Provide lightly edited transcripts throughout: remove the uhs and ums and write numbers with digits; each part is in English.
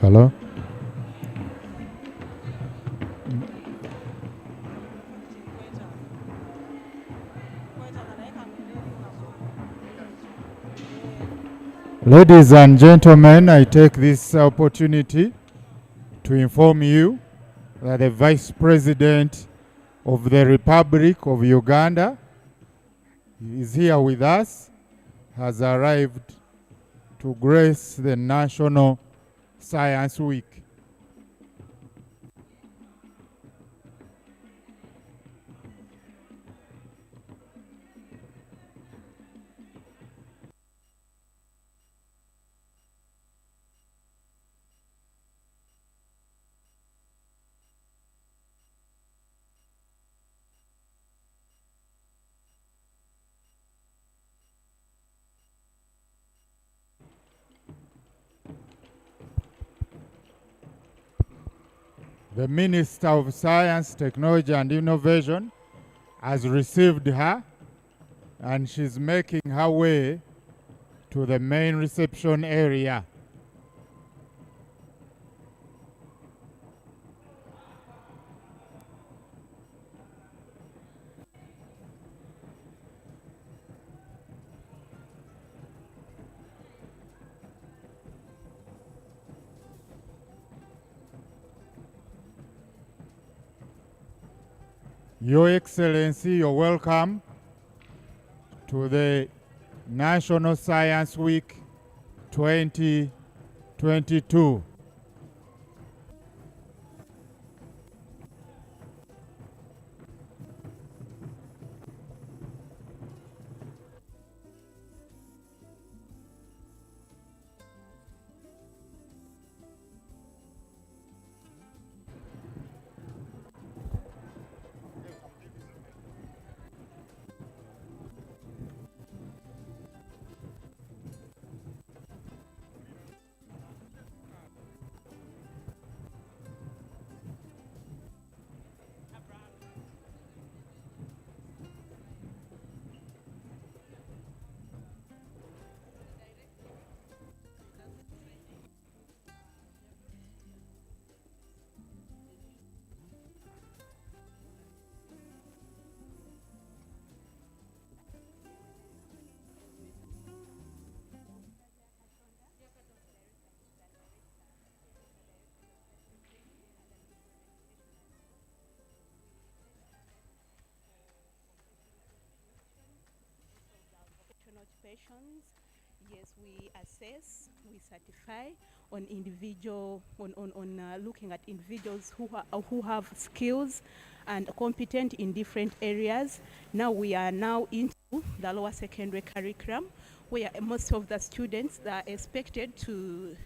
Hello? Ladies and gentlemen, I take this opportunity to inform you that the Vice President of the Republic of Uganda is here with us, has arrived to grace the National Science Week. The Minister of Science, Technology and Innovation has received her, and she's making her way to the main reception area. Your Excellency, you're welcome to the National Science Week 2022. Occupations, yes, we assess, we certify on individual, on looking at individuals who have skills and competent in different areas. Now we are now into the lower secondary curriculum, where most of the students are expected to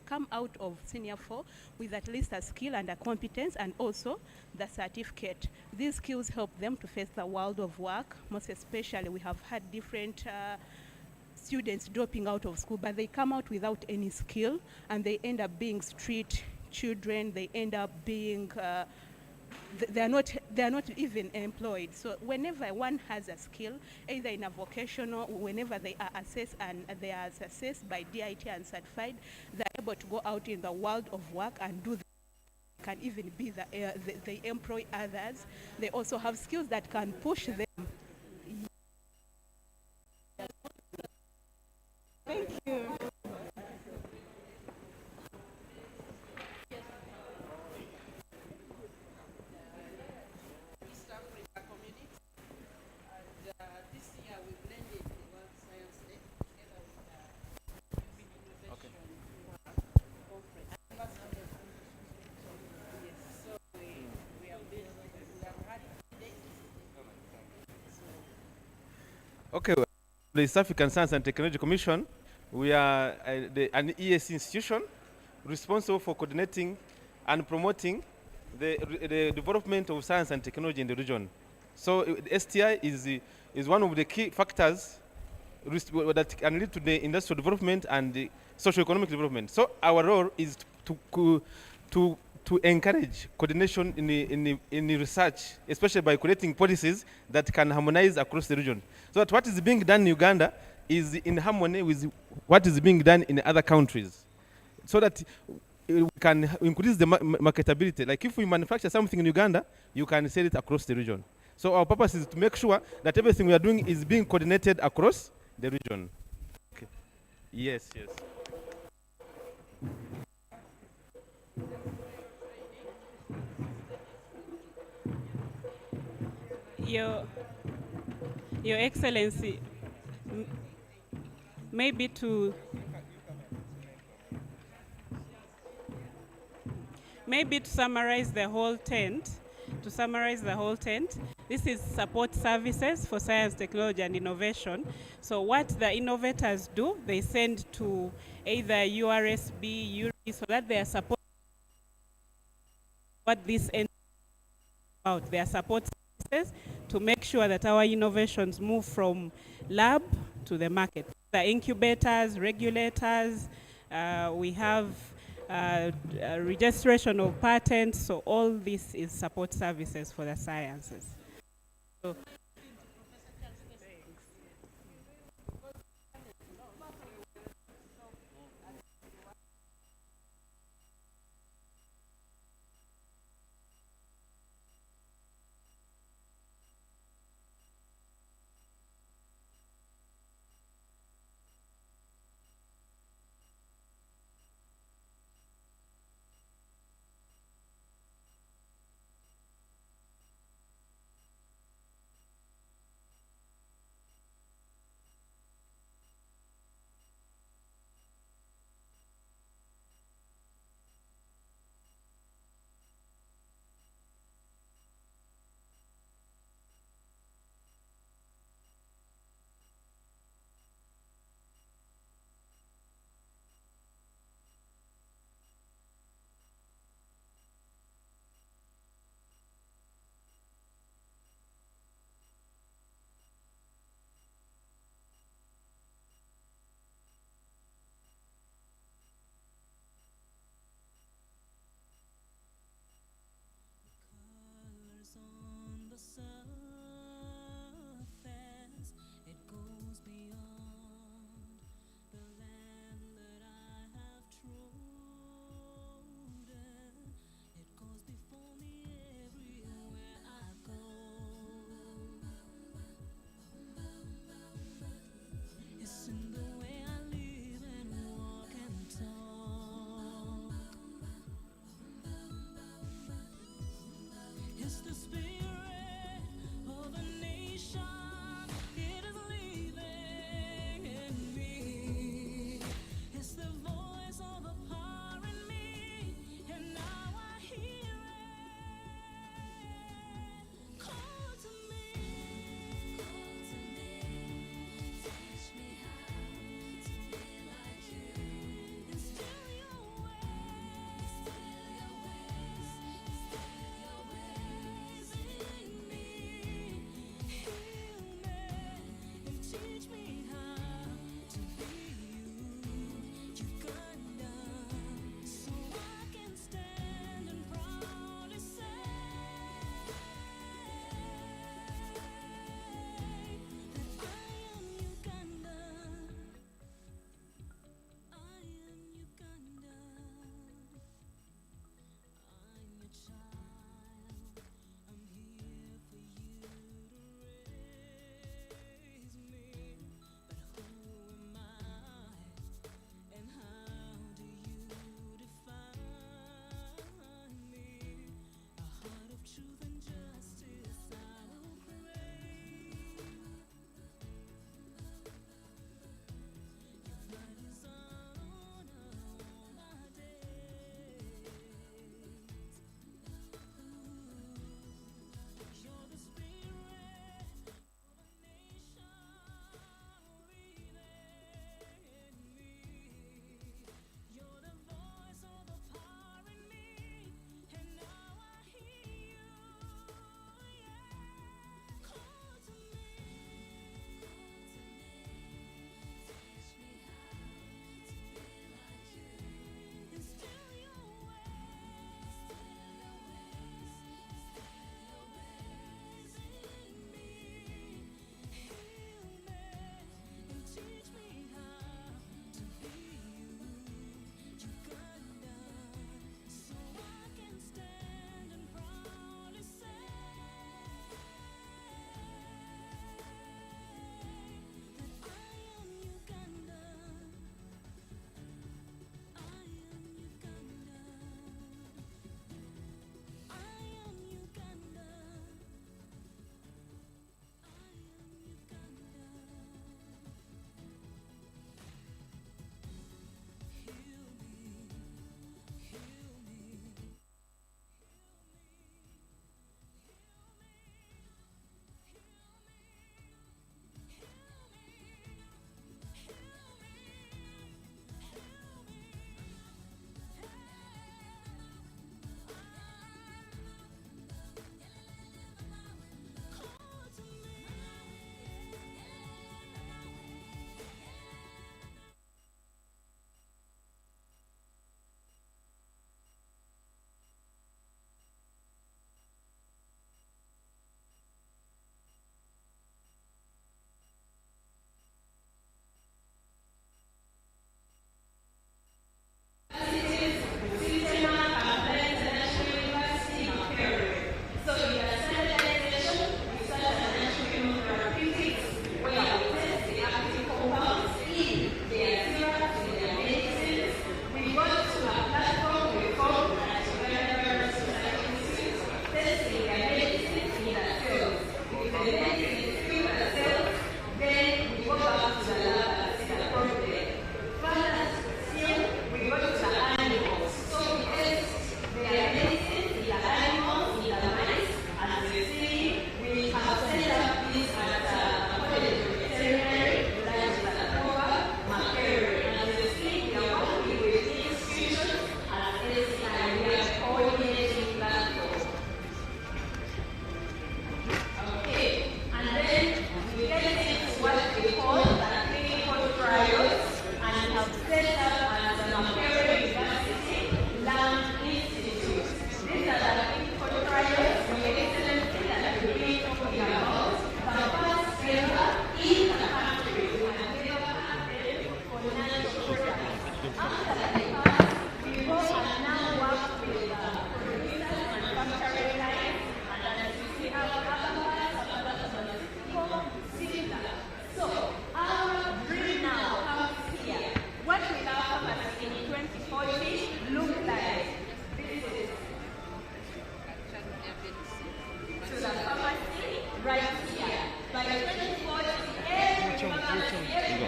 come out of senior 4 with at least a skill and a competence, and also the certificate. These skills help them to face the world of work. Most especially, we have had different students dropping out of school, but they come out without any skill, and they end up being street children. They end up being they are not even employed. So whenever one has a skill, either in a vocational, whenever they are assessed and they are assessed by DIT and certified, they're able to go out in the world of work and do can even be they employ others. They also have skills that can push them. Thank you. Okay, well, the East African Science and Technology Commission, we are an ESC institution responsible for coordinating and promoting the development of science and technology in the region. So STI is one of the key factors that can lead to the industrial development and the socio-economic development. So our role is to encourage coordination in the research, especially by creating policies that can harmonize across the region. So that what is being done in Uganda is in harmony with what is being done in other countries. so that we can increase the marketability. Like if we manufacture something in Uganda, you can sell it across the region. So our purpose is to make sure that everything we are doing is being coordinated across the region. Okay. Yes, yes. Your, Your Excellency, maybe to summarize the whole tent, this is support services for science, technology, and innovation. So what the innovators do, they send to either URSB, URI, so that they are support what this ends about. They are support services to make sure that our innovations move from lab to the market. The incubators, regulators, we have registration of patents, so all this is support services for the sciences. So,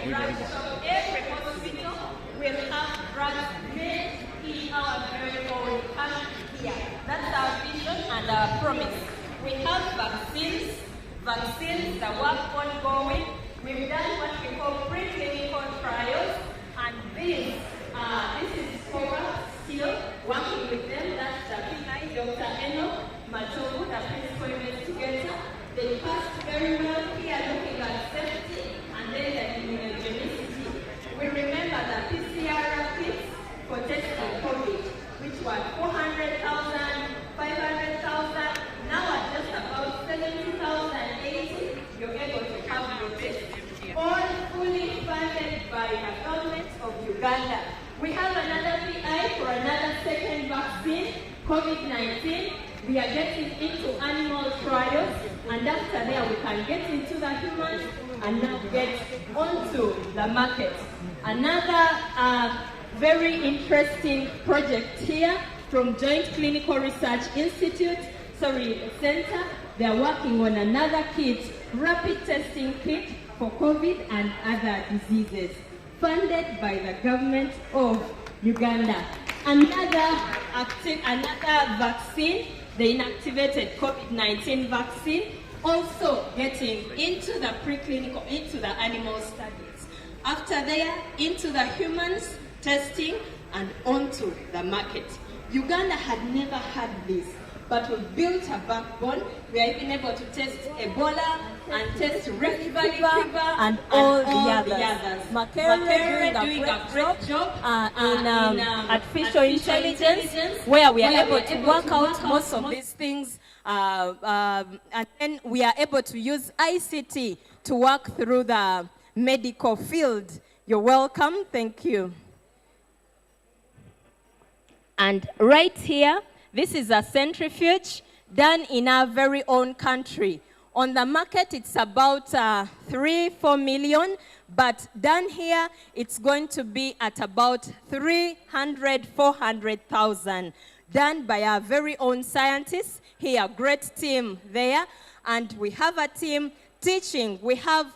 drugs from every hospital will have drugs made in our very own country here. That's our vision and our promise. We have vaccines that work ongoing. We've done what we call preclinical trials, and this is Cobra still working with them. That's PI, Dr. Eno Matovu, the principal investigator. They passed very well here looking at safety and then the immunogenicity. We remember the PCR kits for testing COVID, which were 400,000, 500,000, now at just about 70,000, 80, you're able to have your test. All fully funded by the government of Uganda. We have another PI for another second vaccine, COVID-19. We are getting into animal trials, and after there we can get into the humans and now get onto the market. Another very interesting project here from Joint Clinical Research Center. They are working on another kit, rapid testing kit for COVID and other diseases, funded by the government of Uganda. Another vaccine, the inactivated COVID-19 vaccine, also getting into the preclinical, into the animal studies. After there, into the humans testing and onto the market. Uganda had never had this, but we built a backbone. We are even able to test Ebola and test Rift Valley fever and all the others. Makere doing a great job in artificial intelligence, where we are able to work out most of these things, and then we are able to use ICT to work through the medical field. You're welcome. Thank you. And right here, this is a centrifuge done in our very own country. On the market, it's about 3-4 million, but done here, it's going to be at about 400,000. Done by our very own scientists here, great team there. And we have a team teaching. We have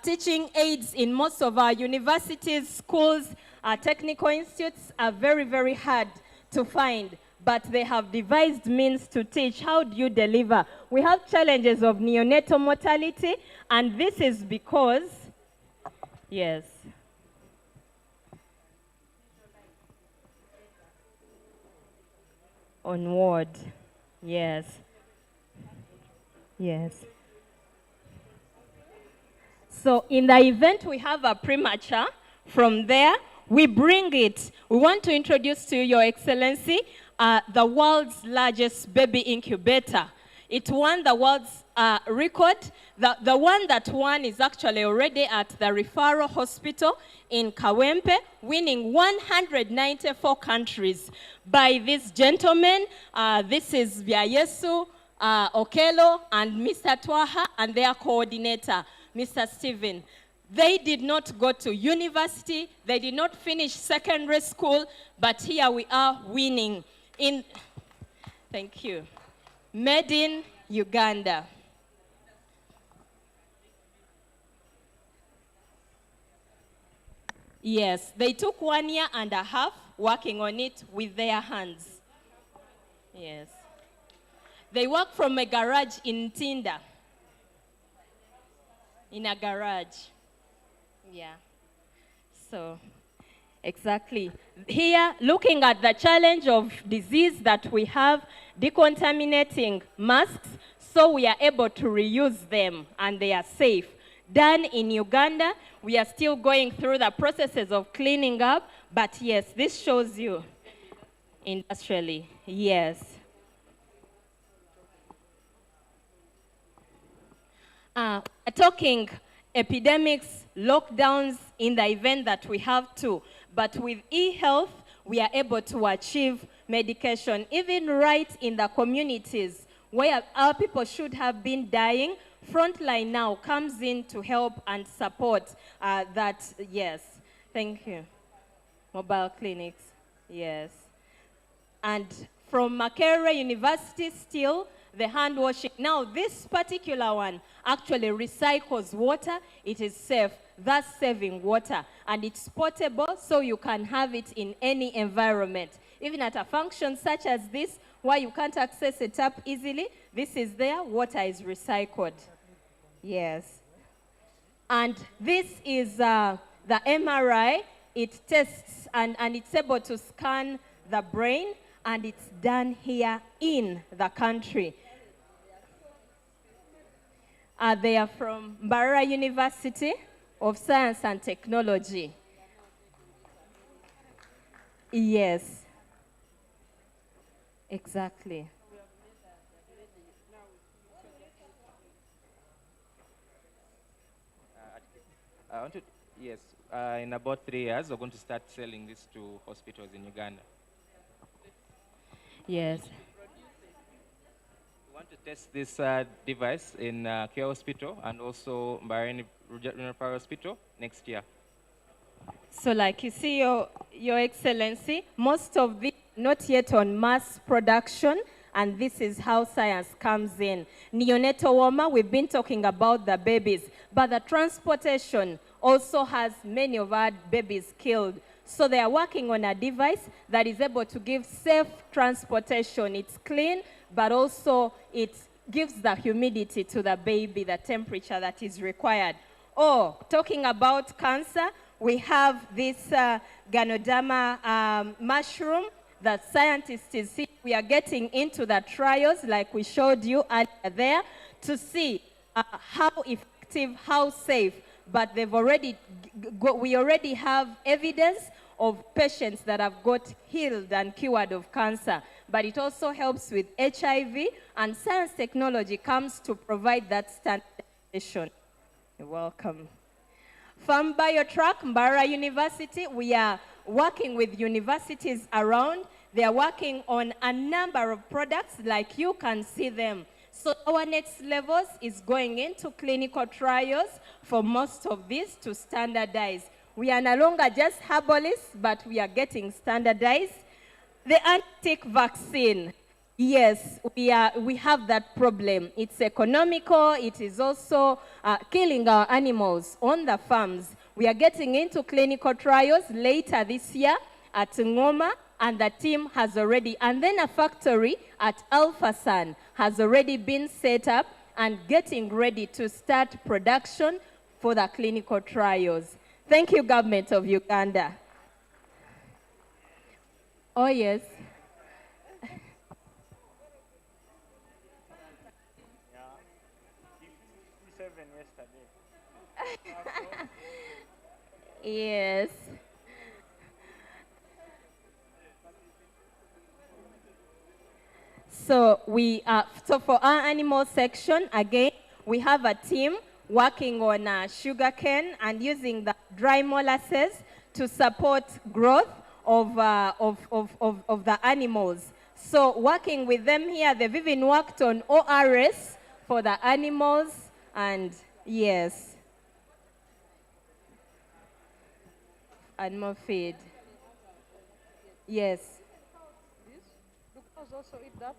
teaching aids in most of our universities, schools, technical institutes are very, very hard to find, but they have devised means to teach. How do you deliver? We have challenges of neonatal mortality, and this is because, yes. On ward, yes. Yes. So in the event we have a premature, from there, we bring it. We want to introduce to you, Your Excellency, the world's largest baby incubator. It won the world's record. The one that won is actually already at the referral hospital in Kawempe, winning 194 countries by this gentleman. This is Byayesu Okelo and Mr. Twaha and their coordinator, Mr. Stephen. They did not go to university, they did not finish secondary school, but here we are winning in, thank you, made in Uganda. Yes, they took 1.5 years working on it with their hands. Yes. They work from a garage in Tinda. In a garage. Yeah. So, exactly. Here, looking at the challenge of disease that we have, decontaminating masks, so we are able to reuse them and they are safe. Done in Uganda, we are still going through the processes of cleaning up, but yes, this shows you industrially, yes. Talking epidemics, lockdowns in the event that we have to, but with e-health, we are able to achieve medication, even right in the communities where our people should have been dying. Frontline now comes in to help and support that, yes. Thank you. Mobile clinics, yes. And from Makerere University still, the hand washing. Now, this particular one actually recycles water. It is safe. thus saving water. And it's portable, so you can have it in any environment. Even at a function such as this, where you can't access a tap easily, this is there, water is recycled. Yes. And this is the MRI. It tests and it's able to scan the brain, and it's done here in the country. They are from Mbarara University of Science and Technology. Yes. Exactly. Yes, in about 3 years, we're going to start selling this to hospitals in Uganda. Yes. We want to test this device in Care Hospital and also Mbarara Regional Hospital next year. So like you see, Your Excellency, most of these not yet on mass production, and this is how science comes in. Neonatal warmer, we've been talking about the babies, but the transportation also has many of our babies killed. So they are working on a device that is able to give safe transportation. It's clean, but also it gives the humidity to the baby, the temperature that is required. Oh, talking about cancer, we have this Ganoderma mushroom that scientists is seeing. We are getting into the trials, like we showed you earlier there, to see how effective, how safe. But they've already we already have evidence of patients that have got healed and cured of cancer. But it also helps with HIV, and science technology comes to provide that standardization. You're welcome. From BioTrack, Mbarara University, we are working with universities around. They are working on a number of products, like you can see them. So our next levels is going into clinical trials for most of these to standardize. We are no longer just herbalists, but we are getting standardized. The anti-tick vaccine. Yes, we have that problem. It's economical. It is also killing our animals on the farms. We are getting into clinical trials later this year at Ngoma, and the team has already, and then a factory at Alphasan has already been set up and getting ready to start production for the clinical trials. Thank you, Government of Uganda. Oh, yes. Yes. So so for our animal section, again, we have a team working on sugarcane and using the dry molasses to support growth of the animals. So working with them here, they've even worked on ORS for the animals, and yes. Animal feed. Yes. The cows also eat that?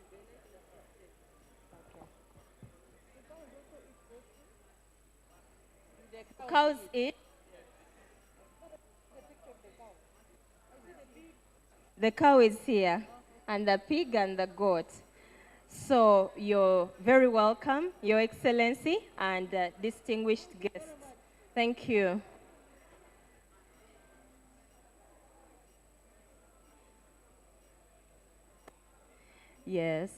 Okay. Cows eat. The cow is here, and the pig and the goat. So you're very welcome, Your Excellency, and distinguished guests. Thank you. Yes.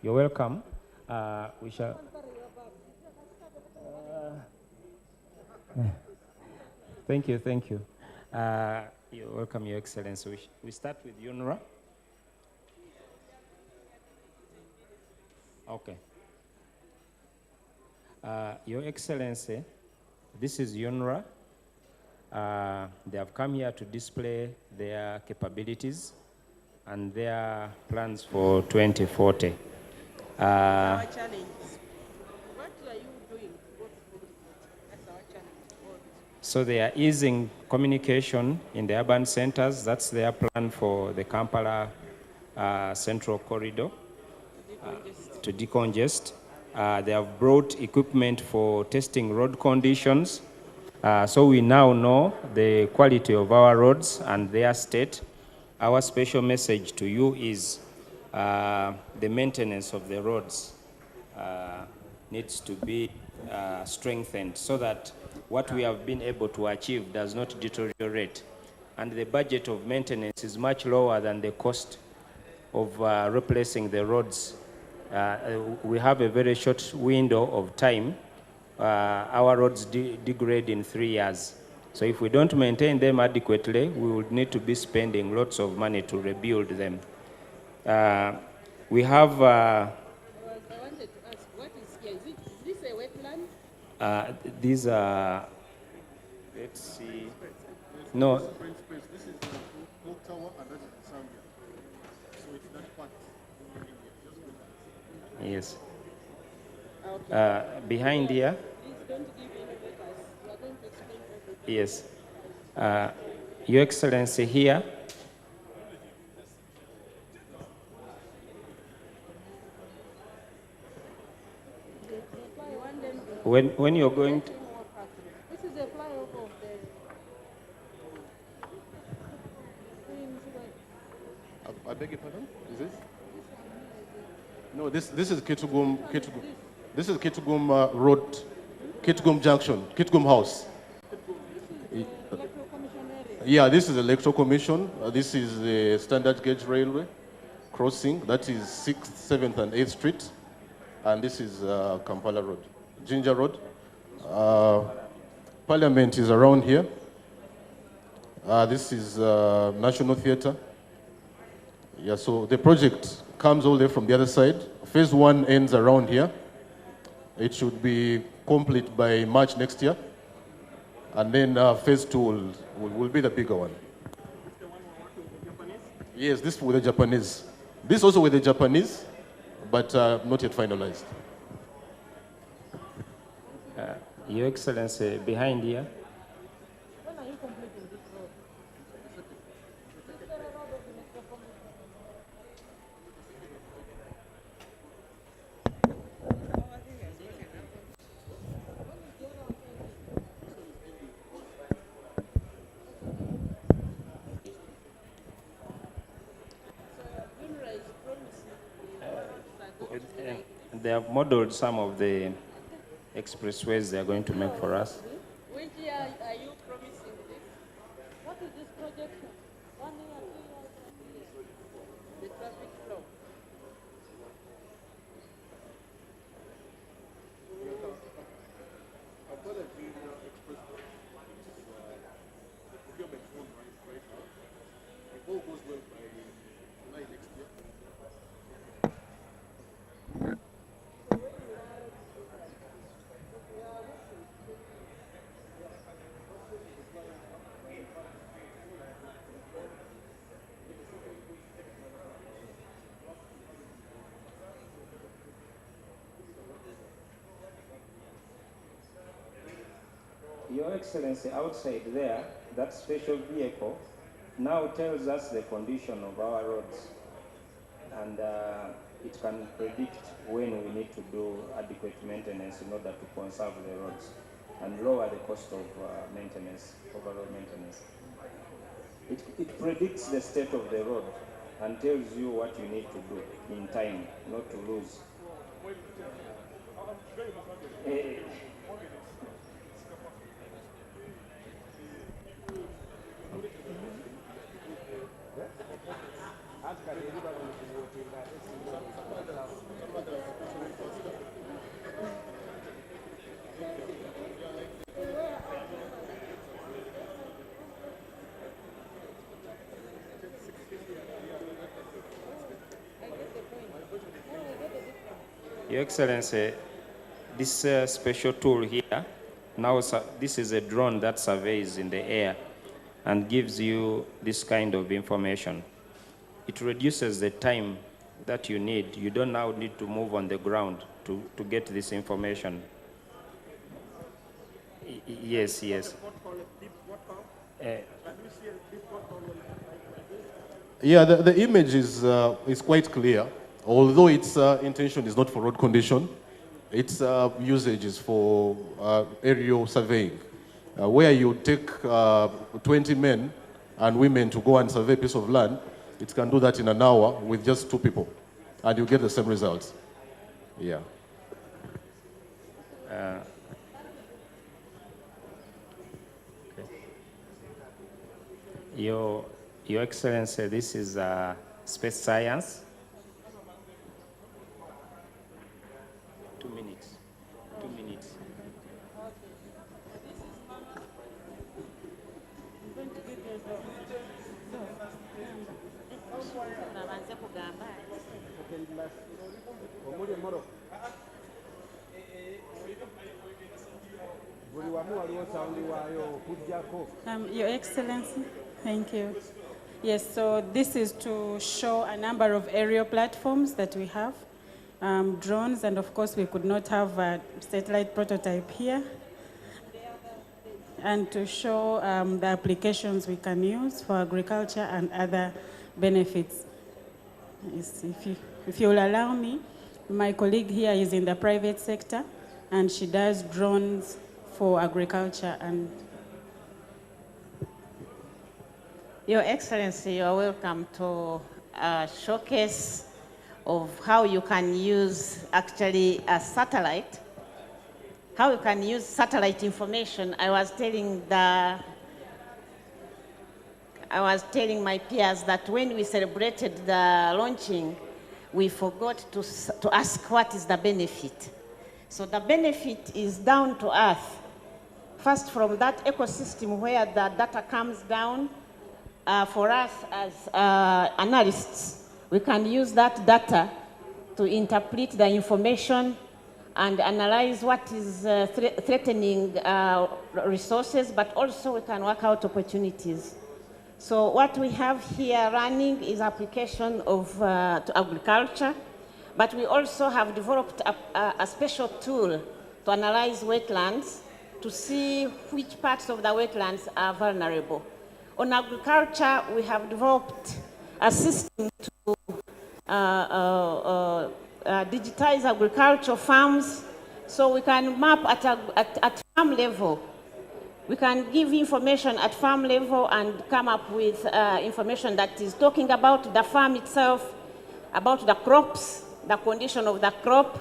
You're welcome. We shall. Thank you, thank you. You're welcome, Your Excellency. We start with UNRWA. Okay. Your Excellency, this is UNRWA. They have come here to display their capabilities and their plans for 2040. Our challenge. What are you doing? That's our challenge. So they are easing communication in the urban centers. That's their plan for the Kampala Central Corridor to decongest. They have brought equipment for testing road conditions. So we now know the quality of our roads and their state. Our special message to you is the maintenance of the roads needs to be strengthened so that what we have been able to achieve does not deteriorate. And the budget of maintenance is much lower than the cost of replacing the roads. We have a very short window of time. Our roads degrade in 3 years. So if we don't maintain them adequately, we would need to be spending lots of money to rebuild them. We have... I wanted to ask, what is here? Is this a wetland? These are... Let's see... No. This is the clock tower and that is the Zambia. So it's that part. Yes. Behind here. Please don't give innovators. You are going to explain everything. Yes. Your Excellency, here. When you're going to... This is a flyover of the I beg your pardon? Is this? No, this is Kitugum. This is Kitugum Road, Kitugum Junction, Kitugum House. Yeah, this is the Electoral Commission. This is the standard gauge railway crossing. That is 6th, 7th, and 8th Street. And this is Kampala Road, Ginger Road. Parliament is around here. This is National Theatre. Yeah, so the project comes all the way from the other side. Phase 1 ends around here. It should be complete by March next year. And then phase 2 will be the bigger one. Is the one we're working with the Japanese? Yes, this with the Japanese. This also with the Japanese, but not yet finalized. Your Excellency, behind here. When are you completing this road? They have modeled some of the expressways they are going to make for us. Which year are you promising this? What is this projection? 1 year, 2 years, 3 years? The traffic flow. I've got a Junior Express procurement fund right now. If all goes well by July next year. Your Excellency, outside there, that special vehicle now tells us the condition of our roads, and it can predict when we need to do adequate maintenance in order to conserve the roads and lower the cost of maintenance, overall maintenance. It predicts the state of the road and tells you what you need to do in time, not to lose. Your Excellency, this special tool here, now this is a drone that surveys in the air and gives you this kind of information. It reduces the time that you need. You don't now need to move on the ground to get this information. Yes, yes. Yeah, the image is quite clear, although its intention is not for road condition. Its usage is for aerial surveying, where you take 20 men and women to go and survey a piece of land. It can do that in an hour with just 2 people, and you get the same results. Yeah. Your Excellency, this is space science. 2 minutes. 2 minutes. Your Excellency, thank you. Yes, so this is to show a number of aerial platforms that we have, drones, and of course we could not have a satellite prototype here. And to show the applications we can use for agriculture and other benefits. Yes, if you will allow me, my colleague here is in the private sector, and she does drones for agriculture. And Your Excellency, you are welcome to a showcase of how you can use actually a satellite, how you can use satellite information. I was telling my peers that when we celebrated the launching, we forgot to ask what is the benefit. So the benefit is down to earth. First, from that ecosystem where the data comes down, for us as analysts, we can use that data to interpret the information and analyze what is threatening resources, but also we can work out opportunities. So what we have here running is application of to agriculture, but we also have developed a special tool to analyze wetlands to see which parts of the wetlands are vulnerable. On agriculture, we have developed a system to digitize agricultural farms, so we can map at farm level. We can give information at farm level and come up with information that is talking about the farm itself, about the crops, the condition of the crop,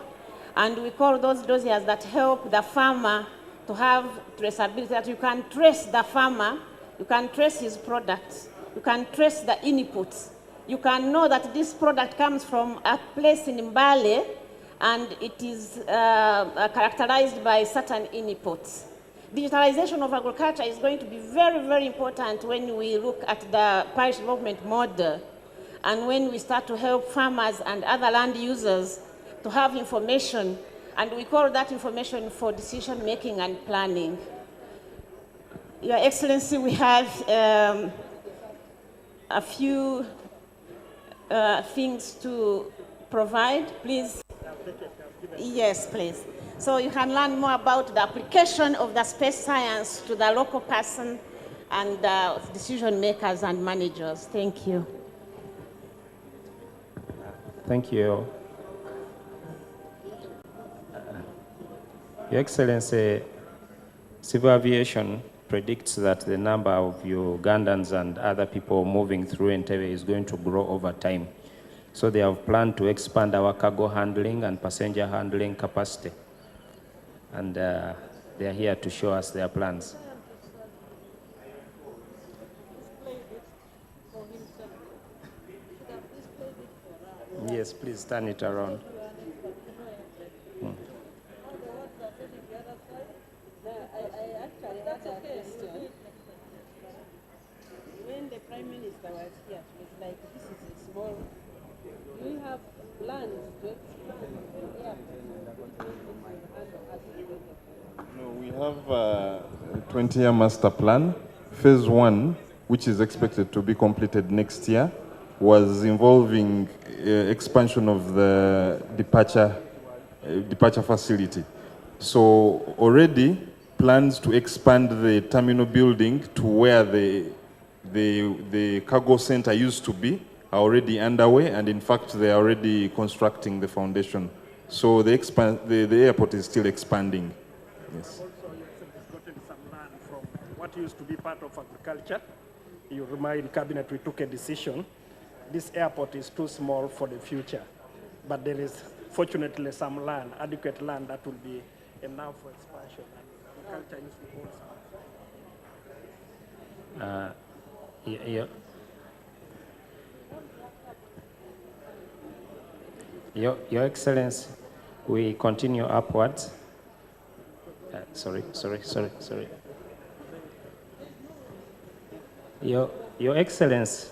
and we call those dossiers that help the farmer to have traceability, that you can trace the farmer, you can trace his products, you can trace the inputs. You can know that this product comes from a place in Mbale and it is characterized by certain inputs. Digitalization of agriculture is going to be very, very important when we look at the parish development model and when we start to help farmers and other land users to have information, and we call that information for decision making and planning. Your Excellency, we have a few things to provide. Please. Yes, please. So you can learn more about the application of the space science to the local person and decision makers and managers. Thank you. Thank you. Your Excellency, civil aviation predicts that the number of Ugandans and other people moving through Entebbe is going to grow over time. So they have planned to expand our cargo handling and passenger handling capacity. And they are here to show us their plans. Yes, please turn it around. When the Prime Minister was here, it was like, this is a small, we have plans to expand the airport. have a 20-year master plan. Phase 1, which is expected to be completed next year, was involving expansion of the departure facility. So already plans to expand the terminal building to where the cargo center used to be are already underway, and in fact they are already constructing the foundation. So the airport is still expanding. Yes. Also, you've gotten some land from what used to be part of agriculture. You remember in cabinet we took a decision. This airport is too small for the future, but there is fortunately some land, adequate land that will be enough for expansion. And agriculture used to hold some. Your Excellency, we continue upwards. Sorry. Your Excellency,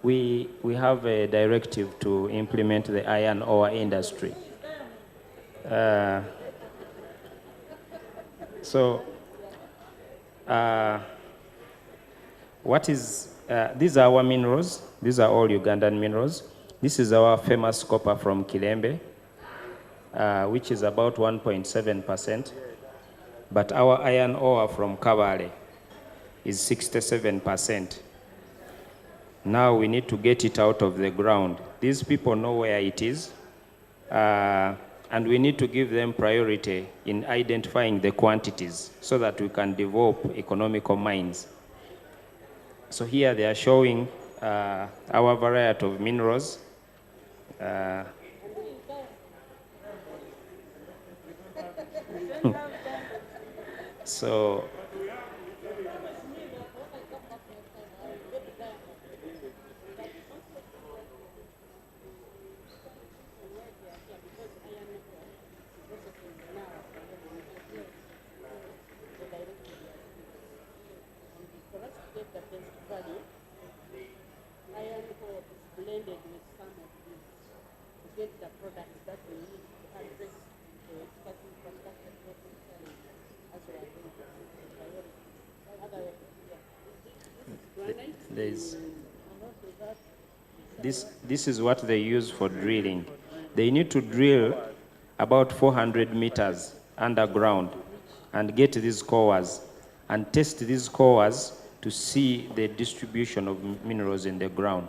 we have a directive to implement the iron ore industry. These are our minerals. These are all Ugandan minerals. This is our famous copper from Kilembe, which is about 1.7%. But our iron ore from Kabale is 67%. Now we need to get it out of the ground. These people know where it is, and we need to give them priority in identifying the quantities so that we can develop economical mines. So here they are showing our variety of minerals. So iron ore is blended with some of these to get the products that we need to address the exporting infrastructure problem as we are doing priority. Otherwise, this is granite. This is what they use for drilling. They need to drill about 400 meters underground and get these cores and test these cores to see the distribution of minerals in the ground.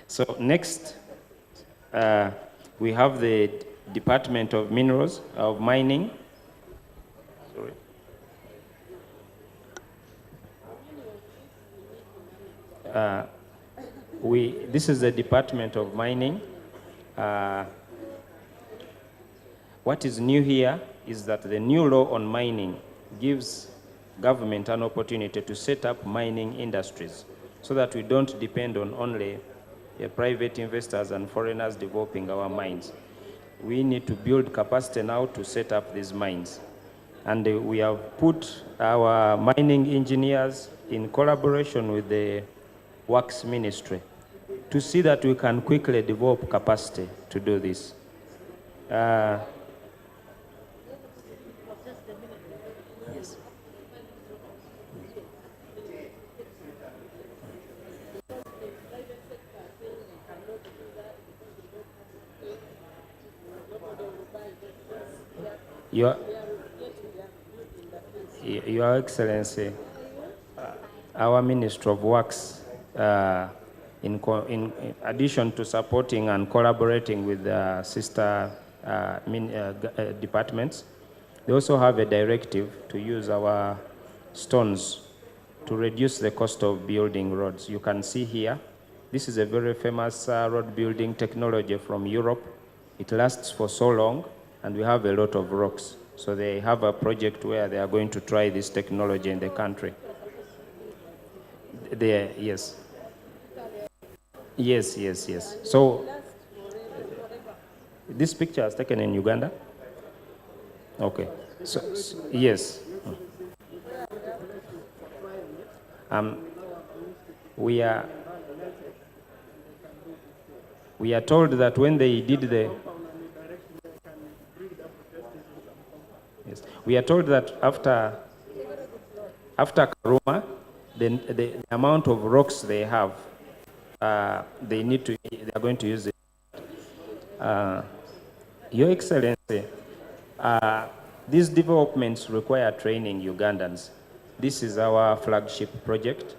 So next, we have the Department of Minerals, of Mining. Sorry. This is the Department of Mining. What is new here is that the new law on mining gives government an opportunity to set up mining industries so that we don't depend on only private investors and foreigners developing our mines. We need to build capacity now to set up these mines. And we have put our mining engineers in collaboration with the Works Ministry to see that we can quickly develop capacity to do this. Yes. Your Excellency, our Minister of Works, in addition to supporting and collaborating with sister departments, they also have a directive to use our stones to reduce the cost of building roads. You can see here, this is a very famous road building technology from Europe. It lasts for so long, and we have a lot of rocks. So they have a project where they are going to try this technology in the country. Yes. Yes. So this picture is taken in Uganda? Okay. So yes. We are We are told that when they did the... Yes. We are told that after Karuma, the amount of rocks they have, they are going to use it. Your Excellency, these developments require training Ugandans. This is our flagship project.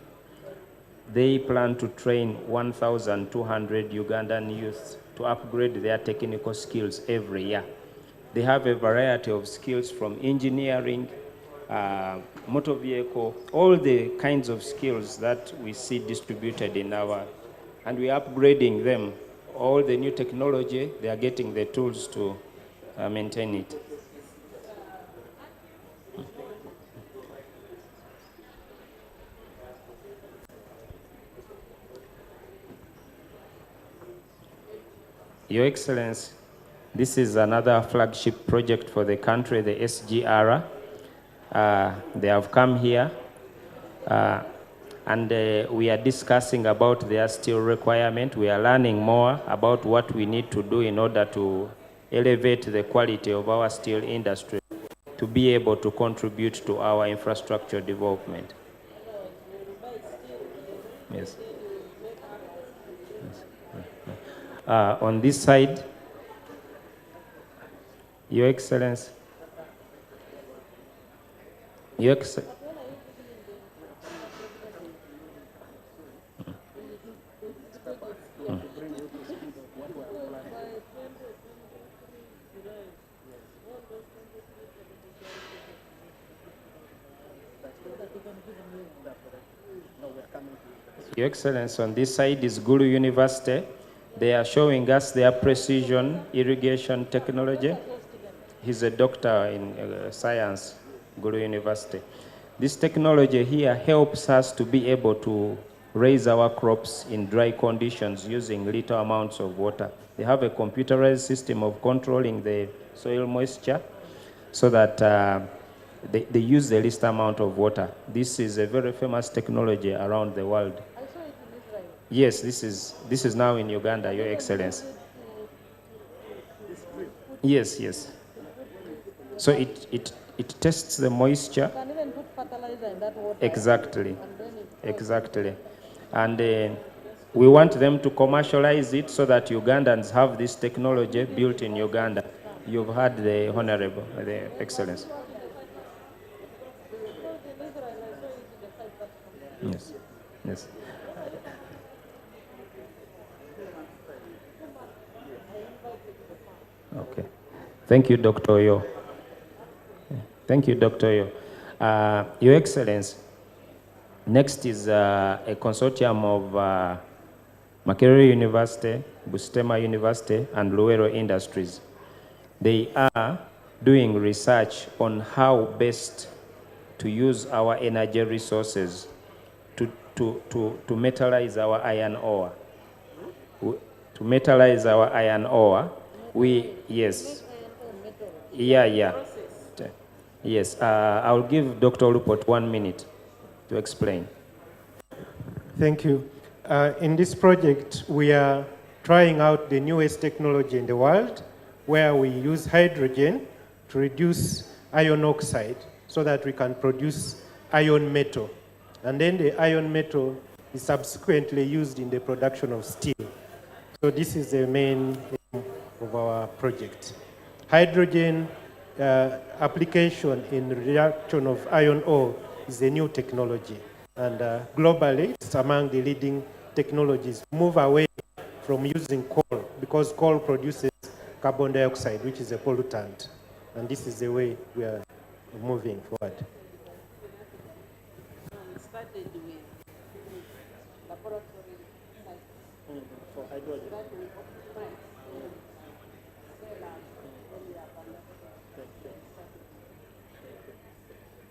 They plan to train 1,200 Ugandan youths to upgrade their technical skills every year. They have a variety of skills from engineering, motor vehicle, all the kinds of skills that we see distributed in our, and we are upgrading them. All the new technology, they are getting the tools to maintain it. Your Excellency, this is another flagship project for the country, the SGR. They have come here, and we are discussing about their steel requirement. We are learning more about what we need to do in order to elevate the quality of our steel industry to be able to contribute to our infrastructure development. Yes. On this side, Your Excellency, Your Excellency, Your Excellency, on this side is Gulu University. They are showing us their precision irrigation technology. He's a doctor in science, Gulu University. This technology here helps us to be able to raise our crops in dry conditions using little amounts of water. They have a computerized system of controlling the soil moisture so that they use the least amount of water. This is a very famous technology around the world. I saw it in Israel. Yes, this is now in Uganda, Your Excellency. Yes, yes. So it tests the moisture. You can even put fertilizer in that water. Exactly. And then it Exactly. And we want them to commercialize it so that Ugandans have this technology built in Uganda. You've heard the Honorable, the Excellency. Yes, yes. Okay. Thank you, Dr. Oyo. Thank you, Dr. Oyo. Your Excellency, next is a consortium of Makerere University, Bustema University, and Luero Industries. They are doing research on how best to use our energy resources to metallize our iron ore. To metallize our iron ore, yes. Yeah. Yes, I'll give Dr. Olupot 1 minute to explain. Thank you. In this project, we are trying out the newest technology in the world, where we use hydrogen to reduce iron oxide so that we can produce iron metal. And then the iron metal is subsequently used in the production of steel. So this is the main aim of our project. Hydrogen application in reaction of iron ore is a new technology. And globally, it's among the leading technologies. Move away from using coal, because coal produces carbon dioxide, which is a pollutant. And this is the way we are moving forward. started with laboratory science. For hydrogen. That we optimize.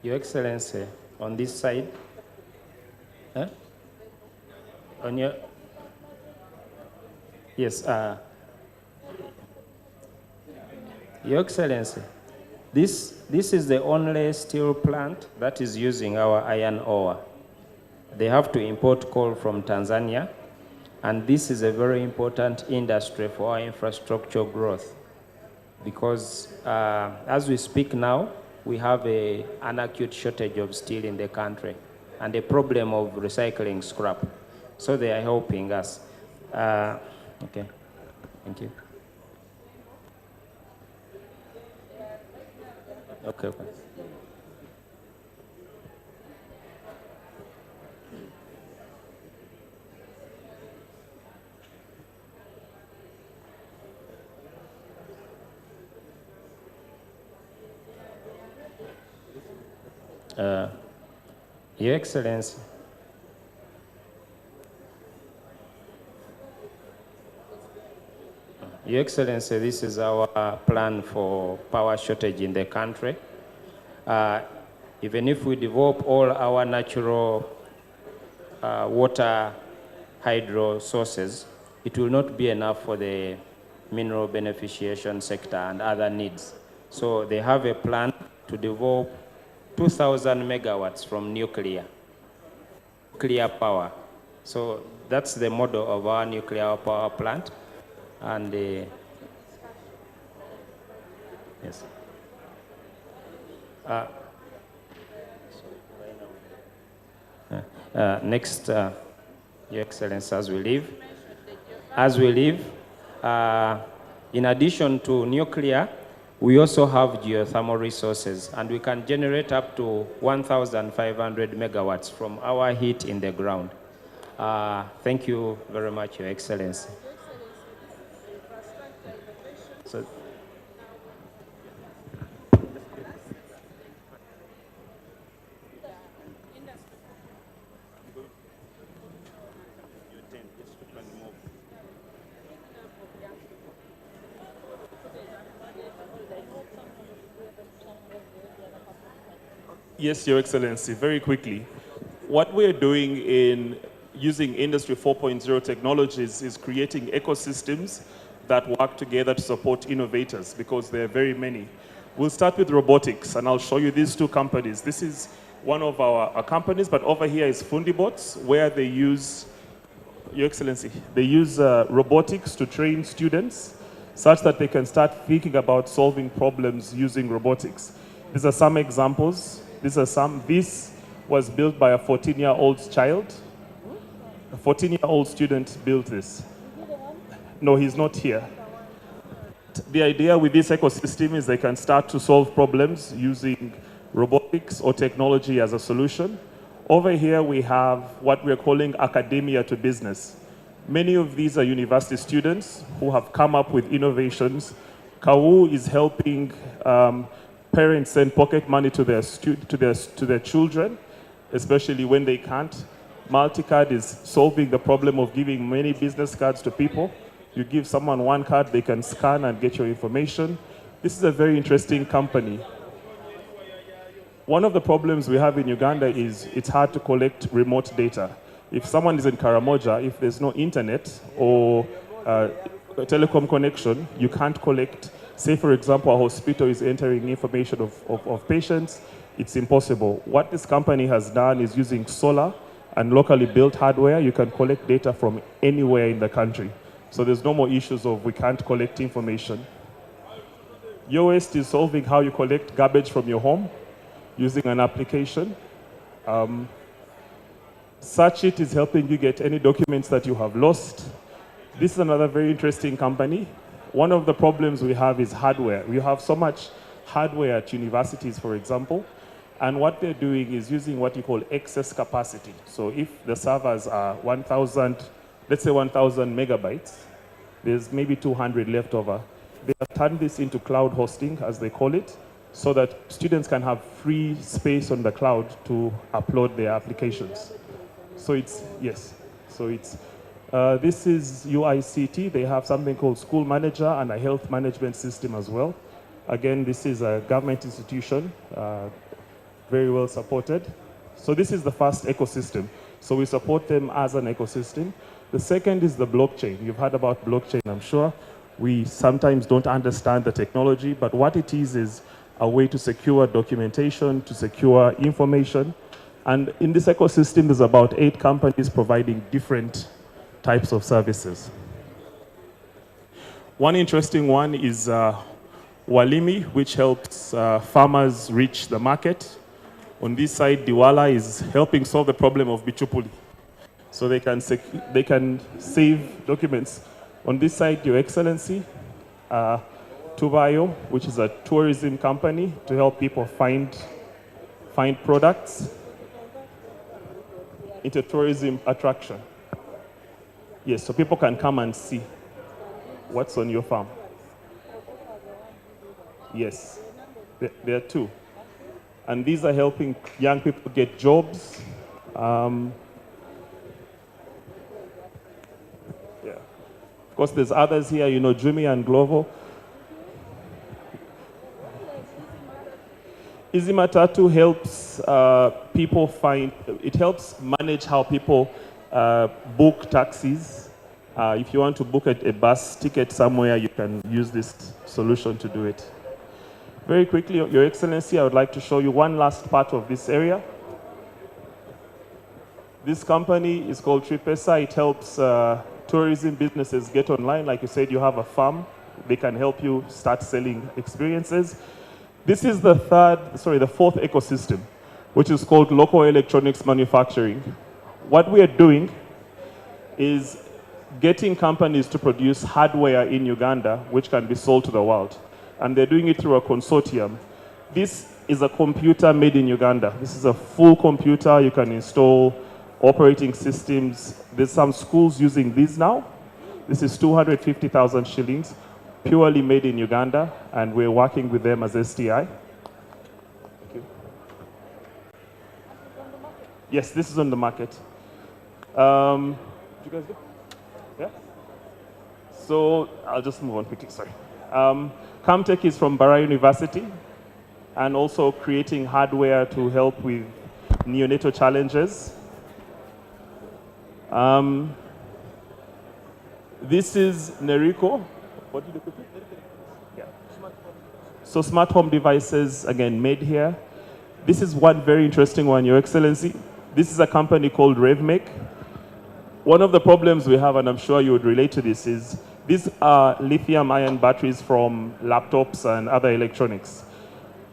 Your Excellency, on this side, on your, yes, Your Excellency, this is the only steel plant that is using our iron ore. They have to import coal from Tanzania, And this is a very important industry for our infrastructure growth because as we speak now, we have an acute shortage of steel in the country and a problem of recycling scrap. So they are helping us. Okay, thank you. Okay. Your Excellency. Your Excellency, this is our plan for power shortage in the country. Even if we develop all our natural water hydro sources, it will not be enough for the mineral beneficiation sector and other needs. So they have a plan to develop 2,000 megawatts from nuclear power. So that's the model of our nuclear power plant. And yes. Next, Your Excellency, as we leave, in addition to nuclear, we also have geothermal resources, and we can generate up to 1,500 megawatts from our heat in the ground. Thank you very much, Your Excellency. So, Yes, Your Excellency, very quickly. What we're doing in using Industry 4.0 technologies is creating ecosystems that work together to support innovators because there are very many. We'll start with robotics, and I'll show you these two companies. This is one of our companies, but over here is Fundibots, where they use, Your Excellency, they use robotics to train students such that they can start thinking about solving problems using robotics. These are some examples. This was built by a 14-year-old child. A 14-year-old student built this. No, he's not here. The idea with this ecosystem is they can start to solve problems using robotics or technology as a solution. Over here, we have what we're calling academia to business. Many of these are university students who have come up with innovations. KAU is helping parents send pocket money to their children, especially when they can't. Multicard is solving the problem of giving many business cards to people. You give someone one card, they can scan and get your information. This is a very interesting company. One of the problems we have in Uganda is it's hard to collect remote data. If someone is in Karamoja, if there's no internet or a telecom connection, you can't collect. Say, for example, a hospital is entering information of patients, it's impossible. What this company has done is using solar and locally built hardware, you can collect data from anywhere in the country. So there's no more issues of we can't collect information. Your Waste is solving how you collect garbage from your home using an application. Searchit is helping you get any documents that you have lost. This is another very interesting company. One of the problems we have is hardware. We have so much hardware at universities, for example, and what they're doing is using what you call excess capacity. So if the servers are 1,000, let's say 1,000 megabytes, there's maybe 200 left over. They have turned this into cloud hosting, as they call it, so that students can have free space on the cloud to upload their applications. So it's, yes, so it's, this is UICT. They have something called School Manager and a health management system as well. Again, this is a government institution, very well supported. So this is the first ecosystem. So we support them as an ecosystem. The second is the blockchain. You've heard about blockchain, I'm sure. We sometimes don't understand the technology, but what it is a way to secure documentation, to secure information. And in this ecosystem, there's about 8 companies providing different types of services. One interesting one is Walimi, which helps farmers reach the market. On this side, Diwala is helping solve the problem of Bichupuli, so they can save documents. On this side, Your Excellency, Tubayo, which is a tourism company to help people find products. Into tourism attraction. Yes, so people can come and see what's on your farm. Yes, there are two. And these are helping young people get jobs. Yeah. Of course, there's others here, you know, Jimmy and Glovo. Easy Matatu helps people it helps manage how people book taxis. If you want to book a bus ticket somewhere, you can use this solution to do it. Very quickly, Your Excellency, I would like to show you one last part of this area. This company is called Tripesa. It helps tourism businesses get online. Like you said, you have a farm. They can help you start selling experiences. This is the fourth ecosystem, which is called local electronics manufacturing. What we are doing is getting companies to produce hardware in Uganda, which can be sold to the world. And they're doing it through a consortium. This is a computer made in Uganda. This is a full computer. You can install operating systems. There's some schools using these now. This is 250,000 shillings. Purely made in Uganda, and we're working with them as STI. Thank you. Yes, this is on the market. Did you guys go? Yeah? So I'll just move on quickly, sorry. Camtech is from Bara University, and also creating hardware to help with neonatal challenges. This is Nerico. What did you put? Yeah. So smart home devices, again, made here. This is one very interesting one, Your Excellency. This is a company called RevMake. One of the problems we have, and I'm sure you would relate to this, is these are lithium-ion batteries from laptops and other electronics.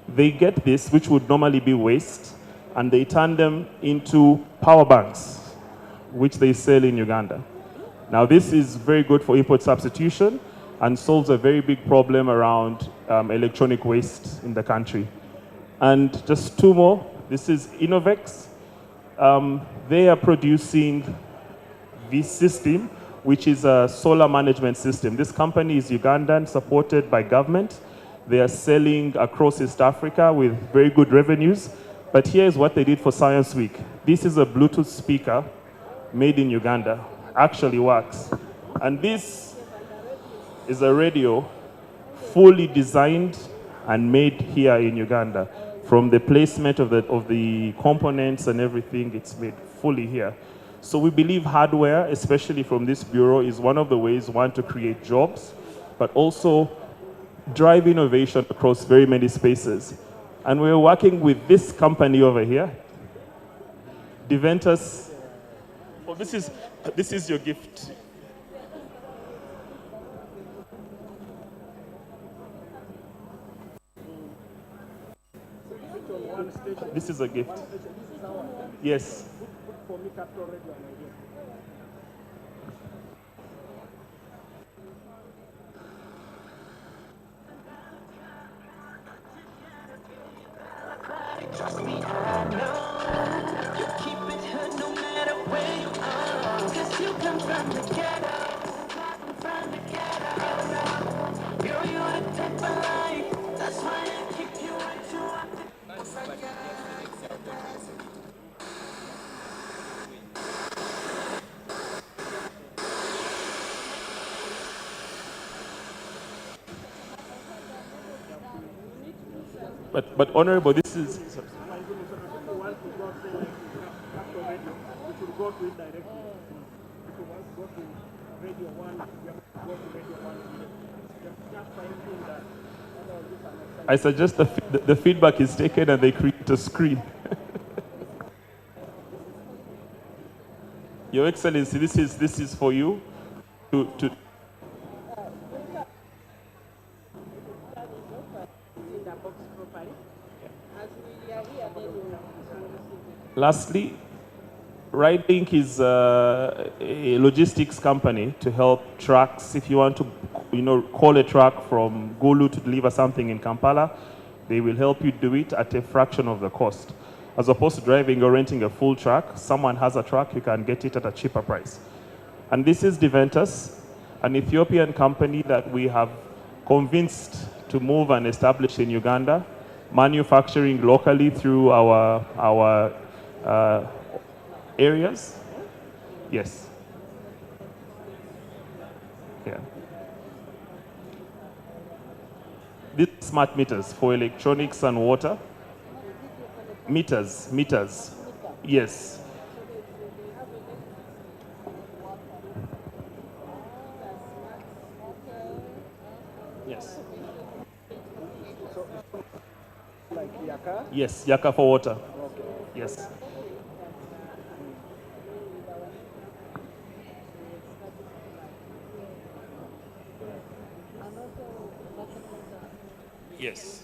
They get this, which would normally be waste, and they turn them into power banks, which they sell in Uganda. Now, this is very good for import substitution and solves a very big problem around electronic waste in the country. And just two more. This is Innovex. They are producing this system, which is a solar management system. This company is Ugandan, supported by government. They are selling across East Africa with very good revenues. But here's what they did for Science Week. This is a Bluetooth speaker made in Uganda. Actually works. And this is a radio fully designed and made here in Uganda. From the placement of the components and everything, it's made fully here. So we believe hardware, especially from this bureau, is one of the ways, one, to create jobs, but also drive innovation across very many spaces. And we're working with this company over here, Diventus. Oh, this is your gift. This is a gift. Yes. Trust me, I know you keep it hood no matter where you are. 'Cause you come from the ghetto, I come from the ghetto. Girl, you're the type of life, that's why I keep you what you want. But Honorable, this is... I suggest the feedback is taken and they create a screen. Your Excellency, this is for you to Lastly, RideLink is a logistics company to help trucks. If you want to, call a truck from Gulu to deliver something in Kampala, they will help you do it at a fraction of the cost. As opposed to driving or renting a full truck, someone has a truck, you can get it at a cheaper price. And this is Diventus, an Ethiopian company that we have convinced to move and establish in Uganda, manufacturing locally through our areas. Yes. Yeah. These are smart meters for electronics and water. Meters. Yes. Yes. Like Yaka? Yes, Yaka for water. Yes. Yes.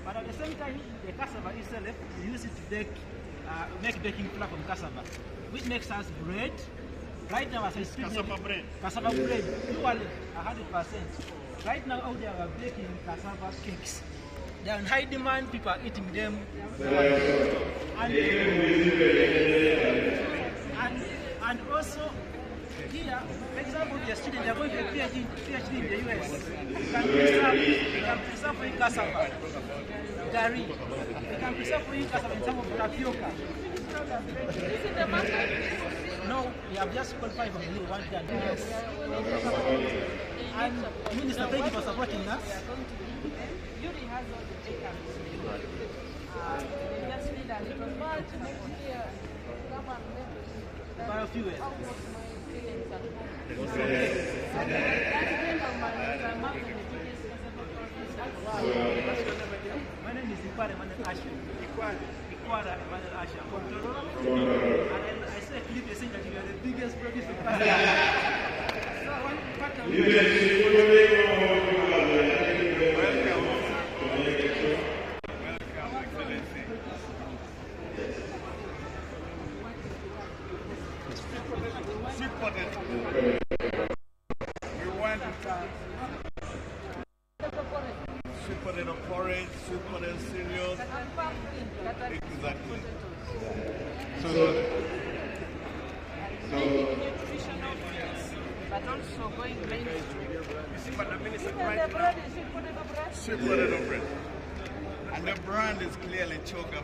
But at the same time, the cassava itself, we use it to make baking flour from cassava, which makes us bread. Right now, as I speak, cassava bread, usually 100%. Right now, out there, we are baking cassava cakes. They are in high demand. People are eating them. And also, here, for example, the students, they are going to PhD in the US. They can preserve for you cassava, gari. They can preserve for you cassava in some of the tapioca. Is it the market? No, we have just qualified for the new one year. And Minister, thank you for supporting us. Yuri has all the data. They just need a little much next year. Come and maybe. Biofuel. Almost my feelings at home. That gentleman is a man of the biggest cassava. My name is Ikware Emmanuel Asha. Ikware Emmanuel Asha. From Tororo. And I say clip saying that you are the biggest producer of cassava. So one factor sweet potato. We want sweet potato porridge, sweet potato cereals. Exactly. So nutritional foods, but also going mainstream. you see what the minister right now? Sweet potato bread. And the brand is clearly Choga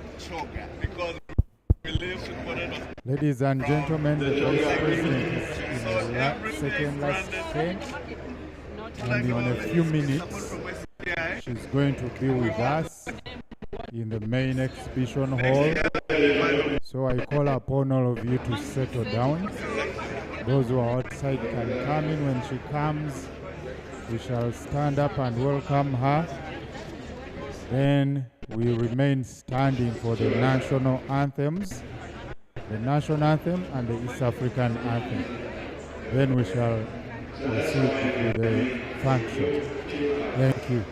because we live sweet potatoes. Ladies and gentlemen, the Vice President is in the second last change. And in a few minutes, she's going to be with us in the main exhibition hall. So I call upon all of you to settle down. Those who are outside can come in. When she comes, we shall stand up and welcome her. Then we remain standing for the national anthems, the national anthem and the East African anthem. Then we shall proceed with the function. Thank you.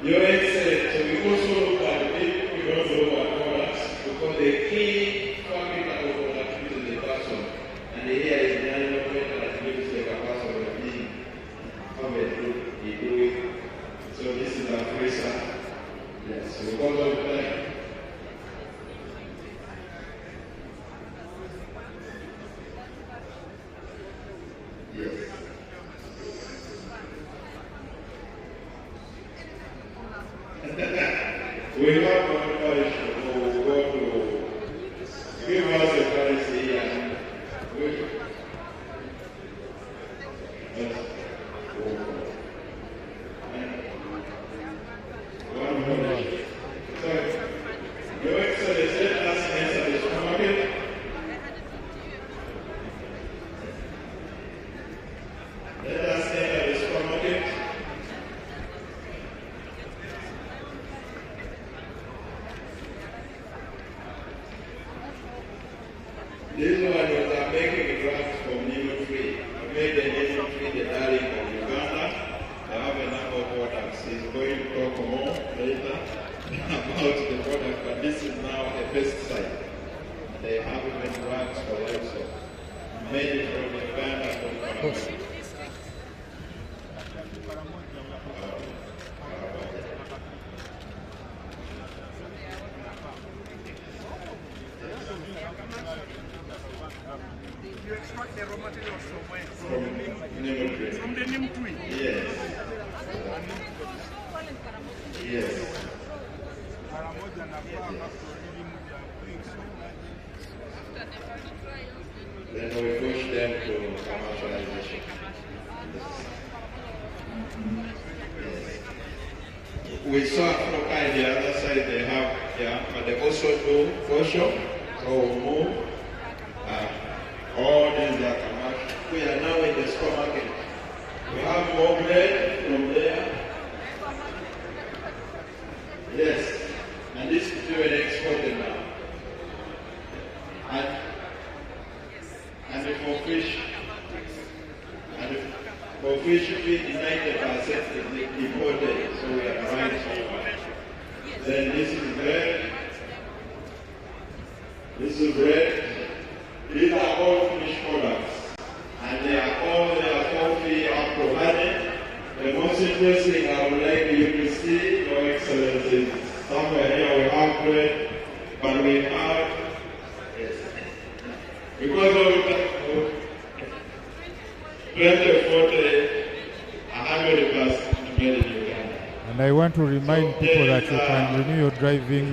Your Excellency, we also look at the we don't look at products because the key factor of productivity is the person, and the here is the animal productivity is like a person of being how they do it. So this is our first. Yes, so because of that. Yes. We have one parish who go to give us a parish here and we one more. So, Your Excellency, let us enter the supermarket. Let us enter the supermarket. These ones are making drugs from needle free. I made the needle free the darling of Uganda. They have a number of products. He's going to talk more later about the product, but this is now a pesticide. They have even drugs for livestock. Made from Uganda from Panama. You extract the raw materials from where? From the neem tree? Yes. Yes. Then we push them to commercialization. Yes. We saw Africa on the other side, they have, but they also do kosher, so we move. All these are commercial. We are now in the supermarket. We have more bread from there. Yes. And this is even exported now. And for fish, feed 90% is imported, so we are trying so much. Then this is bread. This is bread. These are all finished products. And they are coffee are provided. The most interesting I would like you to see, Your Excellency, somewhere here we have bread, but we have, yes, because of 100% made in Uganda. And I want to remind people that you can renew your driving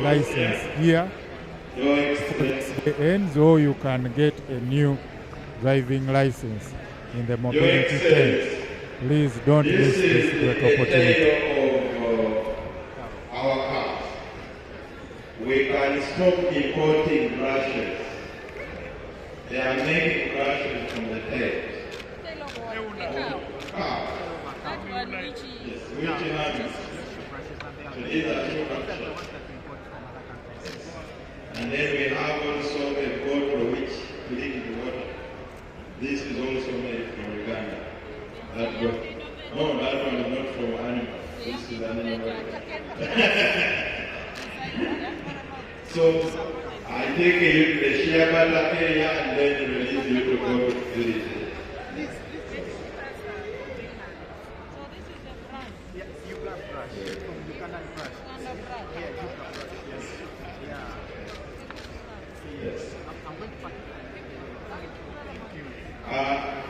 license here. It ends, or you can get a new driving license in the mobility tent. Please don't miss this great opportunity. Our cars. We can stop importing brushes. They are making brushes from the tape. Which hands? So these are two brushes. And then we have also a bottle which cleans the water. This is also made from Uganda. That bottle. No, that one is not from animal. This is animal water. So I take you to the share butter area and then release you to go to the village.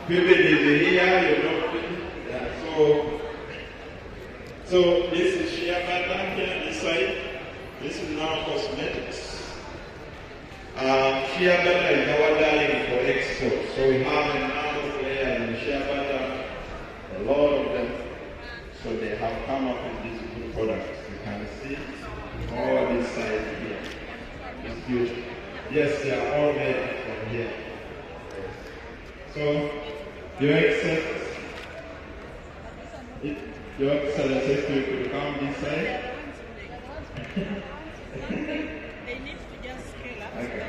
Pivot is here, you know. Yeah, so this is shea butter here this side. This is now cosmetics. Shea butter is our darling for export. So we have a number of players in shea butter, a lot of them. So they have come up with these good products. You can see all this side here. It's beautiful. Yes, they are all made from here. So, Your Excellency, if you could come this side. They need to just scale up. Okay.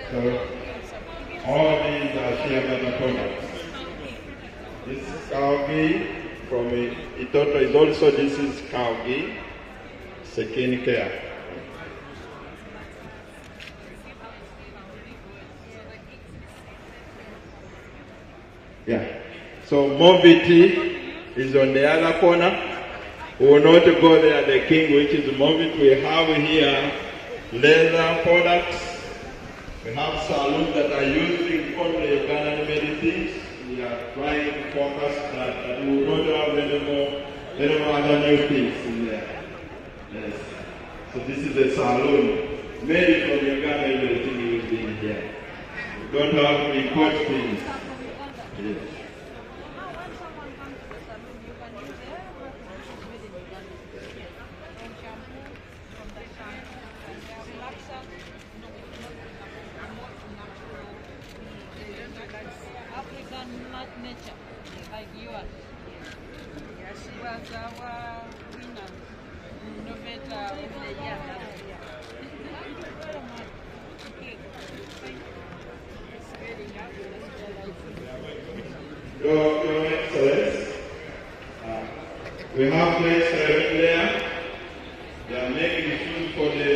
So, all these are shea butter products. This is cow ghee from Itoto. Is also this is cow ghee, Sekini Care. Yeah. So Moviti is on the other corner. We will not go there, the king, which is Movit. We have here leather products. We have saloons that are using only Ugandan medicines. We are trying to focus that we will not have any more other new things in there. Yes. So this is a saloon made from Uganda, everything you will be in here. We don't have import things. Yes. African nature, like yours. She was our winner, innovator of the year last year. Thank you very much. Okay. Thank you. Your Excellency, we have plates in there. They are making food for the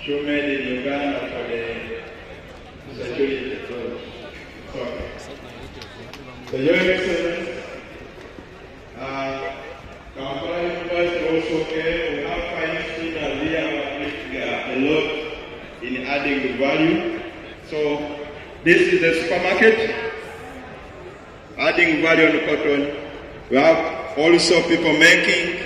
shoe made in Uganda for the security. So Your Excellency, Kampala University also came. We have 5 students here which are a lot in adding the value. So this is the supermarket, adding value on cotton. We have also people making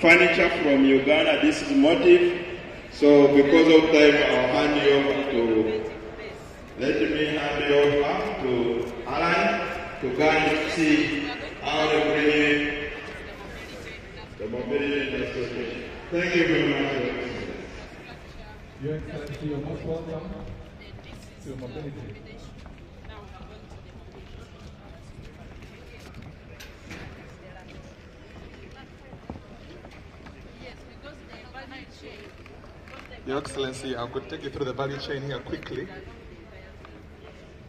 furniture from Uganda. This is motive. So because of time, I'll hand you over to, Alan to go and see how they bring in the mobility industry. Thank you very much. Your Excellency, you're most welcome to mobility. Your Excellency, I could take you through the value chain here quickly.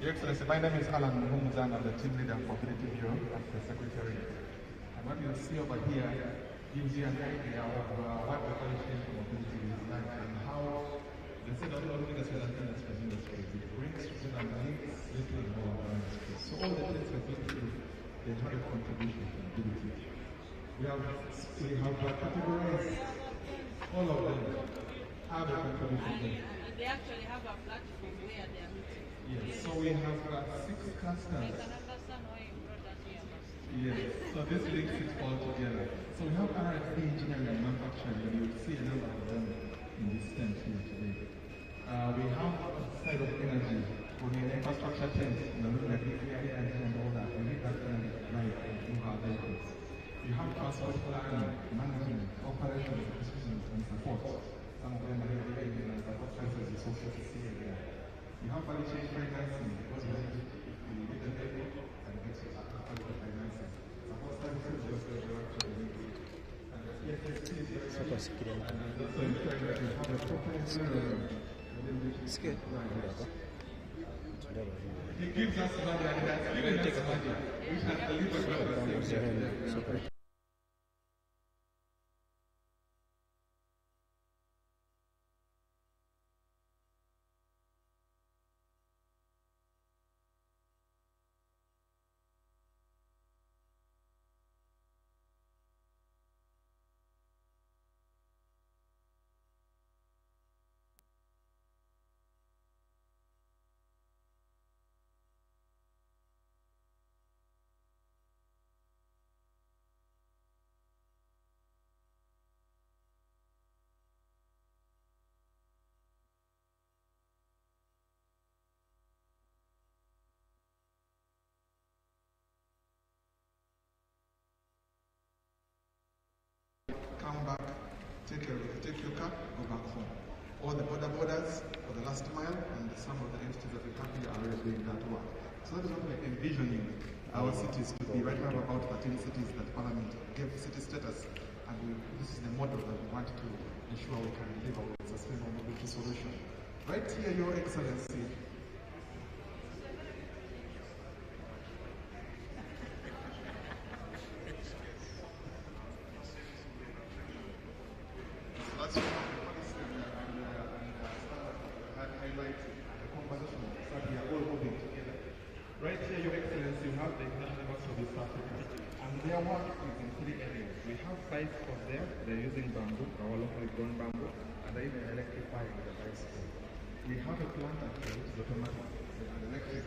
Your Excellency, my name is Alan Muhumuzan. I'm the team leader for Mobility Bureau at the Secretary. And what you see over here gives you an idea of what the value chain for mobility is like and how, let's say, not only the solar industry, it brings to and links little and more industry. So all the things we're going through, they have a contribution to mobility. We have categorized all of them. Have a contribution. They actually have a platform where they are meeting. Yes, so we have 6 clusters. I can understand why you brought that here. Yes, so this links it all together. So we have R&D, engineering and manufacturing, and you'll see a number of them in this tent here today. We have a side of energy, we have infrastructure tent, looking at nuclear energy and all that. We need that kind of light in our vehicles. You have transport planning, management, operations, decisions, and support. Some of them are here and support centers is also to see here. You have value chain financing, because we need a vehicle and get to afford financing. Support services just go direct to the vehicle. And yes, it's easy. And also ensuring that you have a proper environment within which you can provide. He gives us money and he has given us money, which has delivered what was said. Come back, take your car, go back home. All the borders for the last mile and some of the entities that we have here are already doing that work. So that is what we're envisioning our cities to be. Right now about 13 cities that Parliament gave city status, and this is the model that we want to ensure we can deliver a sustainable mobility solution. Right here, Your Excellency, that's highlight the conversation that we are all moving together. Right here, Your Excellency, you have the International University of East Africa, and their work is in 3 areas. We have 5 of them, they're using bamboo, our locally grown bamboo, and they're even electrifying the bicycle. We have a plant that is automatic and electric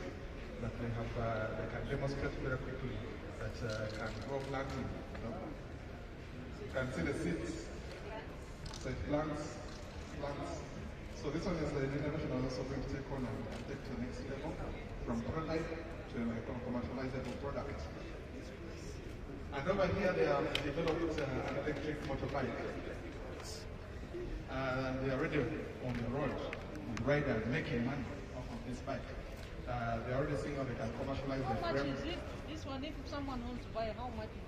that they have, they can demonstrate very quickly that can grow planting. You can see the seeds. So it plants. So this one is the innovation I'm also going to take on and take to the next level, from prototype to a commercializable product. And over here they have developed an electric motorbike. And they are already on the road with riders making money off of this bike. They are already seeing how they can commercialize the frame. How much is it? This one, if someone wants to buy, how much is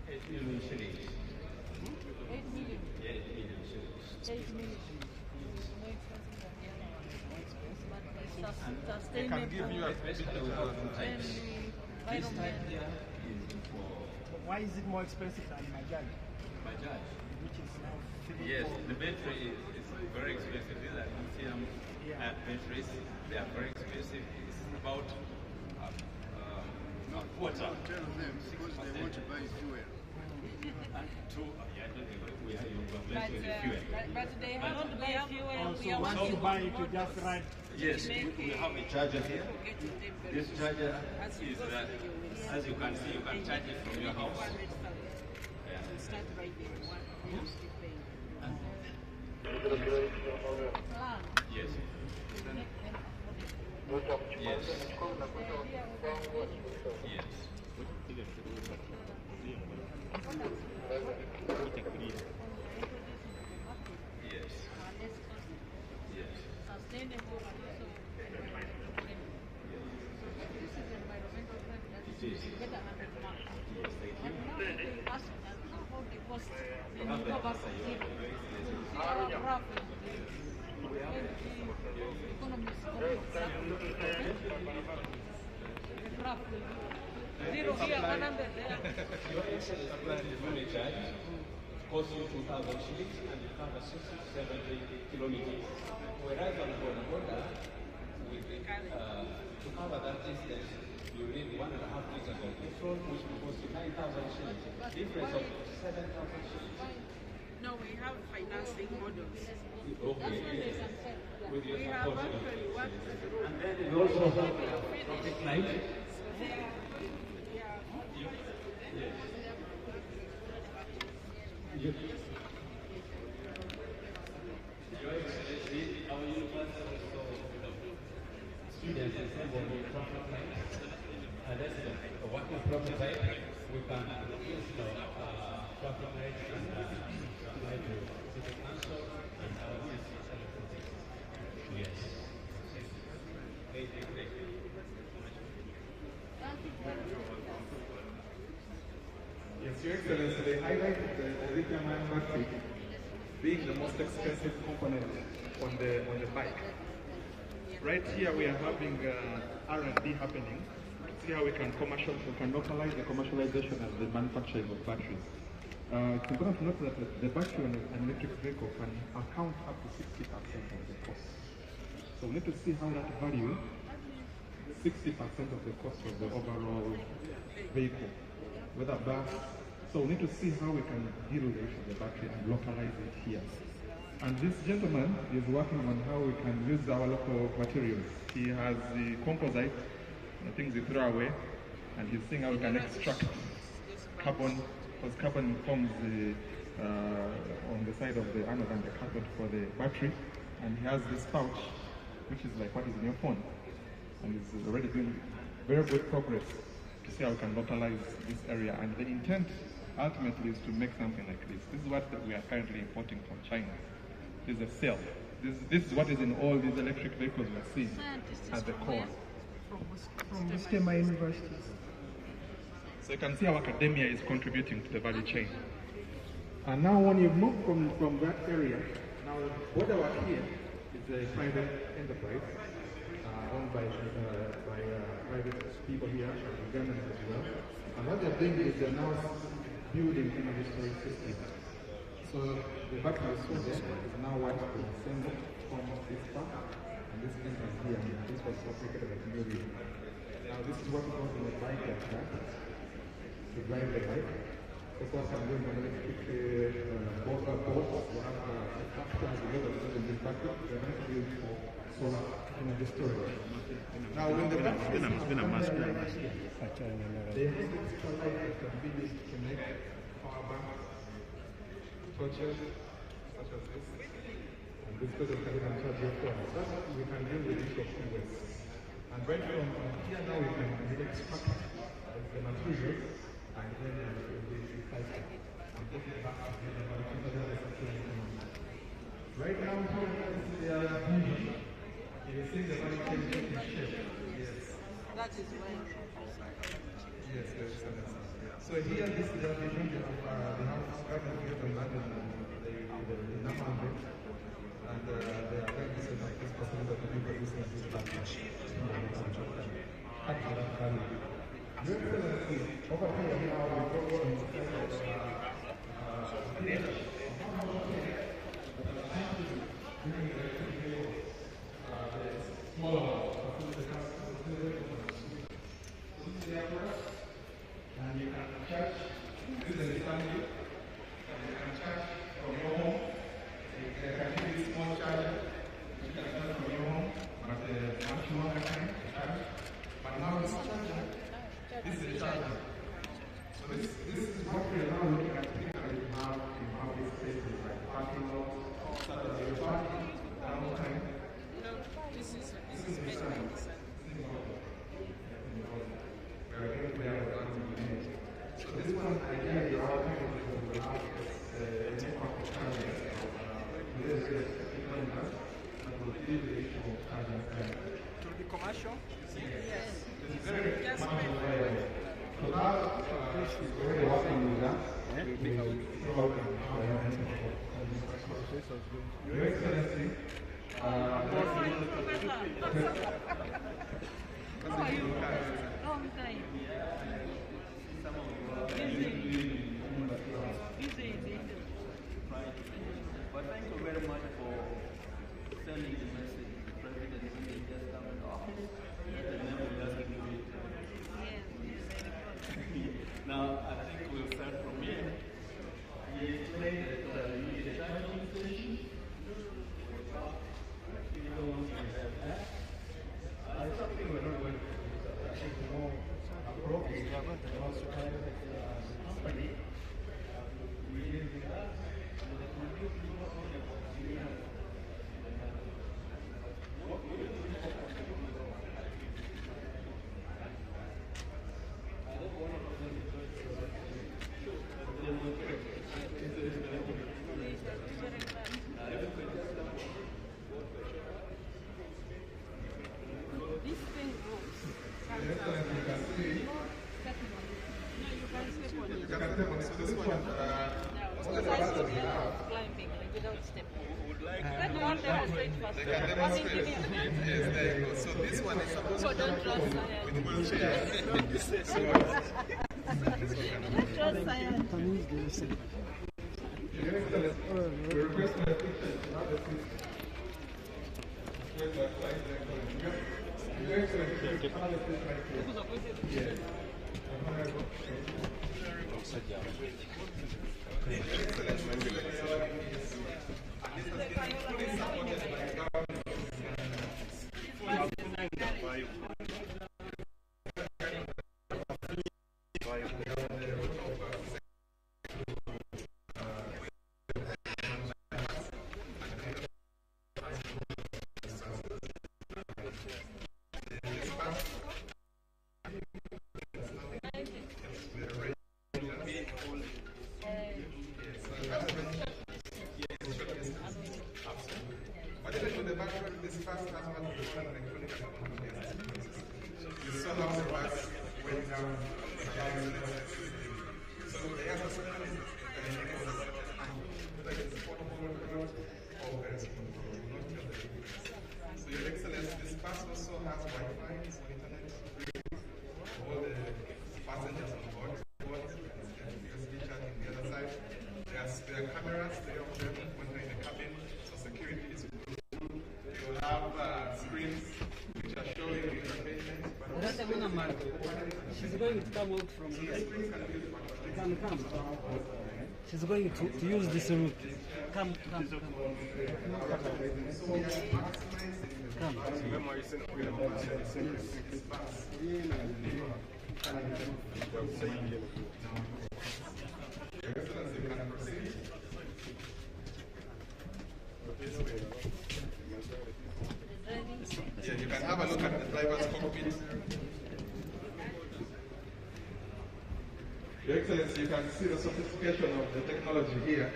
it? 8 million shillings. 8 million? Yeah, 8 million shillings. 8 million. More expensive than the other one. But it's sustainable. They can give you a bit of types. This type here is for... Why is it more expensive than Bajaj? Bajaj. Which is now... Yes, the battery is very expensive. These are lithium batteries. They are very expensive. It's about a quarter. Tell them because they want to buy fuel. But they have to buy fuel. Also, once you buy it, you just ride. Yes, we have a charger here. This charger is, as you can see, you can charge it from your house. Start right there. Yes. Yes. Yes. Yes. Yes. Sustainable. This is environmental friendly. It is. Get 100 marks. Yes, thank you. How about the cost? Then you go back to zero. See our graph is economies. The graph will be zero here, 100 there. Your excellence plan is only charge. Costs you 2,000 shillings and you cover 60 to 70 kilometers. Whereas on border, to cover that distance, you need 1.5 liters of petrol, which will cost you 9,000 shillings. Difference of 7,000 shillings. No, we have financing models. Okay. With your We have support. actually worked through. And then we also have traffic light. Your Excellency, our university students assemble traffic lights. And that's a working prototype. We can use traffic lights and supply to city council and our municipalities. Yes. Yes, Your Excellency, they highlighted the lithium-ion battery being the most expensive component on the bike. Right here we are having R&D happening to see how we can localize the commercialization and the manufacturing of batteries. It's important to note that the battery on an electric vehicle can account up to 60% of the cost. So we need to see how that value, 60% of the cost of the overall vehicle, whether bus. So we need to see how we can deal with the issue of the battery and localize it here. And this gentleman is working on how we can use our local materials. He has the composite, the things you throw away, and he's seeing how we can extract carbon, because carbon forms on the side of the anode and the cathode for the battery. And he has this pouch, which is like what is in your phone. And he's already doing very good progress to see how we can localize this area. And the intent ultimately is to make something like this. This is what we are currently importing from China. This is a cell. This is what is in all these electric vehicles we are seeing at the core. From Mustema University. So you can see how academia is contributing to the value chain. And now when you move from that area, now what our here is a private enterprise owned by private people here, and government as well. And what they're doing is they're now building energy storage systems. So the battery storage is now what is assembled from this part, and this enters here, and this was fabricated at New. Now this is what goes in the bike like that, to drive the bike. Of course, I'm doing an electric boat, we have factors, a lot of things in this battery, they're going to be used for solar energy storage. Now when the battery is they have extra light that can be used to make power banks, torches, such as this, and this person can even charge your phone. That's what we can do with the issue of waste. And right from here now we can extract the materials and then we recycle and put it back to the recycling. Right now they are moving. You see the value chain taking shape. Yes. That is when. Yes, yes. So here this is the vision of the house government and the number of it. And they are going to set up this possibility of new producing this battery. Your Excellency, over here now we go on the side of smaller and you can charge, this is a family, and you can charge from your home. You can give a small charger, you can charge from your home, but much more time to charge. But now this charger, this is a charger. So this is what we are now looking at things that you have in public spaces like parking lots, such as your parking, downtime. No, this is the sign. So this one, ideally, our kind of will have a network of chargers. This is that will deal with the issue of charging. To be commercial? Yes. It's very commercial area. So now, is already working with us. Your Excellency, Long time. But thank you very much for sending the message to the President when he just come in office. And then we just give it. Now, I think we'll start from here. He explained that you need a charging station. I think we're not going to do that. I think more appropriate. We are going to also kind of company. We live with that. This thing moves. You can see. No, you can step on it. You can step on it. So this one, Because I saw the other climbing. without step. Would like Let one demonstrate first. They can demonstrate. Yes, there you go. So this one is supposed to don't trust with science. wheelchair. Don't trust science. So, Your Excellency, this bus also has Wi-Fi, internet, all the passengers on board, USB charging the other side. There are cameras there of them when they're in the cabin, so security is good. You have screens which are showing the information. She's going to come out from here. Come. She's going to use this route. Come. Yeah, you can have a look at the driver's cockpit. Your Excellency, you can see the sophistication of the technology here.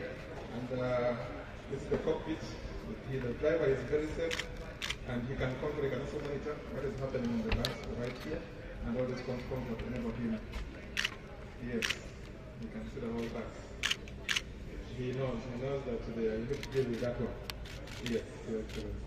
And this is the cockpit. The driver is very safe, and he can also monitor what is happening on the bus right here, and all this controls that enable him. Yes, you can see the whole bus. He knows that they are deal with that one. Yes, Your Excellency.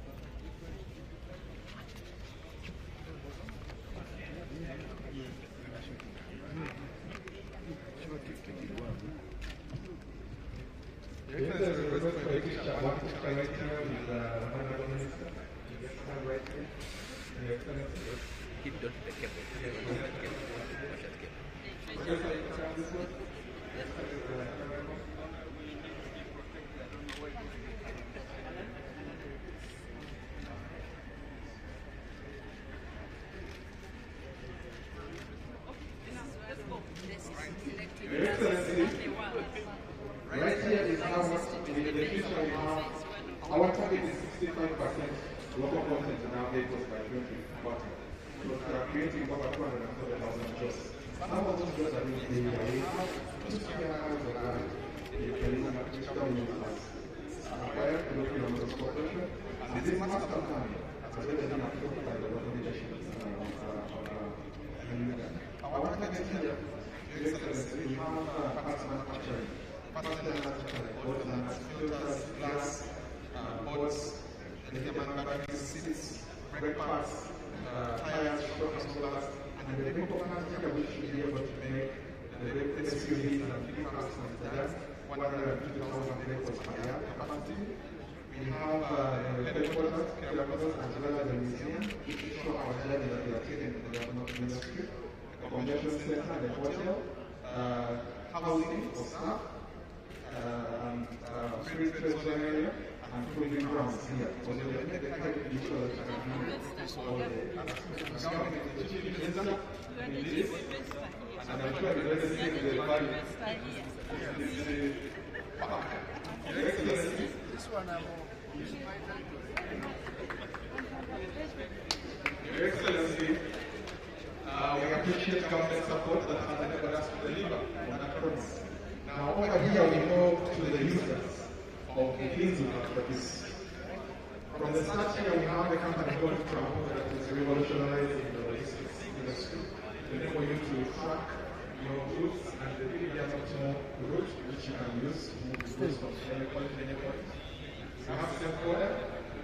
Right here is how much in the future we have. Our target is 65% local content in our vehicles by 2040. So we are creating over 207,000 jobs. Some of those jobs are being created by just hours of life. You can use digital means acquired locally on those corporation. And this master plan has already been approved by the local leadership. Our target here, Your Excellency, we have parts manufacturing. Filters, glass, boards, manufacturing seats, brake parts, tires, shock absorbers, and the brake components here which should be able to make the SUVs and big trucks and sedans 150,000 vehicles per year capacity. We have the headquarters, as well as the museum, which show our journey that we are taking in the development industry, the convention center, the hotel, housing for staff, free trade zone area, and proving grounds here. So they make the kind of issue that can handle all the government institutions in this, and I'm sure you're going to see the value. Your Excellency, Your Excellency, we appreciate government support that has enabled us to deliver on that promise. Now, over here, we go to the users of the things we have produced. From the start here, we have a company called Renewable that is revolutionizing the logistics industry to enable you to track your routes and the medium optimal route which you can use to move goods from any point to any point. We have safe border,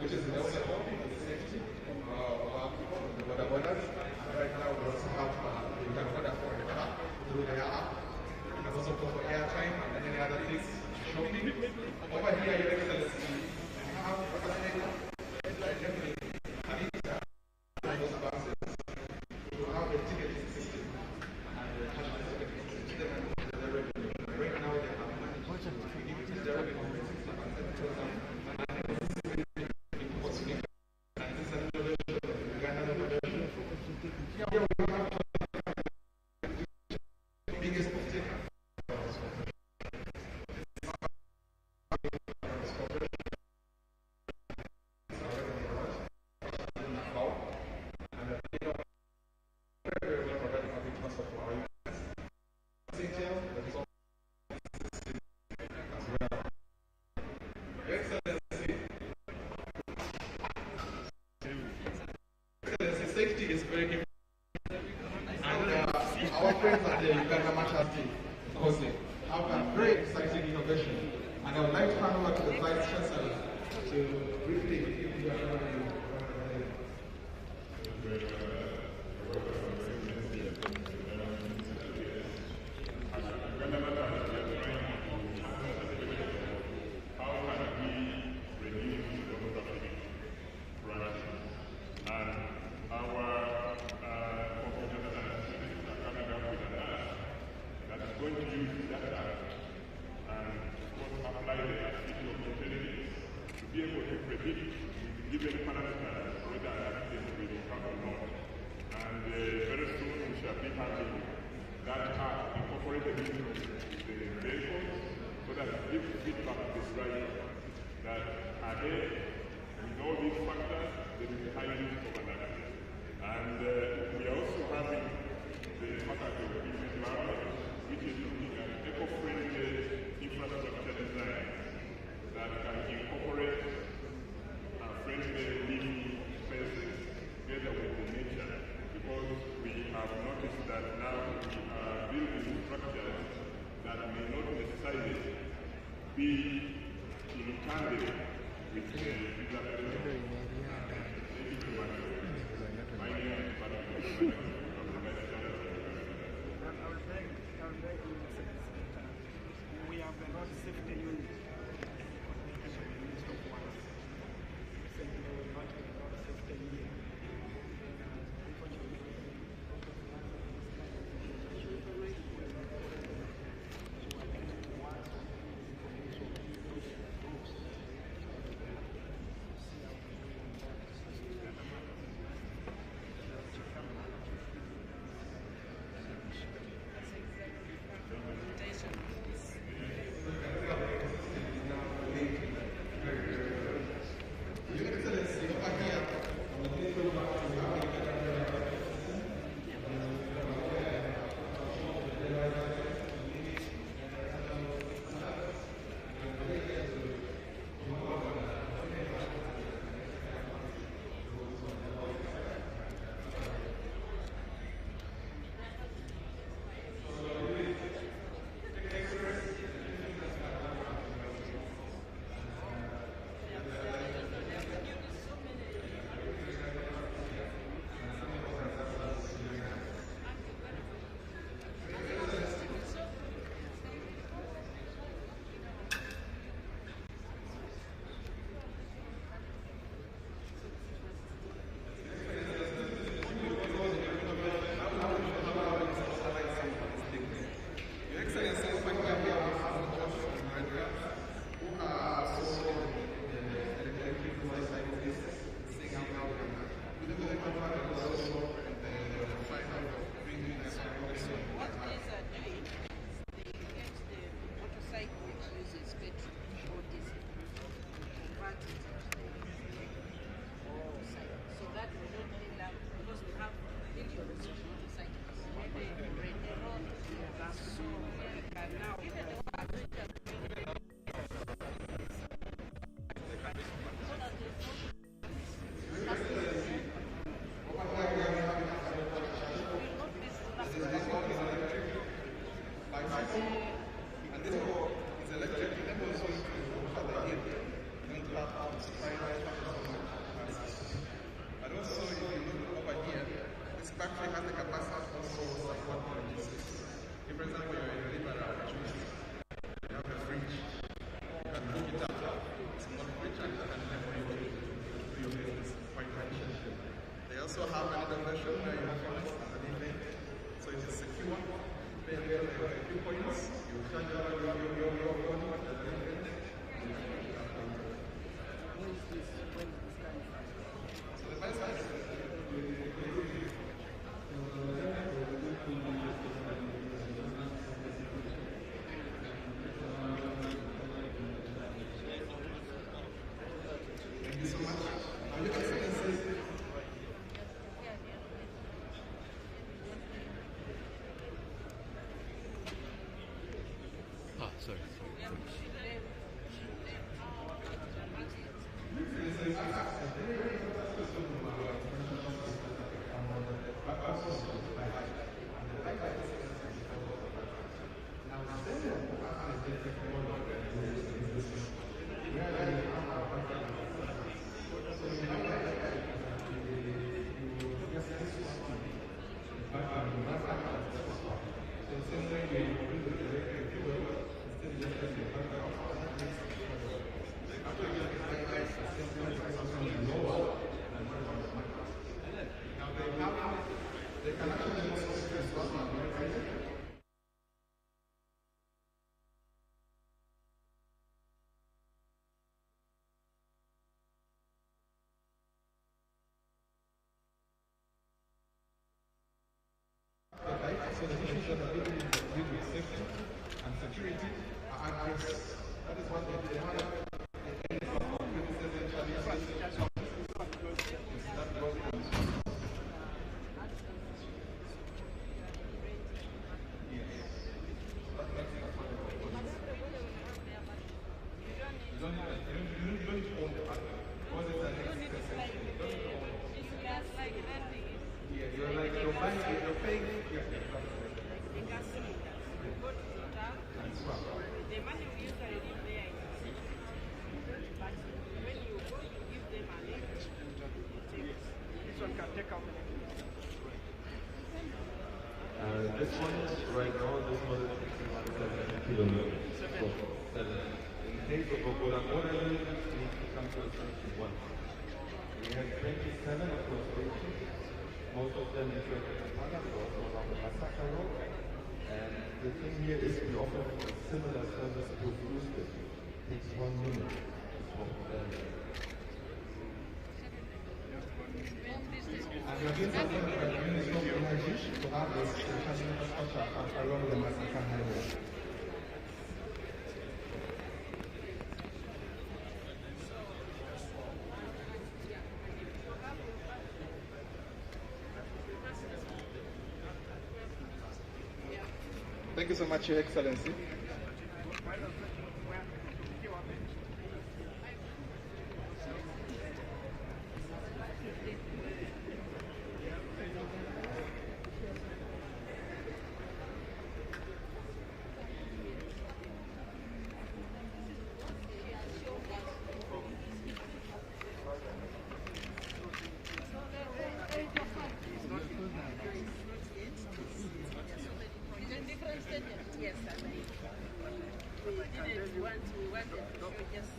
which is also helping the safety of our people from the borders. And right now we also have, you can order for the car through the app. You can also go for airtime and any other things, shopping. Over here, Your Excellency, we have safety is very important. And our friends at the Uganda Marshall Team, because they have a very exciting innovation. And I would like to hand over to the Vice Chancellor to briefly give you a going to use data and apply the artificial intelligence to be able to predict given parameters whether an accident will come or not. And very soon we shall be having that app incorporated into the vehicles so that it gives feedback to the driver that ahead, with all these factors, there is a high risk of an accident. And we are also having the faculty of business environment, which is looking at eco-friendly infrastructure design that can incorporate friendly living spaces together with the nature, because we have noticed that now we are building structures that may not necessarily be in tandem with the preservation. We have a road safety unit. bicycle, and this car is electric. It also includes further in, going to have spiral bicycle. And also, if you look over here, this battery has the capacity to also support logistics. If, for example, you're a deliverer of juice, you have a fridge, you can hook it up, small fridge, and you can deliver it to your business quite efficiently. They also have another version where you have points underneath it, so it is secure. Pay a few points, you charge your phone underneath it. So the bicycle is thank you so much. Your Excellency. Sorry. So the issues that are dealing with safety and security are addressed. That is what they have. This one is right now, this one is 7 kilometers. So, in case of Ogolamora, we need to come to a station once. We have 27 across stations. Most of them is at Kampala, but also along the Masaka Road. And the thing here is we offer a similar service to Houston. It takes 1 minute to walk there. And we have been supported by the Ministry of Energy to have this charging infrastructure along the Masaka Highway. Thank you so much, Your Excellency. Yes, I mean, we didn't want to, we wanted to just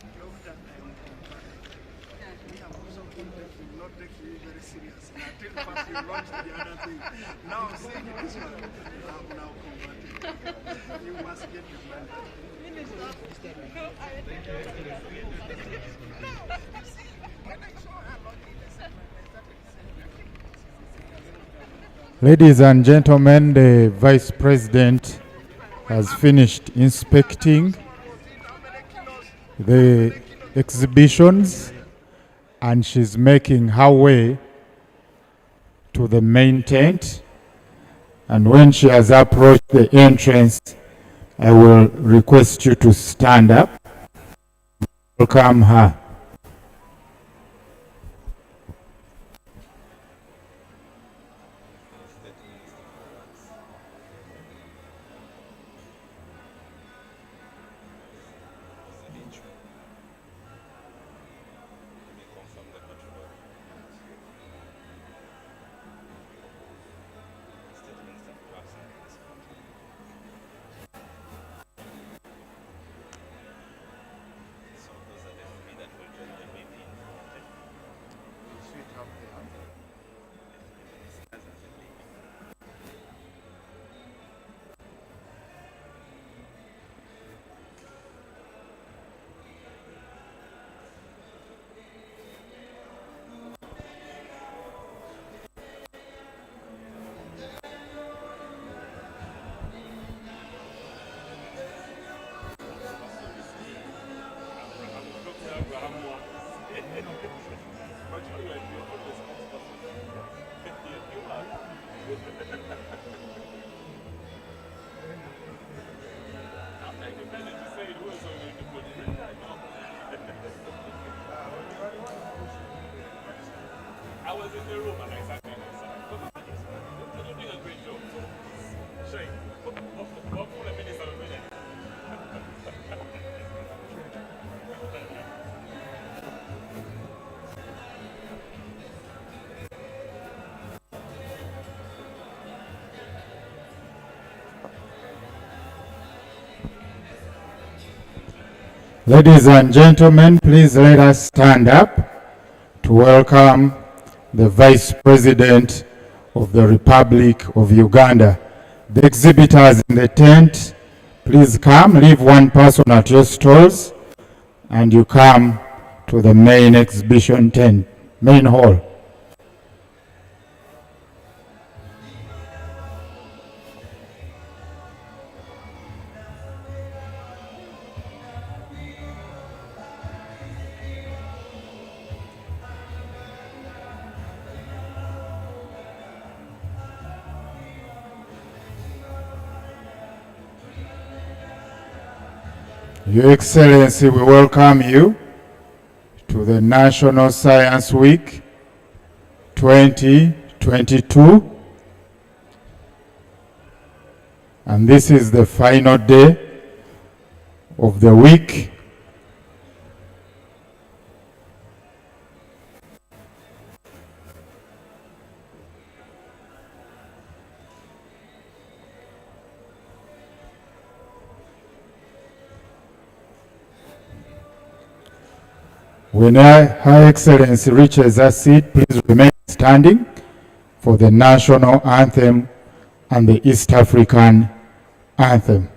We have also content will not take you very serious. Until first you launch the other thing. Now seeing this one, I'm now converted. You must get your mind. Finish up. No, I thank you. No, you see, when I saw her launching the segment, I started saying, Ladies and gentlemen, the Vice President has finished inspecting the exhibitions and she's making her way to the main tent. And when she has approached the entrance, I will request you to stand up. Welcome her. I was in the room and I sat down. You're doing a great job. Shane, what full minutes of a minute? Ladies and gentlemen, please let us stand up to welcome the Vice President of the Republic of Uganda. The exhibitors in the tent, please come, leave one person at your stalls, and you come to the main exhibition tent, main hall. Your Excellency, we welcome you to the National Science Week 2022. And this is the final day of the week. When Her Excellency reaches her seat, please remain standing for the national anthem and the East African anthem.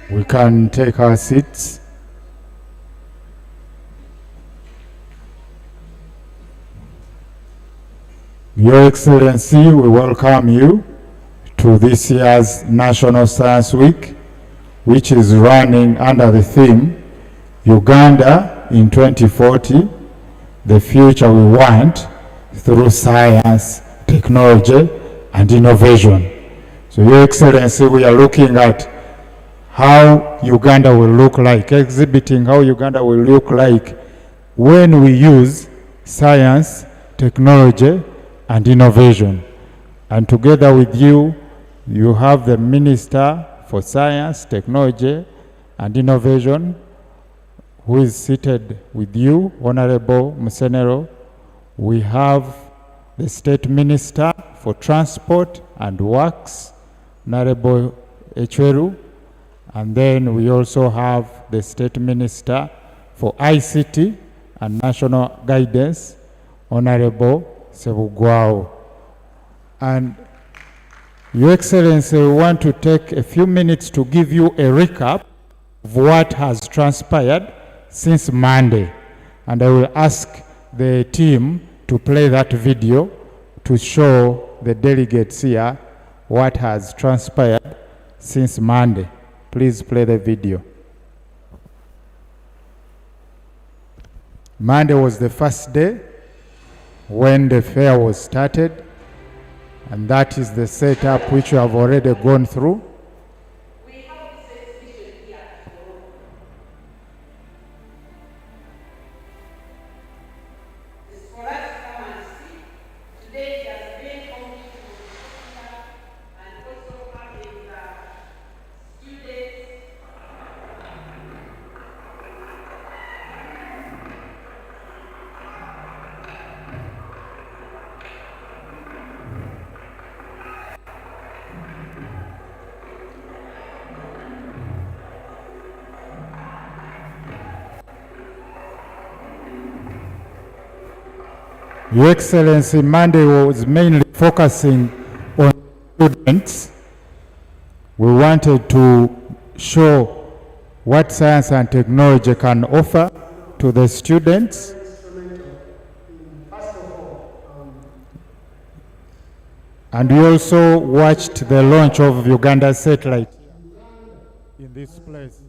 We can take our seats. Your Excellency, we welcome you to this year's National Science Week, which is running under the theme, Uganda in 2040, the future we want through science, technology, and innovation. So, Your Excellency, we are looking at how Uganda will look like, exhibiting how Uganda will look like when we use science, technology, and innovation. And together with you, you have the Minister for Science, Technology, and Innovation, who is seated with you, Honorable Musenero. We have the State Minister for Transport and Works, Honorable Echweru. And then we also have the State Minister for ICT and National Guidance, Honorable Sebugwao. And Your Excellency, we want to take a few minutes to give you a recap of what has transpired since Monday. And I will ask the team to play that video to show the delegates here what has transpired since Monday. Please play the video. Monday was the first day when the fair was started, and that is the setup which we have already gone through. Your Excellency, Monday was mainly focusing on students. We wanted to show what science and technology can offer to the students. And we also watched the launch of Uganda satellite in this place.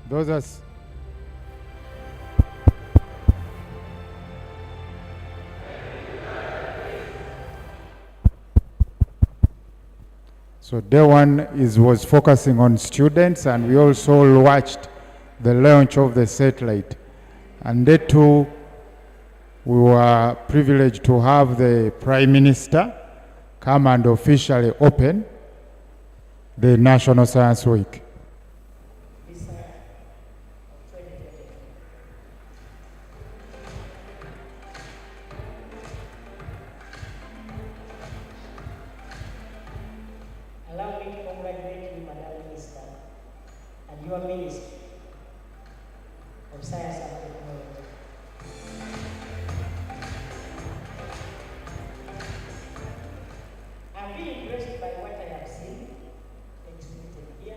Those are so day one was focusing on students, and we also watched the launch of the satellite. And day two, we were privileged to have the Prime Minister come and officially open the National Science Week. Allow me to congratulate you, Madam Minister, and your Ministry of Science and Technology. I've been impressed by what I have seen exhibited here.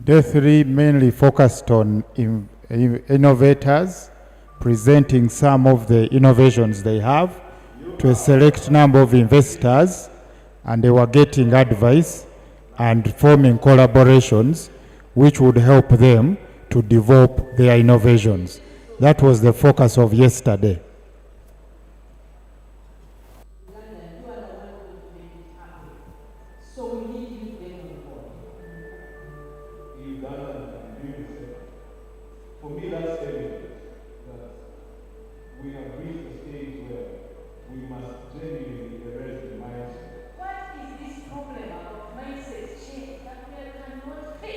Day 3 mainly focused on innovators presenting some of the innovations they have to a select number of investors, and they were getting advice and forming collaborations which would help them to develop their innovations. That was the focus of yesterday. So we need you to get on board. For me, that's evident that we have reached a stage where we must genuinely erase the mindset. What is this problem about mindset change that we cannot fix?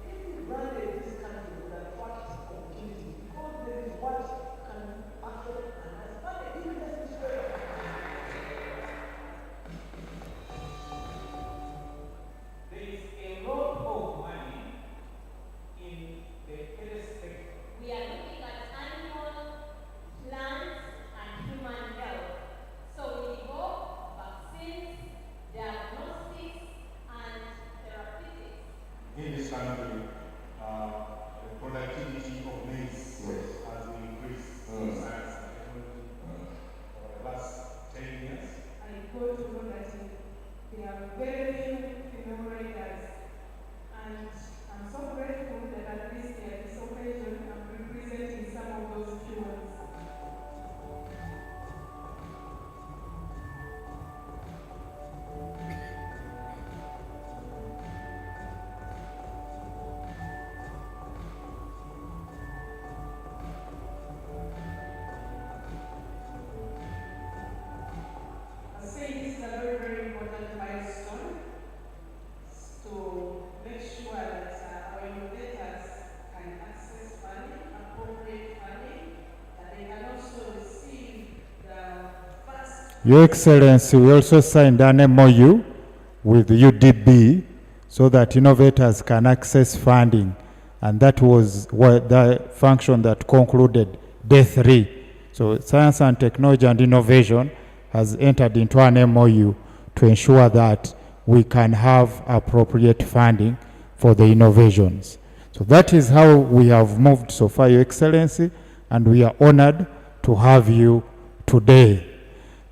If we branded this country with attract opportunities, because there is what can actually enhance, but the evidence is there. There is a lot of money in the health sector. We are looking at animal, plants, and human health. So we go vaccines, diagnostics, and therapeutics. In this country, the productivity of maize has increased in science and technology over the last 10 years. I got to know that there are very few female writers, and I'm so grateful that at least at this occasion I'm representing some of those few ones. I say this is a very, very important milestone to make sure that our innovators can access funding, appropriate funding, that they can also receive the first. Your Excellency, we also signed an MOU with UDB so that innovators can access funding, and that was what the function that concluded Day 3. So Science and Technology and Innovation has entered into an MOU to ensure that we can have appropriate funding for the innovations. So that is how we have moved so far, Your Excellency, and we are honored to have you today.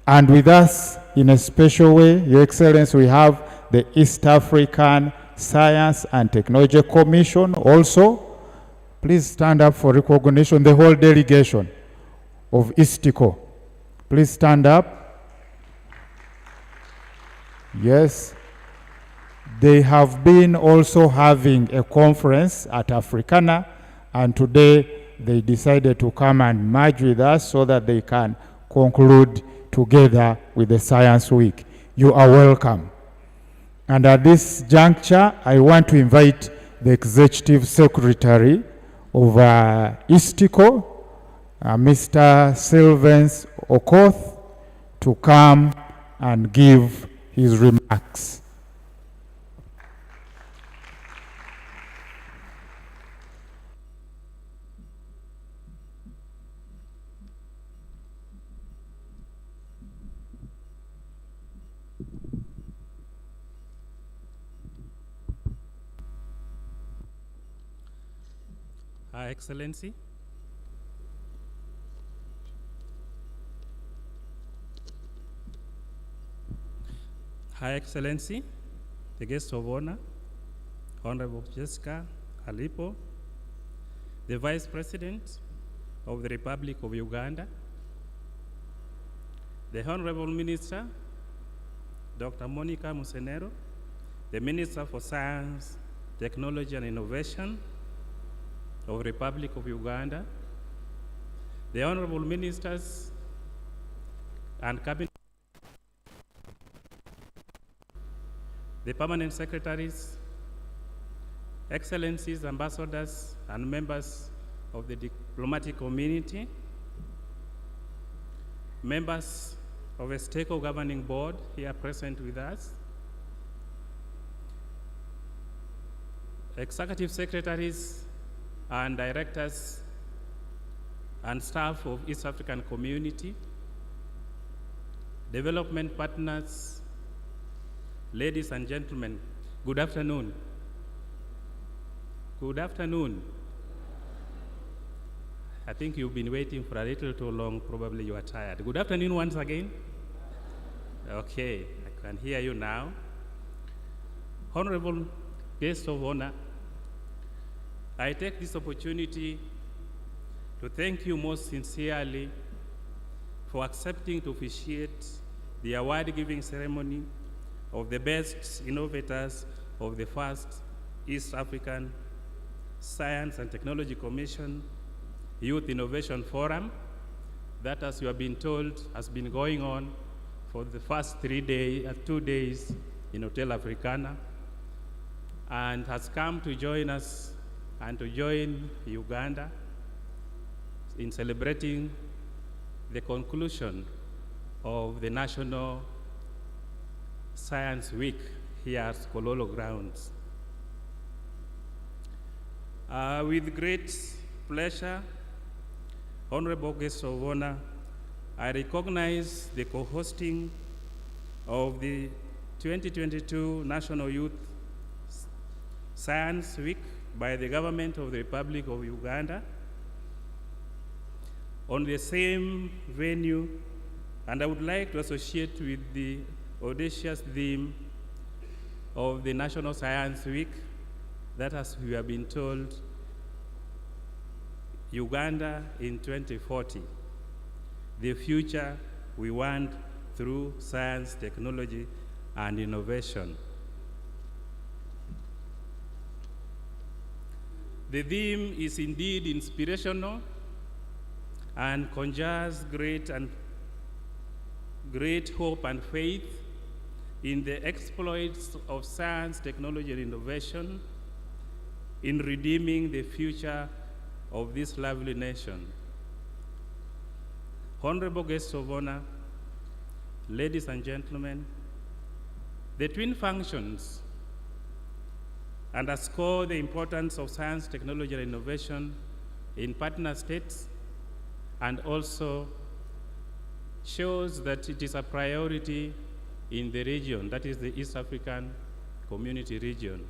And with us in a special way, Your Excellency, we have the East African Science and Technology Commission also. Please stand up for recognition, the whole delegation of ISTICO. Please stand up. Yes. They have been also having a conference at Africana, and today they decided to come and merge with us so that they can conclude together with the Science Week. You are welcome. And at this juncture, I want to invite the Executive Secretary of ISTICO, Mr. Sylvans Okoth, to come and give his remarks. Her Excellency, Her Excellency, the guest of honor, Honorable Jessica Alipo, the Vice President of the Republic of Uganda, the Honorable Minister, Dr. Monica Musenero, the Minister for Science, Technology and Innovation of the Republic of Uganda, the Honorable Ministers and Cabinet, the Permanent Secretaries, Excellencies, Ambassadors, and members of the diplomatic community, members of a STECO governing board here present with us, executive secretaries and directors and staff of East African Community, development partners, Ladies and gentlemen, good afternoon. Good afternoon. I think you've been waiting for a little too long. Probably you are tired. Good afternoon once again. Okay, I can hear you now. Honorable guest of honor, I take this opportunity to thank you most sincerely for accepting to officiate the award-giving ceremony of the best innovators of the first East African Science and Technology Commission Youth Innovation Forum that, as you have been told, has been going on for the first 2 days in Hotel Africana, and has come to join us and to join Uganda in celebrating the conclusion of the National Science Week here at Kololo grounds. With great pleasure, honorable guest of honor, I recognize the co-hosting of the 2022 National Youth Science Week by the government of the Republic of Uganda on the same venue, and I would like to associate with the audacious theme of the National Science Week that, as we have been told, Uganda in 2040, the future we want through science, technology, and innovation. The theme is indeed inspirational and conjures great hope and faith in the exploits of science, technology, and innovation in redeeming the future of this lovely nation. Honorable guests of honor, ladies and gentlemen, the twin functions underscore the importance of science, technology, and innovation in partner states, and also shows that it is a priority in the region, that is the East African Community region.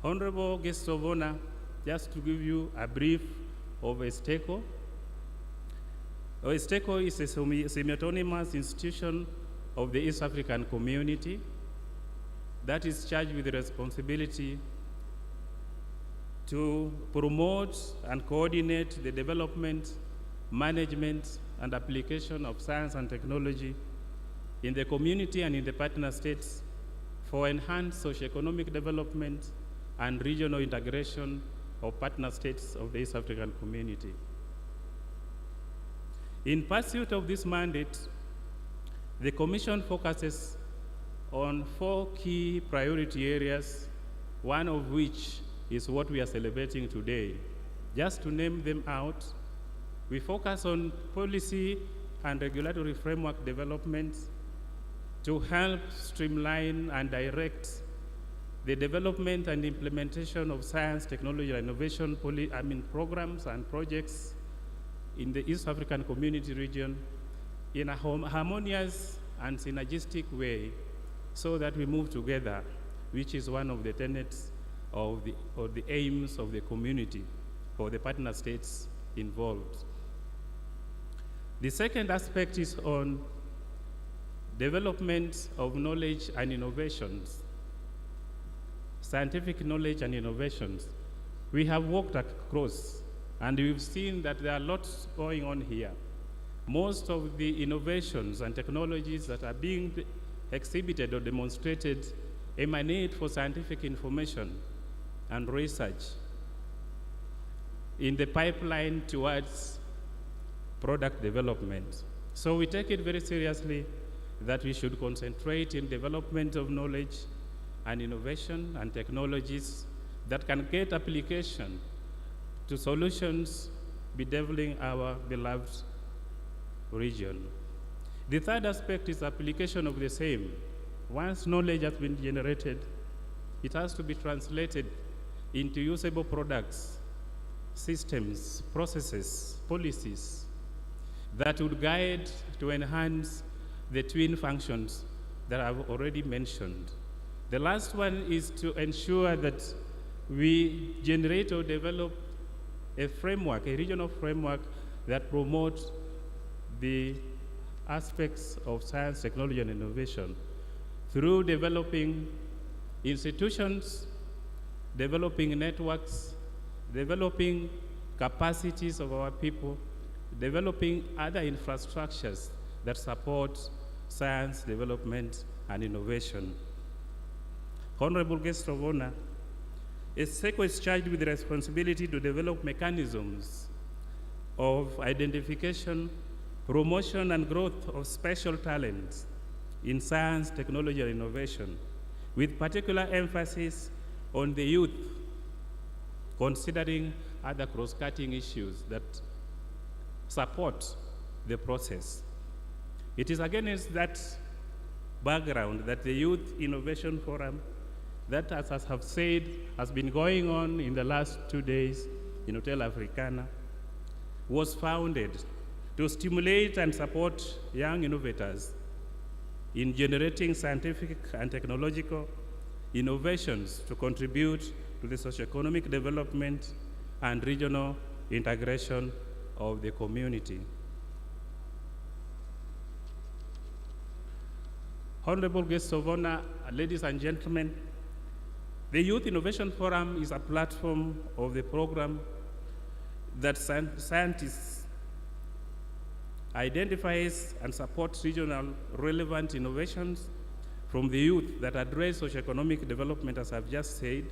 Honorable guests of honor, just to give you a brief of ESTECO. ESTECO is a semi-autonomous institution of the East African Community that is charged with the responsibility to promote and coordinate the development, management, and application of science and technology in the community and in the partner states for enhanced socioeconomic development and regional integration of partner states of the East African Community. In pursuit of this mandate, the Commission focuses on 4 key priority areas, one of which is what we are celebrating today. Just to name them out, we focus on policy and regulatory framework development to help streamline and direct the development and implementation of science, technology, and innovation programs and projects in the East African Community region in a harmonious and synergistic way so that we move together, which is one of the tenets of the aims of the community for the partner states involved. The second aspect is on development of knowledge and innovations, scientific knowledge and innovations. We have walked across and we've seen that there are lots going on here. Most of the innovations and technologies that are being exhibited or demonstrated emanate for scientific information and research in the pipeline towards product development. So we take it very seriously that we should concentrate in development of knowledge and innovation and technologies that can get application to solutions bedeviling our beloved region. The third aspect is application of the same. Once knowledge has been generated, it has to be translated into usable products, systems, processes, policies that would guide to enhance the twin functions that I've already mentioned. The last one is to ensure that we generate or develop a framework, a regional framework that promotes the aspects of science, technology, and innovation through developing institutions, developing networks, developing capacities of our people, developing other infrastructures that support science, development, and innovation. Honorable guest of honor, SECO is charged with the responsibility to develop mechanisms of identification, promotion, and growth of special talents in science, technology, and innovation, with particular emphasis on the youth, considering other cross-cutting issues that support the process. It is against that background that the Youth Innovation Forum, that as I have said, has been going on in the last 2 days in Hotel Africana, was founded to stimulate and support young innovators in generating scientific and technological innovations to contribute to the socioeconomic development and regional integration of the community. Honorable guests of honor, ladies and gentlemen, the Youth Innovation Forum is a platform of the program that scientists identifies and supports regional relevant innovations from the youth that address socioeconomic development, as I've just said.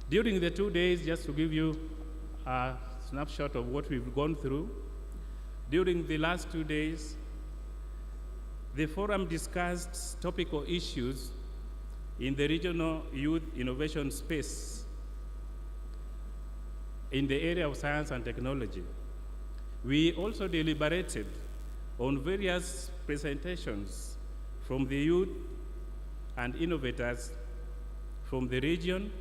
During the 2 days, just to give you a snapshot of what we've gone through, during the last 2 days, the forum discussed topical issues in the regional youth innovation space in the area of science and technology. We also deliberated on various presentations from the youth and innovators from the region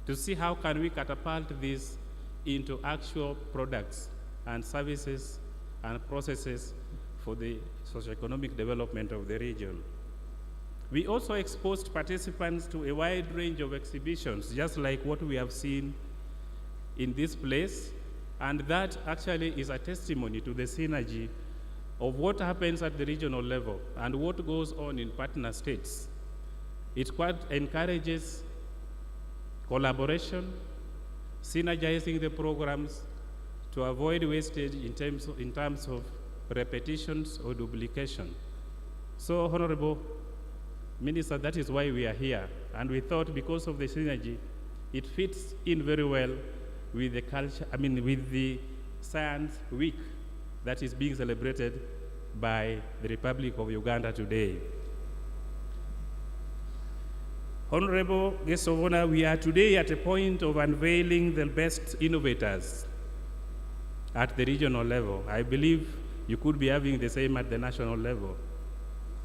to see how can we catapult this into actual products and services and processes for the socioeconomic development of the region. We also exposed participants to a wide range of exhibitions, just like what we have seen in this place, and that actually is a testimony to the synergy of what happens at the regional level and what goes on in partner states. It quite encourages collaboration, synergizing the programs to avoid wastage in terms of repetitions or duplication. So, Honorable Minister, that is why we are here. And we thought because of the synergy, it fits in very well with the culture, with the Science Week that is being celebrated by the Republic of Uganda today. Honorable guests of honor, we are today at a point of unveiling the best innovators at the regional level. I believe you could be having the same at the national level.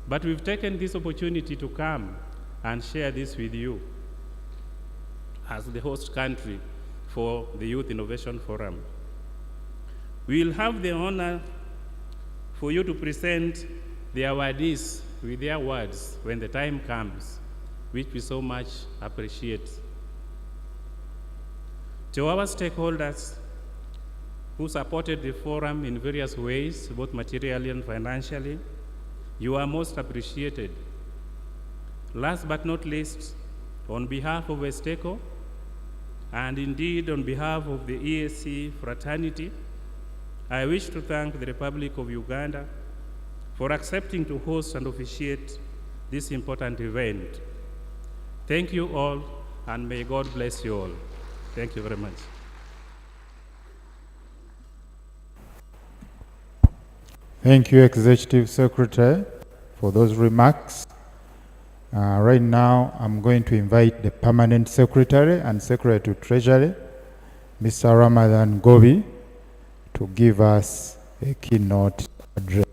But we've taken this opportunity to come and share this with you as the host country for the Youth Innovation Forum. We will have the honor for you to present the awardees with their words when the time comes, which we so much appreciate. To our stakeholders who supported the forum in various ways, both materially and financially, you are most appreciated. Last but not least, on behalf of ESTECO, and indeed on behalf of the ESC fraternity, I wish to thank the Republic of Uganda for accepting to host and officiate this important event. Thank you all, and may God bless you all. Thank you very much. Thank you, Executive Secretary, for those remarks. Right now, I'm going to invite the Permanent Secretary and Secretary to Treasury, Mr. Ramadan Gobi, to give us a keynote address.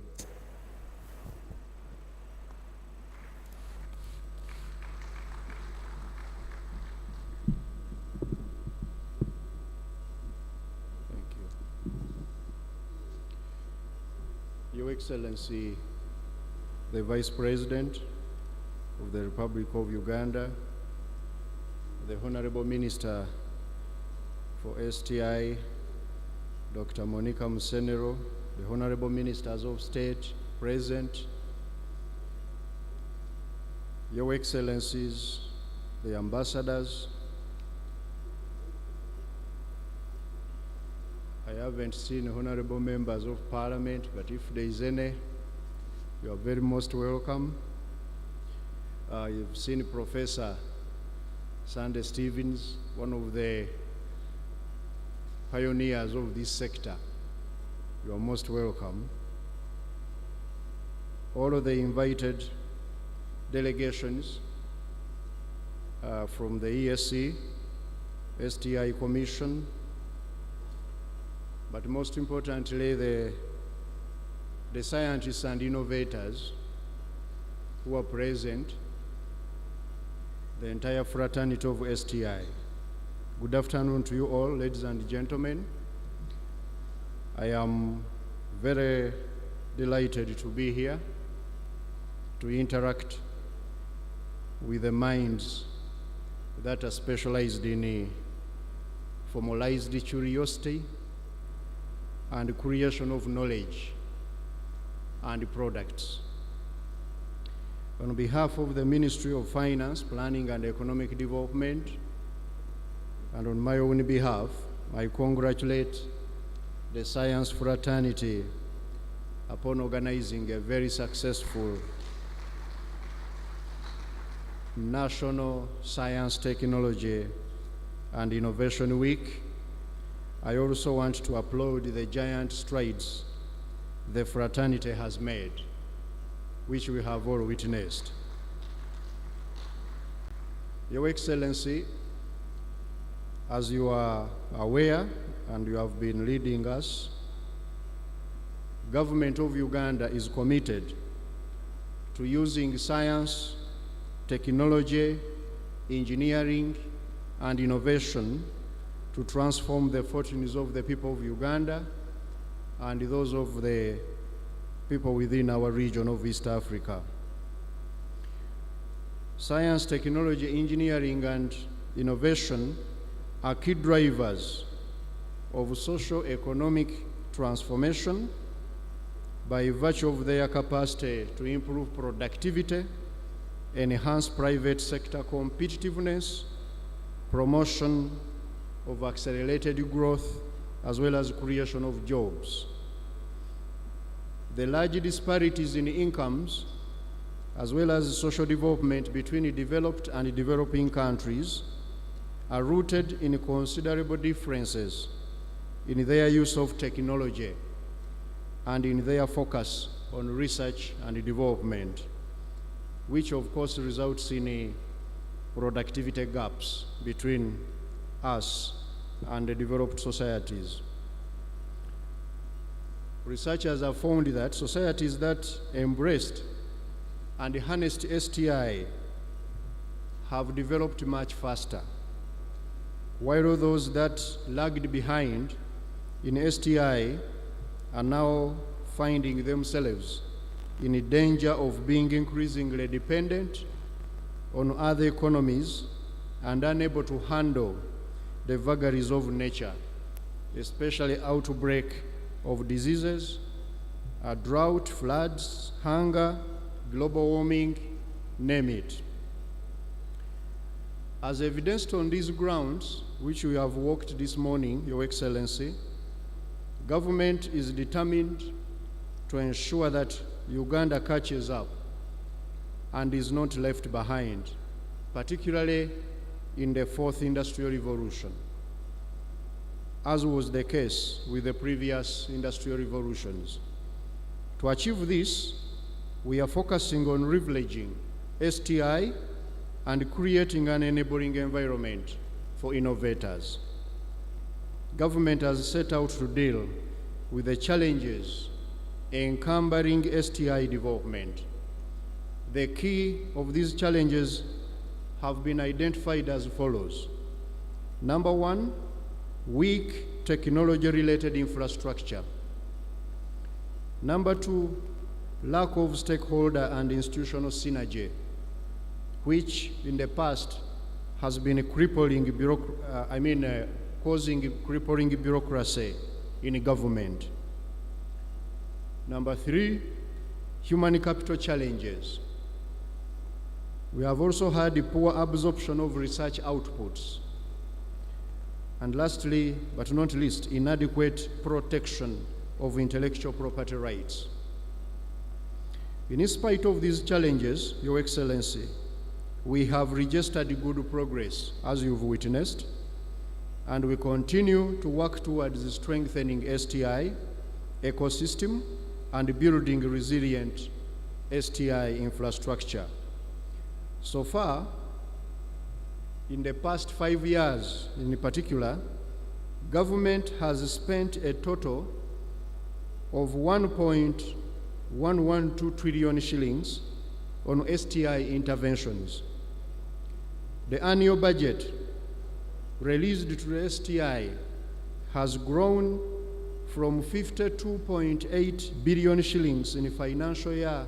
Your Excellency, the Vice President of the Republic of Uganda, the Honorable Minister for STI, Dr. Monica Musenero, the Honorable Ministers of State present, Your Excellencies, the ambassadors. I haven't seen honorable members of parliament, but if there is any, you are very most welcome. You've seen Professor Sandy Stevens, one of the pioneers of this sector. You are most welcome. All of the invited delegations from the ESC, STI Commission, but most importantly, the scientists and innovators who are present, the entire fraternity of STI. Good afternoon to you all, ladies and gentlemen. I am very delighted to be here to interact with the minds that are specialized in formalized curiosity and creation of knowledge and products. On behalf of the Ministry of Finance, Planning and Economic Development, and on my own behalf, I congratulate the science fraternity upon organizing a very successful National Science, Technology and Innovation Week. I also want to applaud the giant strides the fraternity has made, which we have all witnessed. Your Excellency, as you are aware and you have been leading us, Government of Uganda is committed to using science, technology, engineering, and innovation to transform the fortunes of the people of Uganda and those of the people within our region of East Africa. Science, technology, engineering, and innovation are key drivers of socio-economic transformation by virtue of their capacity to improve productivity, enhance private sector competitiveness, promotion of accelerated growth, as well as creation of jobs. The large disparities in incomes, as well as social development between developed and developing countries, are rooted in considerable differences in their use of technology and in their focus on research and development, which of course results in productivity gaps between us and the developed societies. Researchers have found that societies that embraced and harnessed STI have developed much faster, while those that lagged behind in STI are now finding themselves in danger of being increasingly dependent on other economies and unable to handle the vagaries of nature, especially outbreak of diseases, drought, floods, hunger, global warming, name it. As evidenced on these grounds, which we have walked this morning, Your Excellency, government is determined to ensure that Uganda catches up and is not left behind, particularly in the fourth industrial revolution, as was the case with the previous industrial revolutions. To achieve this, we are focusing on leveraging STI and creating an enabling environment for innovators. Government has set out to deal with the challenges encumbering STI development. The key of these challenges have been identified as follows. Number one, weak technology-related infrastructure. Number two, lack of stakeholder and institutional synergy, which in the past has been causing crippling bureaucracy in government. Number 3, human capital challenges. We have also had the poor absorption of research outputs. And lastly, but not least, inadequate protection of intellectual property rights. In spite of these challenges, Your Excellency, we have registered good progress, as you've witnessed, and we continue to work towards strengthening STI ecosystem and building resilient STI infrastructure. So far, in the past 5 years in particular, government has spent a total of 1.112 trillion shillings on STI interventions. The annual budget released to the STI has grown from 52.8 billion shillings in financial year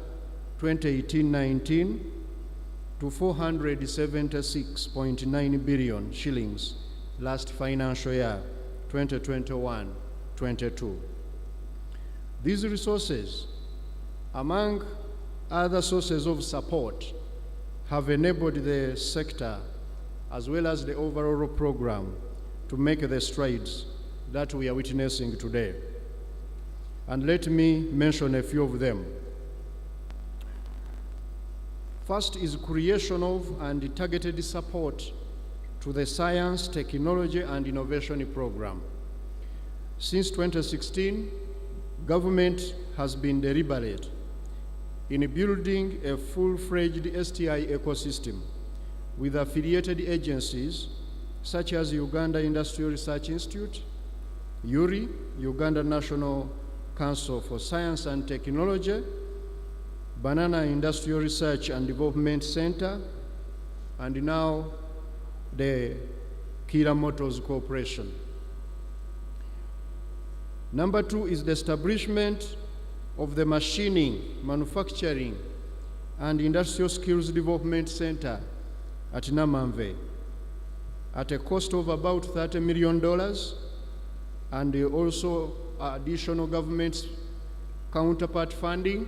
2018-19 to 476.9 billion shillings last financial year 2021-22. These resources, among other sources of support, have enabled the sector as well as the overall program to make the strides that we are witnessing today. And let me mention a few of them. First is creation of and targeted support to the Science, Technology and Innovation Program. Since 2016, government has been deliberate in building a full-fledged STI ecosystem with affiliated agencies such as Uganda Industrial Research Institute, URI, Uganda National Council for Science and Technology, Banana Industrial Research and Development Center, and now the Kira Motors Corporation. Number 2 is the establishment of the Machining, Manufacturing, and Industrial Skills Development Center at Namamve at a cost of about $30 million, and also additional government counterpart funding.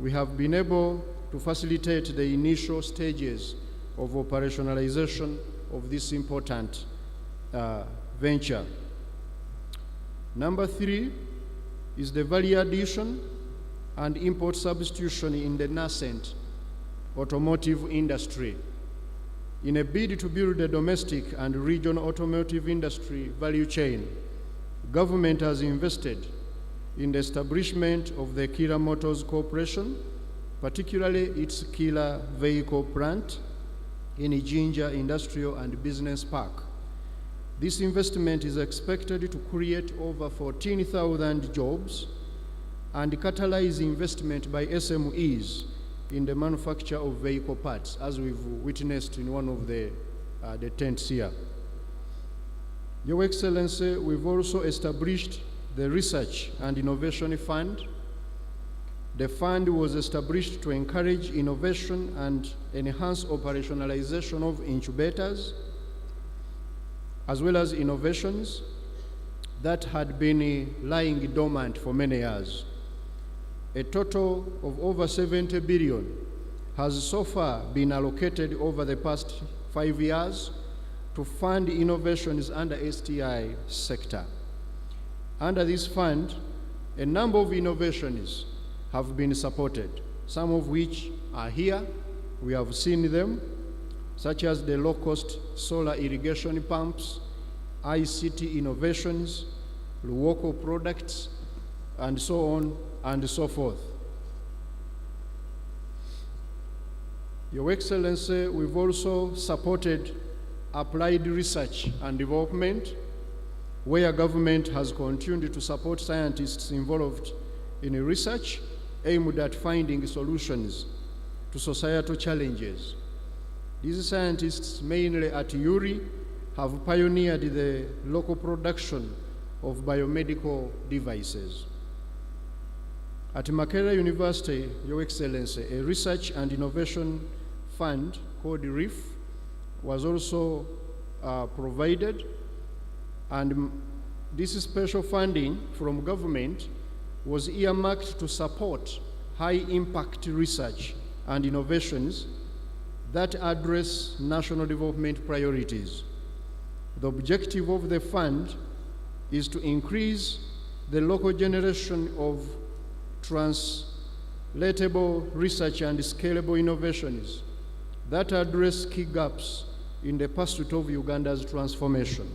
We have been able to facilitate the initial stages of operationalization of this important venture. Number 3 is the value addition and import substitution in the nascent automotive industry. In a bid to build a domestic and regional automotive industry value chain, government has invested in the establishment of the Kira Motors Corporation, particularly its Kira vehicle plant in Jinja Industrial and Business Park. This investment is expected to create over 14,000 jobs and catalyze investment by SMEs in the manufacture of vehicle parts, as we've witnessed in one of the tents here. Your Excellency, we've also established the Research and Innovation Fund. The fund was established to encourage innovation and enhance operationalization of incubators, as well as innovations that had been lying dormant for many years. A total of over 70 billion has so far been allocated over the past 5 years to fund innovations under STI sector. Under this fund, a number of innovations have been supported, some of which are here. We have seen them, such as the low-cost solar irrigation pumps, ICT innovations, local products, and so on and so forth. Your Excellency, we've also supported applied research and development, where government has continued to support scientists involved in research aimed at finding solutions to societal challenges. These scientists, mainly at URI, have pioneered the local production of biomedical devices. At Makerere University, Your Excellency, a research and innovation fund called REEF was also provided, and this special funding from government was earmarked to support high-impact research and innovations that address national development priorities. The objective of the fund is to increase the local generation of translatable research and scalable innovations that address key gaps in the pursuit of Uganda's transformation.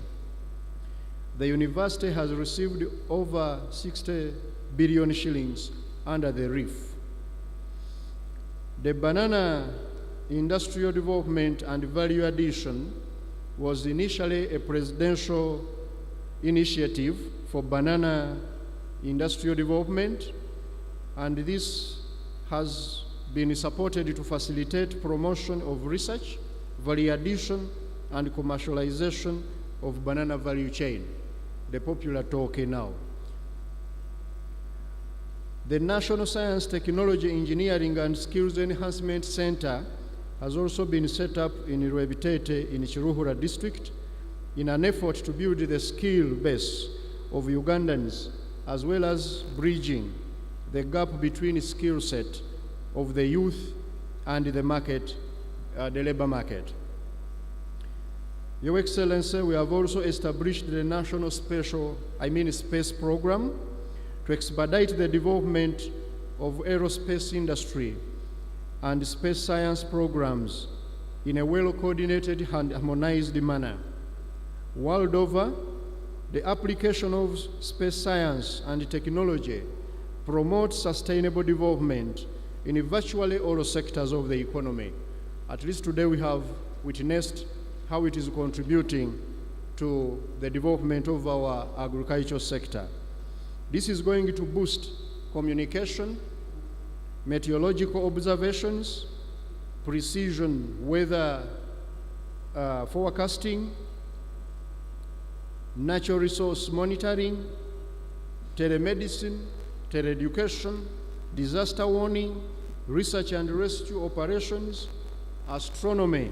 The university has received over 60 billion shillings under the REEF. The banana industrial development and value addition was initially a presidential initiative for banana industrial development, and this has been supported to facilitate promotion of research, value addition, and commercialization of banana value chain, the popular talk now. The National Science, Technology, Engineering, and Skills Enhancement Center has also been set up in Rwebitete in Chiruhura district in an effort to build the skill base of Ugandans, as well as bridging the gap between skill set of the youth and the market, the labor market. Your Excellency, we have also established the National Space Program to expedite the development of aerospace industry and space science programs in a well-coordinated and harmonized manner. World over, the application of space science and technology promotes sustainable development in virtually all sectors of the economy. At least today we have witnessed how it is contributing to the development of our agricultural sector. This is going to boost communication, meteorological observations, precision weather forecasting, natural resource monitoring, telemedicine, teleeducation, disaster warning, research and rescue operations, astronomy,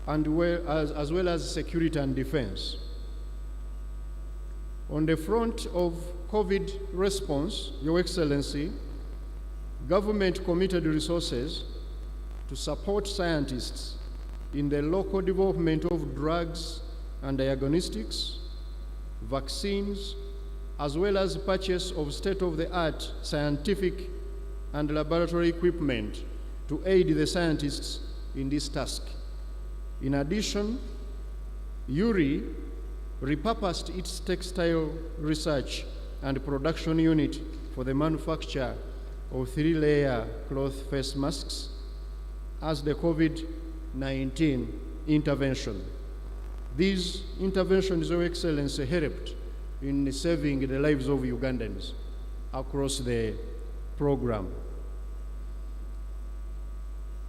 and as well as security and defense. On the front of COVID response, Your Excellency, government committed resources to support scientists in the local development of drugs and diagnostics, vaccines, as well as purchase of state-of-the-art scientific and laboratory equipment to aid the scientists in this task. In addition, URI repurposed its textile research and production unit for the manufacture of 3-layer cloth face masks as the COVID-19 intervention. These interventions, Your Excellency, helped in saving the lives of Ugandans across the program.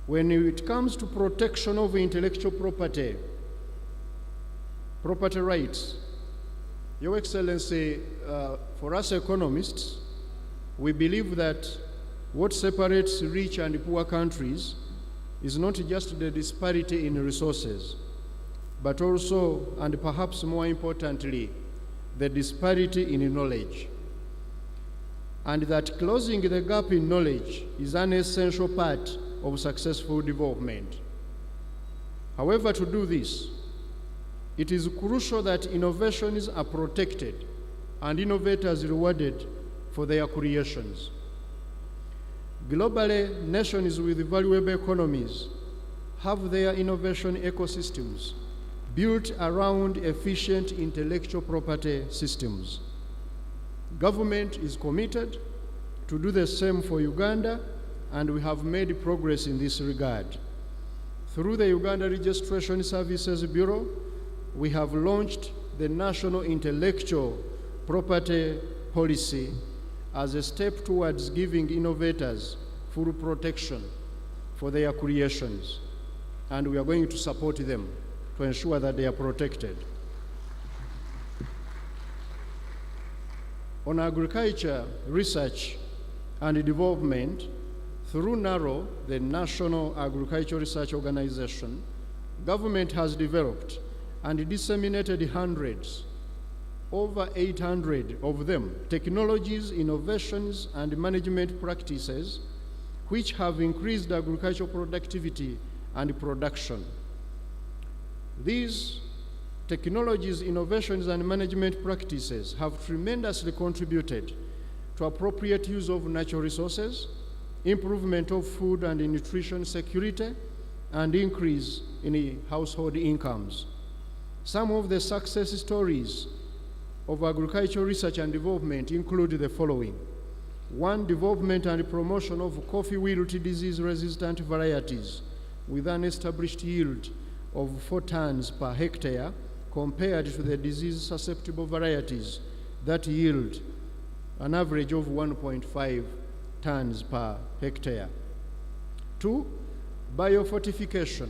When it comes to protection of intellectual property rights, Your Excellency, for us economists, we believe that what separates rich and poor countries is not just the disparity in resources, but also, and perhaps more importantly, the disparity in knowledge. And that closing the gap in knowledge is an essential part of successful development. However, to do this, it is crucial that innovations are protected and innovators rewarded for their creations. Globally, nations with valuable economies have their innovation ecosystems built around efficient intellectual property systems. Government is committed to do the same for Uganda, and we have made progress in this regard. Through the Uganda Registration Services Bureau, we have launched the National Intellectual Property Policy as a step towards giving innovators full protection for their creations, and we are going to support them to ensure that they are protected. On agriculture, research, and Development, through NARO, the National Agricultural Research Organization, government has developed and disseminated hundreds, over 800 of them, technologies, innovations, and management practices which have increased agricultural productivity and production. These technologies, innovations, and management practices have tremendously contributed to appropriate use of natural resources, improvement of food and nutrition security, and increase in household incomes. Some of the success stories of agricultural research and development include the following. 1, development and promotion of coffee wilt disease-resistant varieties with an established yield of 4 tons per hectare compared to the disease-susceptible varieties that yield an average of 1.5 tons per hectare. 2, biofortification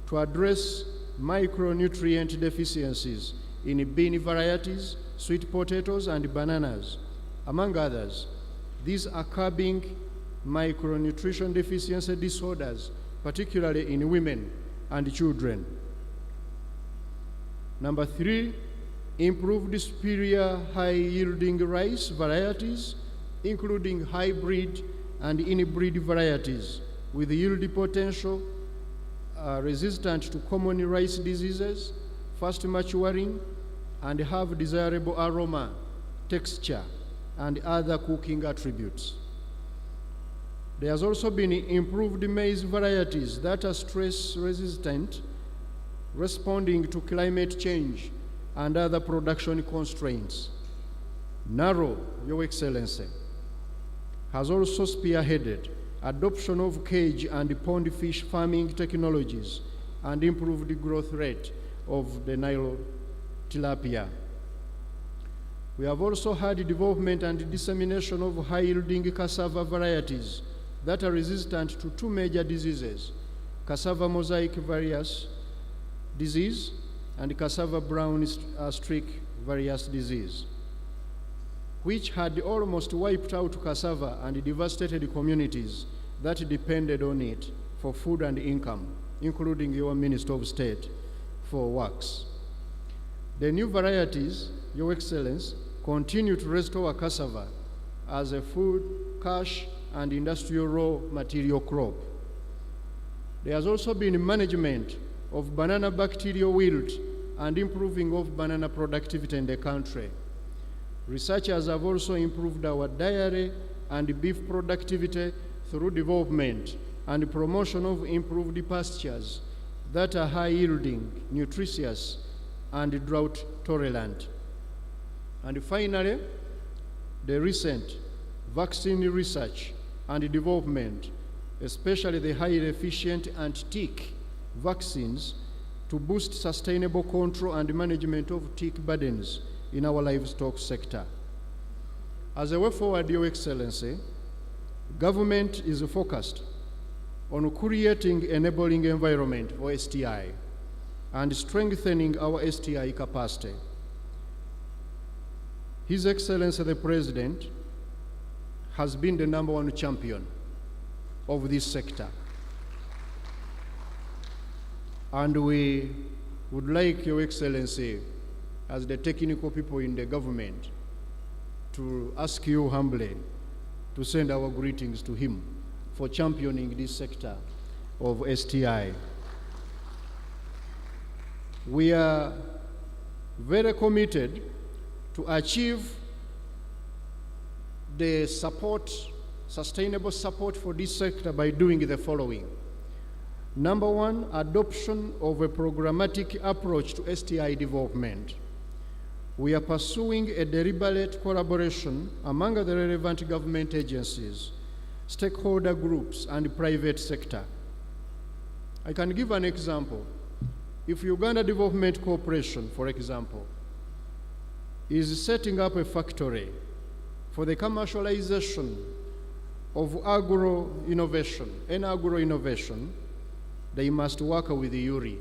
to address micronutrient deficiencies in bean varieties, sweet potatoes, and bananas, among others. These are curbing micronutrition deficiency disorders, particularly in women and children. Number 3, improved superior high-yielding rice varieties, including hybrid and inbreed varieties with yield potential, resistant to common rice diseases, fast maturing, and have desirable aroma, texture, and other cooking attributes. There has also been improved maize varieties that are stress resistant, responding to climate change and other production constraints. NARO, Your Excellency, has also spearheaded adoption of cage and pond fish farming technologies and improved the growth rate of the Nile tilapia. We have also had development and dissemination of high-yielding cassava varieties that are resistant to 2 major diseases, cassava mosaic various disease and cassava brown streak various disease, which had almost wiped out cassava and devastated communities that depended on it for food and income, including your Minister of State for Works. The new varieties, Your Excellency, continue to restore cassava as a food, cash, and industrial raw material crop. There has also been management of banana bacterial wilt and improving of banana productivity in the country. Researchers have also improved our dairy and beef productivity through development and promotion of improved pastures that are high-yielding, nutritious, and drought-tolerant. And finally, the recent vaccine research and development, especially the highly efficient anti-tick vaccines to boost sustainable control and management of tick burdens in our livestock sector. As a way forward, Your Excellency, government is focused on creating enabling environment for STI and strengthening our STI capacity. His Excellency the President has been the #1 champion of this sector. And we would like Your Excellency, as the technical people in the government, to ask you humbly to send our greetings to him for championing this sector of STI. We are very committed to achieve the support, sustainable support for this sector by doing the following. Number 1, adoption of a programmatic approach to STI development. We are pursuing a deliberate collaboration among the relevant government agencies, stakeholder groups, and private sector. I can give an example. If Uganda Development Corporation, for example, is setting up a factory for the commercialization of agro-innovation, they must work with URI,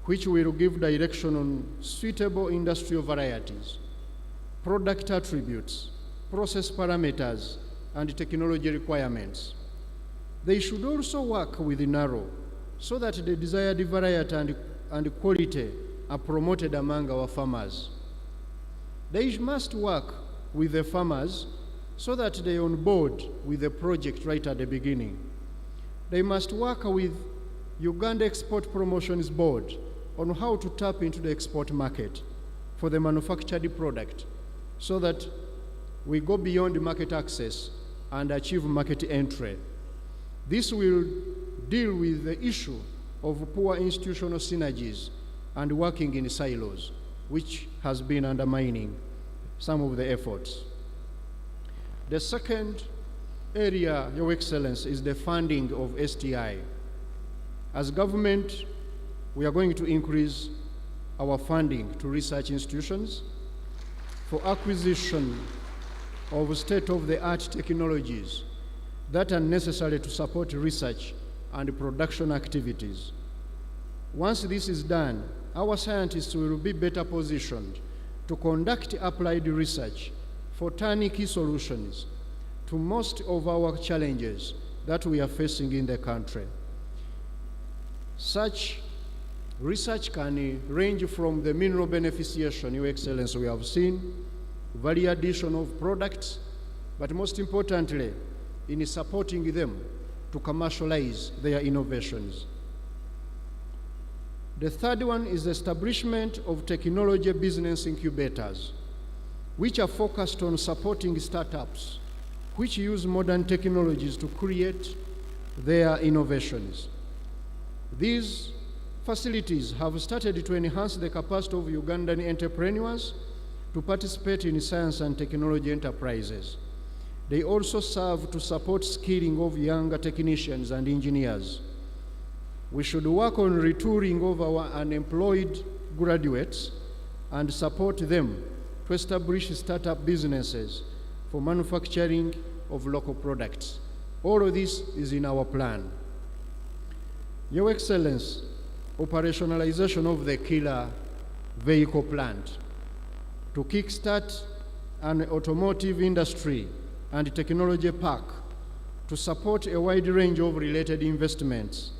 which will give direction on suitable industrial varieties, product attributes, process parameters, and technology requirements. They should also work with NARO so that the desired variety and quality are promoted among our farmers. They must work with the farmers so that they are on board with the project right at the beginning. They must work with Uganda Export Promotions Board on how to tap into the export market for the manufactured product so that we go beyond market access and achieve market entry. This will deal with the issue of poor institutional synergies and working in silos, which has been undermining some of the efforts. The second area, Your Excellency, is the funding of STI. As government, we are going to increase our funding to research institutions for acquisition of state-of-the-art technologies that are necessary to support research and production activities. Once this is done, our scientists will be better positioned to conduct applied research for turnkey solutions to most of our challenges that we are facing in the country. Such research can range from the mineral beneficiation, Your Excellency, we have seen, value addition of products, but most importantly, in supporting them to commercialize their innovations. The third one is the establishment of technology business incubators, which are focused on supporting startups which use modern technologies to create their innovations. These facilities have started to enhance the capacity of Ugandan entrepreneurs to participate in science and technology enterprises. They also serve to support skilling of younger technicians and engineers. We should work on retooling of our unemployed graduates and support them to establish startup businesses for manufacturing of local products. All of this is in our plan. Your Excellency, operationalization of the killer vehicle plant to kickstart an automotive industry and technology park to support a wide range of related investments,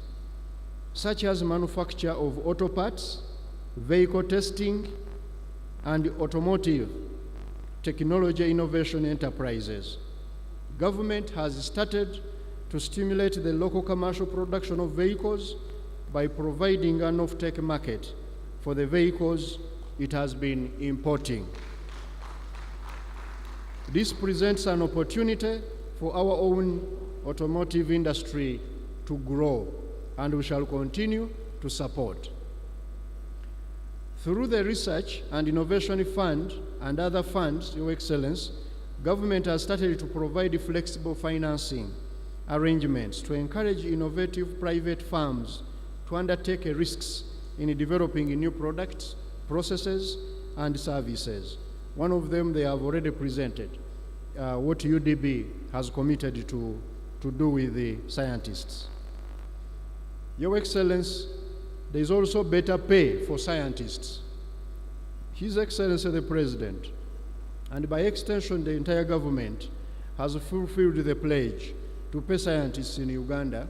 such as manufacture of auto parts, vehicle testing, and automotive technology innovation enterprises. Government has started to stimulate the local commercial production of vehicles by providing an off-take market for the vehicles it has been importing. This presents an opportunity for our own automotive industry to grow, and we shall continue to support. Through the Research and Innovation Fund and other funds, Your Excellency, government has started to provide flexible financing arrangements to encourage innovative private firms to undertake risks in developing new products, processes, and services. One of them they have already presented, what UDB has committed to do with the scientists. Your Excellency, there is also better pay for scientists. His Excellency the President, and by extension the entire government, has fulfilled the pledge to pay scientists in Uganda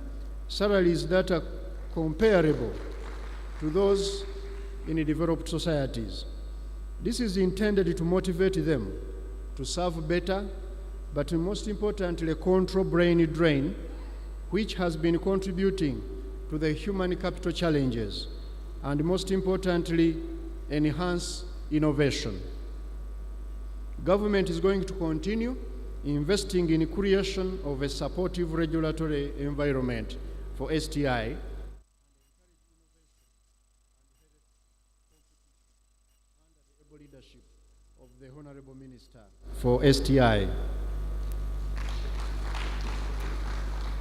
salaries that are comparable to those in developed societies. This is intended to motivate them to serve better, but most importantly, control brain drain, which has been contributing to the human capital challenges, and most importantly, enhance innovation. Government is going to continue investing in creation of a supportive regulatory environment for STI leadership of the Honorable Minister for STI.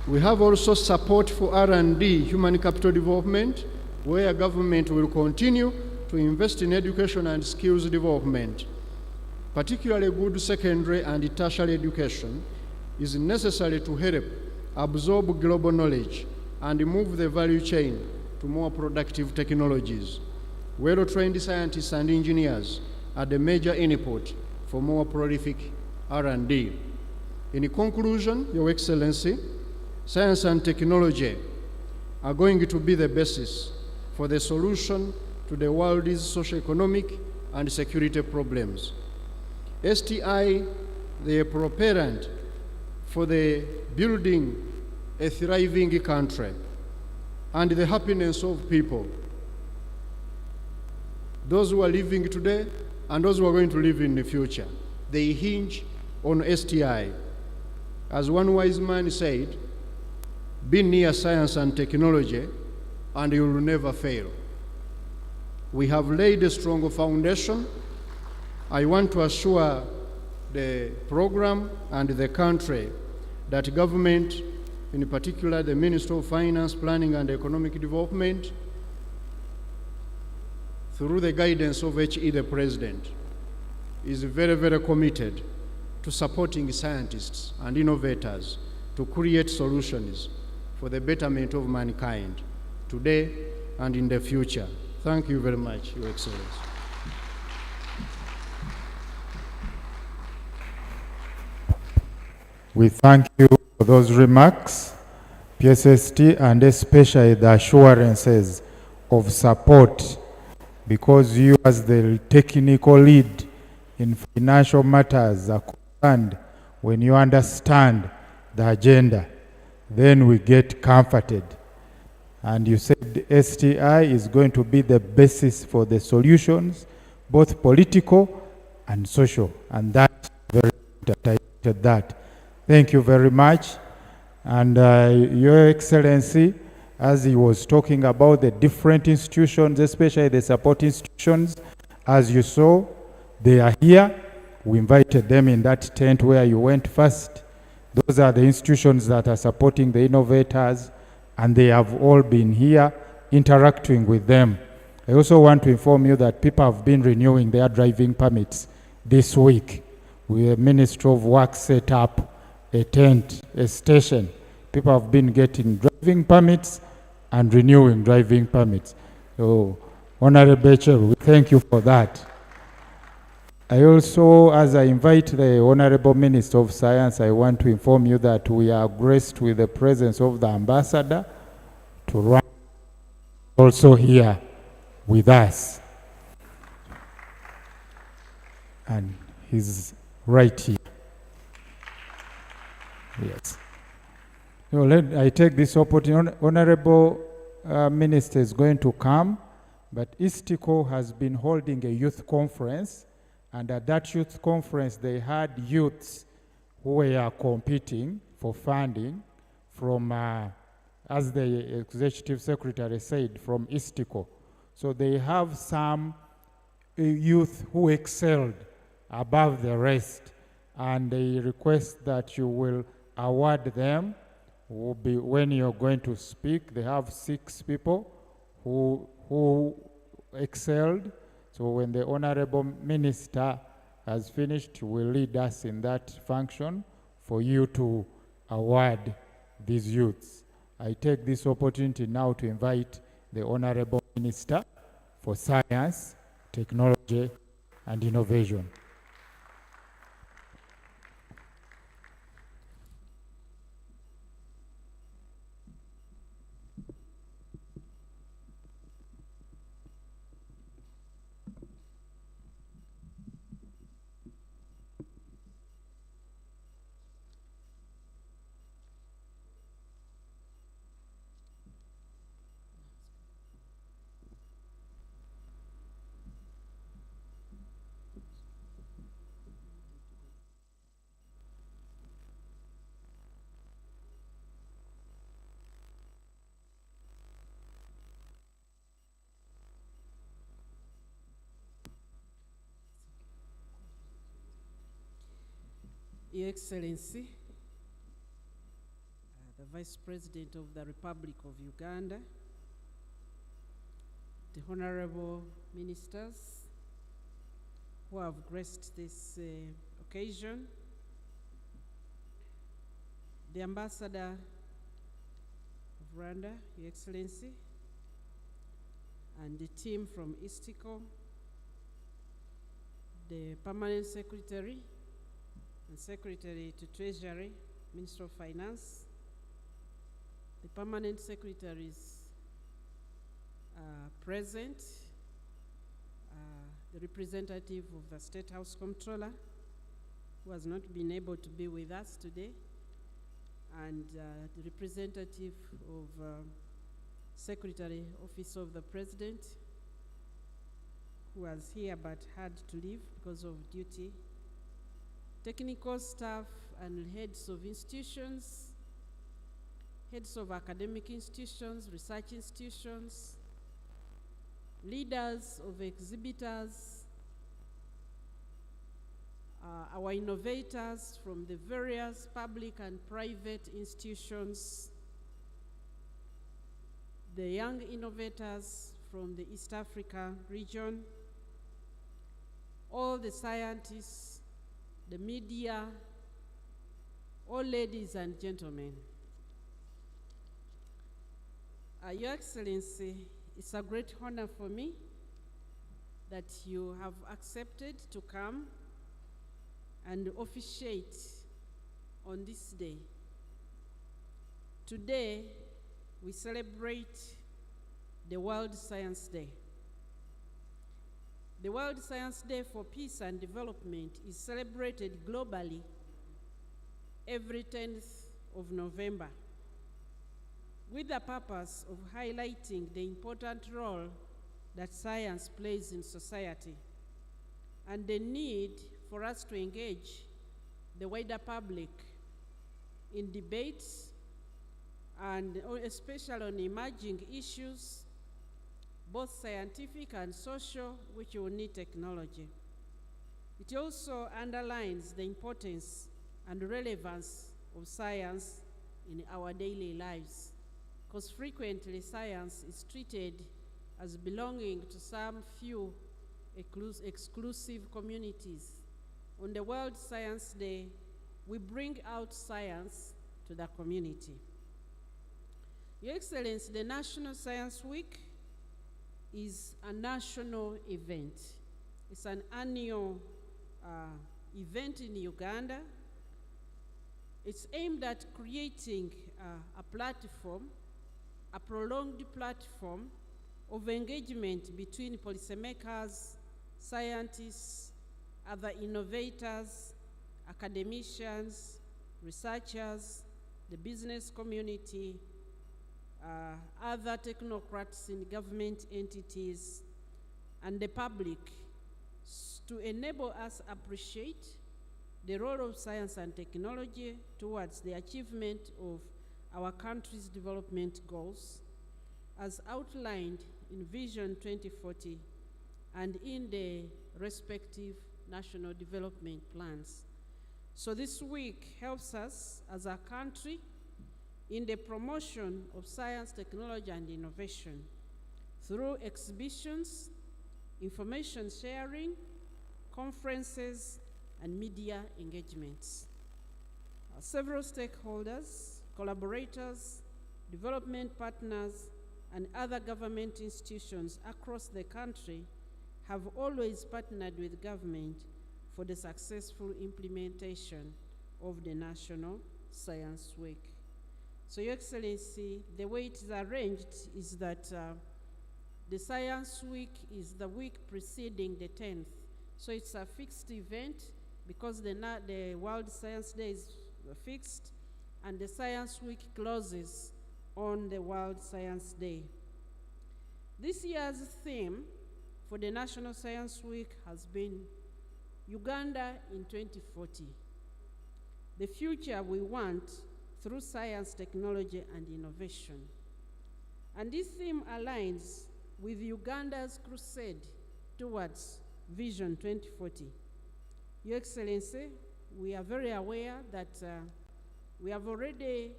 We have also support for R&D, human capital development, where government will continue to invest in education and skills development. Particularly good secondary and tertiary education is necessary to help absorb global knowledge and move the value chain to more productive technologies. Well-trained scientists and engineers are the major input for more prolific R&D. In conclusion, Your Excellency, science and technology are going to be the basis for the solution to the world's socio-economic and security problems. STI, the propellant for the building a thriving country and the happiness of people, those who are living today and those who are going to live in the future. They hinge on STI. As one wise man said, be near science and technology and you will never fail. We have laid a strong foundation. I want to assure the program and the country that government, in particular the Minister of Finance, Planning and Economic Development, through the guidance of HE the President, is very, very committed to supporting scientists and innovators to create solutions for the betterment of mankind today and in the future. Thank you very much, Your Excellency. We thank you for those remarks, PSST, and especially the assurances of support, because you as the technical lead in financial matters are concerned. When you understand the agenda, then we get comforted. And you said the STI is going to be the basis for the solutions, both political and social, and that's very important. That. Thank you very much. And Your Excellency, as he was talking about the different institutions, especially the support institutions, as you saw, they are here. We invited them in that tent where you went first. Those are the institutions that are supporting the innovators, and they have all been here interacting with them. I also want to inform you that people have been renewing their driving permits this week. The Ministry of Work set up a tent, a station. People have been getting driving permits and renewing driving permits. So, Honorable Chair, we thank you for that. I also, as I invite the Honorable Minister of Science, I want to inform you that we are graced with the presence of the Ambassador to run also here with us. And he's right here. Yes. So I take this opportunity. Honorable Minister is going to come, but ISTICO has been holding a youth conference, and at that youth conference they had youths who were competing for funding from, as the Executive Secretary said, from ISTICO. So they have some youth who excelled above the rest, and they request that you will award them. Will be when you're going to speak. They have 6 people who excelled. So when the Honorable Minister has finished, he will lead us in that function for you to award these youths. I take this opportunity now to invite the Honorable Minister for Science, Technology, and Innovation. Your Excellency, the Vice President of the Republic of Uganda, the Honorable Ministers who have graced this occasion, the Ambassador of Rwanda, Your Excellency, and the team from ISTICO, the Permanent Secretary, and Secretary to Treasury, Minister of Finance, the permanent secretaries present, the representative of the State House Comptroller, who has not been able to be with us today, and the representative of Secretary, Office of the President, who was here but had to leave because of duty, technical staff and heads of institutions, heads of academic institutions, research institutions, leaders of exhibitors, our innovators from the various public and private institutions, the young innovators from the East Africa region, all the scientists, the media, all ladies and gentlemen. Your Excellency, it's a great honor for me that you have accepted to come and officiate on this day. Today, we celebrate the World Science Day. The World Science Day for Peace and Development is celebrated globally every 10th of November with the purpose of highlighting the important role that science plays in society and the need for us to engage the wider public in debates and especially on emerging issues, both scientific and social, which will need technology. It also underlines the importance and relevance of science in our daily lives, because frequently science is treated as belonging to some few exclusive communities. On the World Science Day, we bring out science to the community. Your Excellency, the National Science Week is a national event. It's an annual event in Uganda. It's aimed at creating a platform, a prolonged platform of engagement between policymakers, scientists, other innovators, academicians, researchers, the business community, other technocrats in government entities, and the public to enable us appreciate the role of science and technology towards the achievement of our country's development goals as outlined in Vision 2040 and in the respective national development plans. So this week helps us as a country in the promotion of science, technology, and innovation through exhibitions, information sharing, conferences, and media engagements. Several stakeholders, collaborators, development partners, and other government institutions across the country have always partnered with government for the successful implementation of the National Science Week. So, Your Excellency, the way it is arranged is that the Science Week is the week preceding the 10th. So it's a fixed event because the World Science Day is fixed and the Science Week closes on the World Science Day. This year's theme for the National Science Week has been Uganda in 2040. The future we want through science, technology, and innovation. And this theme aligns with Uganda's crusade towards Vision 2040. Your Excellency, we are very aware that we have already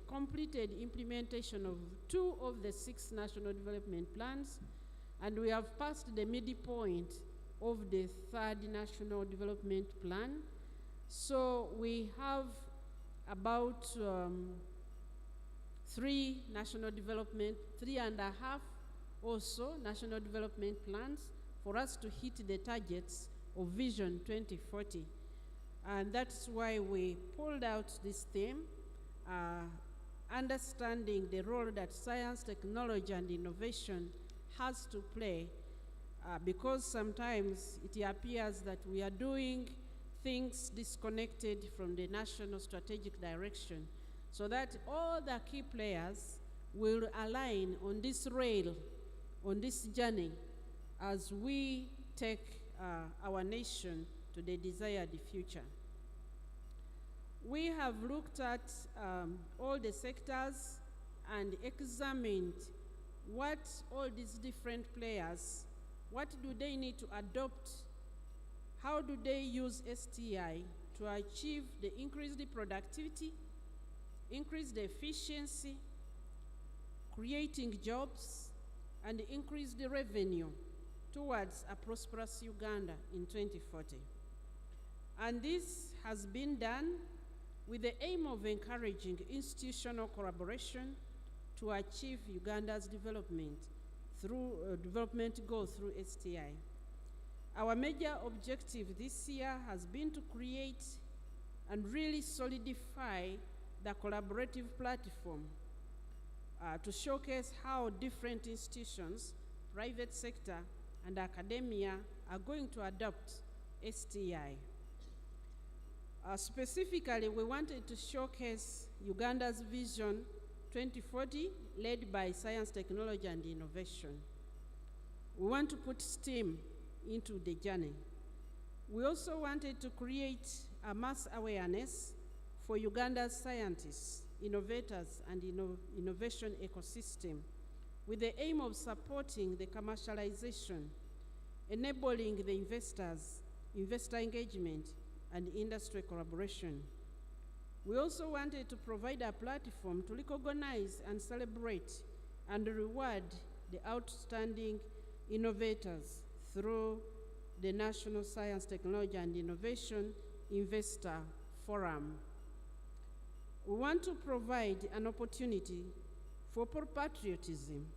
completed implementation of 2 of the 6 national development plans, and we have passed the midpoint of the 3rd national development plan. So we have about 3 and a half also national development plans for us to hit the targets of Vision 2040. And that's why we pulled out this theme, understanding the role that science, technology, and innovation has to play, because sometimes it appears that we are doing things disconnected from the national strategic direction, so that all the key players will align on this rail, on this journey, as we take our nation to the desired future. We have looked at all the sectors and examined what all these different players, what do they need to adopt, how do they use STI to achieve the increased productivity, increase the efficiency, creating jobs, and increase the revenue towards a prosperous Uganda in 2040. And this has been done with the aim of encouraging institutional collaboration to achieve Uganda's development goal through STI. Our major objective this year has been to create and really solidify the collaborative platform to showcase how different institutions, private sector, and academia are going to adopt STI. Specifically, we wanted to showcase Uganda's Vision 2040, led by science, technology, and innovation. We want to put STEAM into the journey. We also wanted to create a mass awareness for Uganda's scientists, innovators, and innovation ecosystem, with the aim of supporting the commercialization, enabling the investor engagement, and industry collaboration. We also wanted to provide a platform to recognize and celebrate and reward the outstanding innovators through the National Science, Technology, and Innovation Investor Forum. We want to provide an opportunity for patriotism.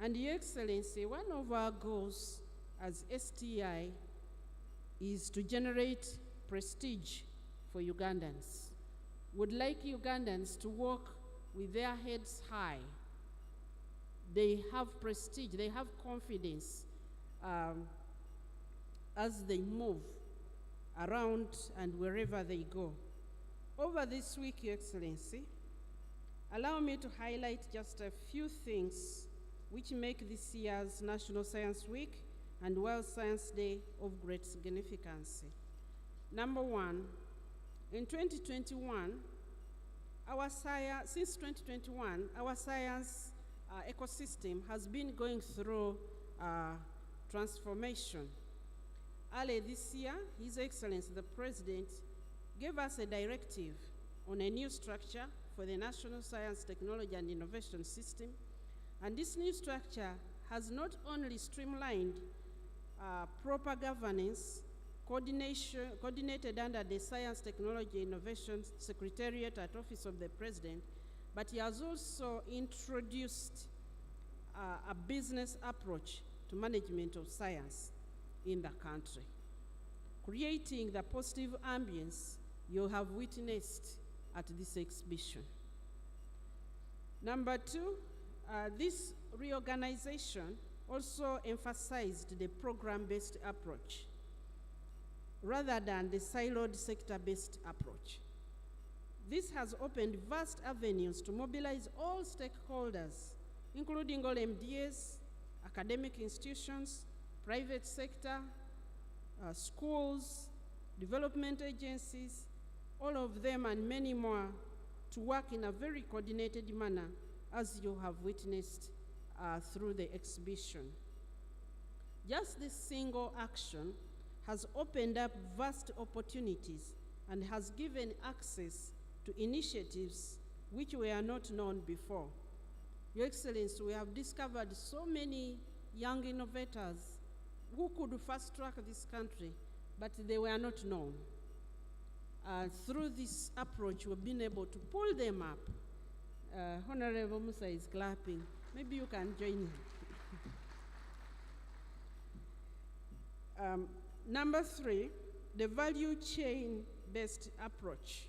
And Your Excellency, one of our goals as STI is to generate prestige for Ugandans. Would like Ugandans to walk with their heads high. They have prestige, they have confidence as they move around and wherever they go. Over this week, Your Excellency, allow me to highlight just a few things which make this year's National Science Week and World Science Day of great significance. Number one, in 2021, since 2021, our science ecosystem has been going through transformation. Early this year, His Excellency the President gave us a directive on a new structure for the National Science, Technology, and Innovation System. And this new structure has not only streamlined proper governance, coordinated under the Science, Technology, Innovation Secretariat at Office of the President, but he has also introduced a business approach to management of science in the country, creating the positive ambience you have witnessed at this exhibition. Number two, this reorganization also emphasized the program-based approach rather than the siloed sector-based approach. This has opened vast avenues to mobilize all stakeholders, including all MDAs, academic institutions, private sector, schools, development agencies, all of them and many more, to work in a very coordinated manner, as you have witnessed through the exhibition. Just this single action has opened up vast opportunities and has given access to initiatives which were not known before. Your Excellency, we have discovered so many young innovators who could fast-track this country, but they were not known. Through this approach, we've been able to pull them up. Honorable Musa is clapping. Maybe you can join him. Number three, the value chain project-based approach.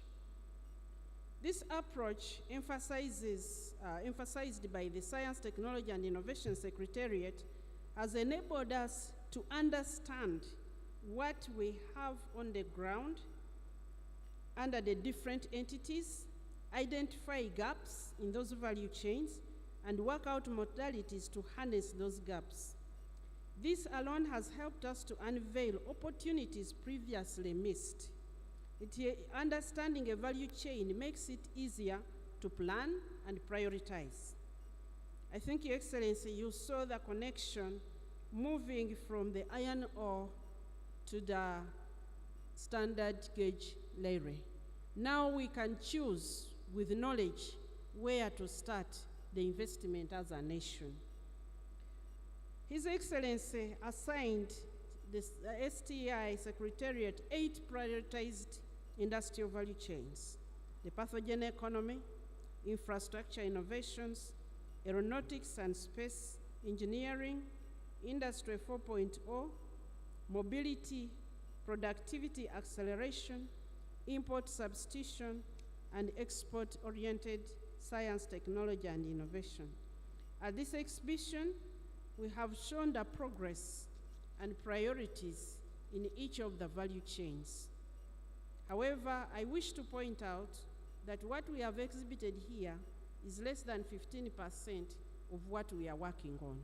This approach emphasized by the Science, Technology and Innovation Secretariat has enabled us to understand what we have on the ground under the different entities, identify gaps in those value chains, and work out modalities to harness those gaps. This alone has helped us to unveil opportunities previously missed. Understanding a value chain makes it easier to plan and prioritize. I think, Your Excellency, you saw the connection moving from the iron ore to the standard gauge layer. Now we can choose with knowledge where to start the investment as a nation. His Excellency assigned the STI Secretariat 8 prioritized industrial value chains: the pathogen economy, infrastructure innovations, aeronautics and space engineering, Industry 4.0, mobility, productivity acceleration, import substitution, and export-oriented science, technology, and innovation. At this exhibition, we have shown the progress and priorities in each of the value chains. However, I wish to point out that what we have exhibited here is less than 15% of what we are working on.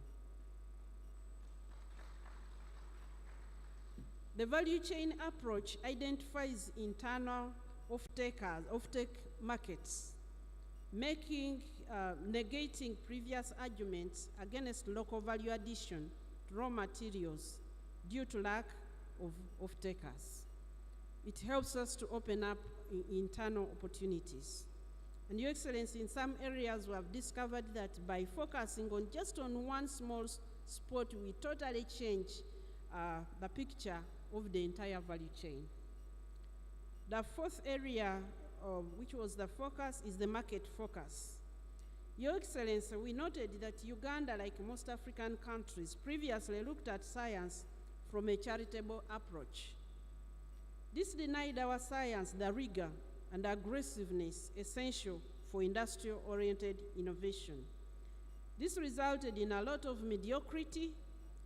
The value chain approach identifies internal offtake markets, negating previous arguments against local value addition to raw materials due to lack of off-takers. It helps us to open up internal opportunities. And Your Excellency, in some areas we have discovered that by focusing on just on one small spot, we totally change the picture of the entire value chain. The fourth area, which was the focus, is the market focus. Your Excellency, we noted that Uganda, like most African countries, previously looked at science from a charitable approach. This denied our science the rigor and aggressiveness essential for industrial-oriented innovation. This resulted in a lot of mediocrity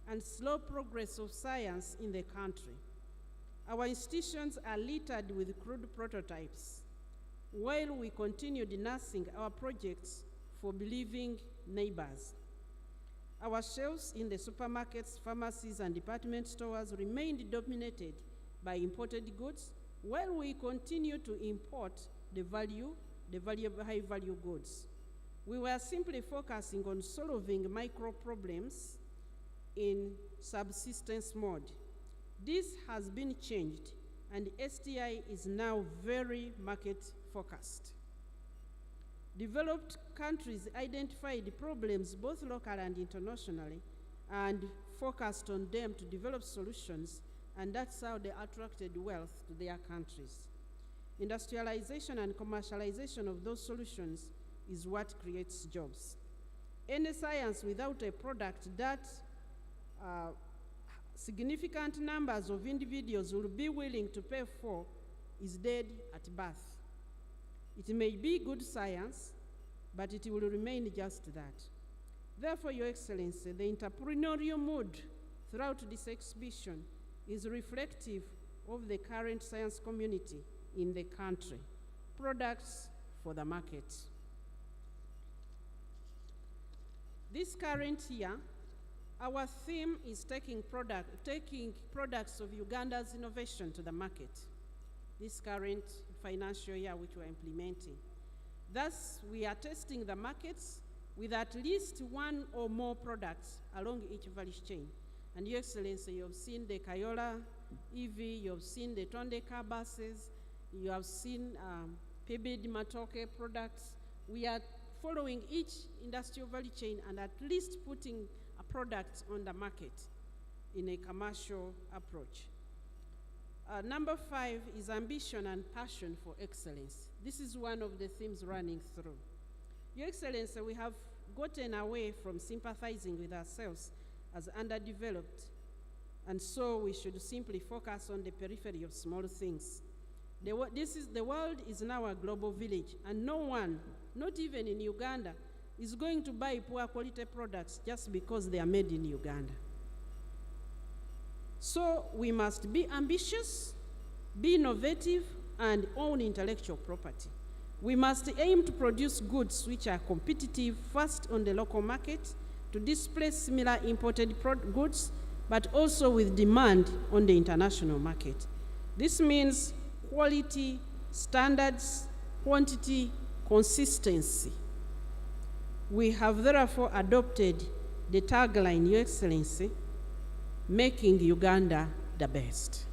and slow progress of science in the country. Our institutions are littered with crude prototypes, while we continued nursing our projects for believing neighbors. Our shelves in the supermarkets, pharmacies, and department stores remained dominated by imported goods, while we continue to import the high-value goods. We were simply focusing on solving micro problems in subsistence mode. This has been changed, and STI is now very market-focused. Developed countries identified problems both locally and internationally and focused on them to develop solutions, and that's how they attracted wealth to their countries. Industrialization and commercialization of those solutions is what creates jobs. Any science without a product that significant numbers of individuals will be willing to pay for is dead at birth. It may be good science, but it will remain just that. Therefore, Your Excellency, the entrepreneurial mood throughout this exhibition is reflective of the current science community in the country. Products for the market. This current year, our theme is taking products of Uganda's innovation to the market. This current financial year which we're implementing. Thus, we are testing the markets with at least one or more products along each value chain. And Your Excellency, you have seen the Kayola EV, you have seen the Tonde car buses, you have seen PBD Matoke products. We are following each industrial value chain and at least putting a product on the market in a commercial approach. Number 5 is ambition and passion for excellence. This is one of the themes running through. Your Excellency, we have gotten away from sympathizing with ourselves as underdeveloped, and so we should simply focus on the periphery of small things. The world is now a global village, and no one, not even in Uganda, is going to buy poor quality products just because they are made in Uganda. So we must be ambitious, be innovative, and own intellectual property. We must aim to produce goods which are competitive first on the local market to displace similar imported goods, but also with demand on the international market. This means quality, standards, quantity, consistency. We have therefore adopted the tagline, Your Excellency, making Uganda the best.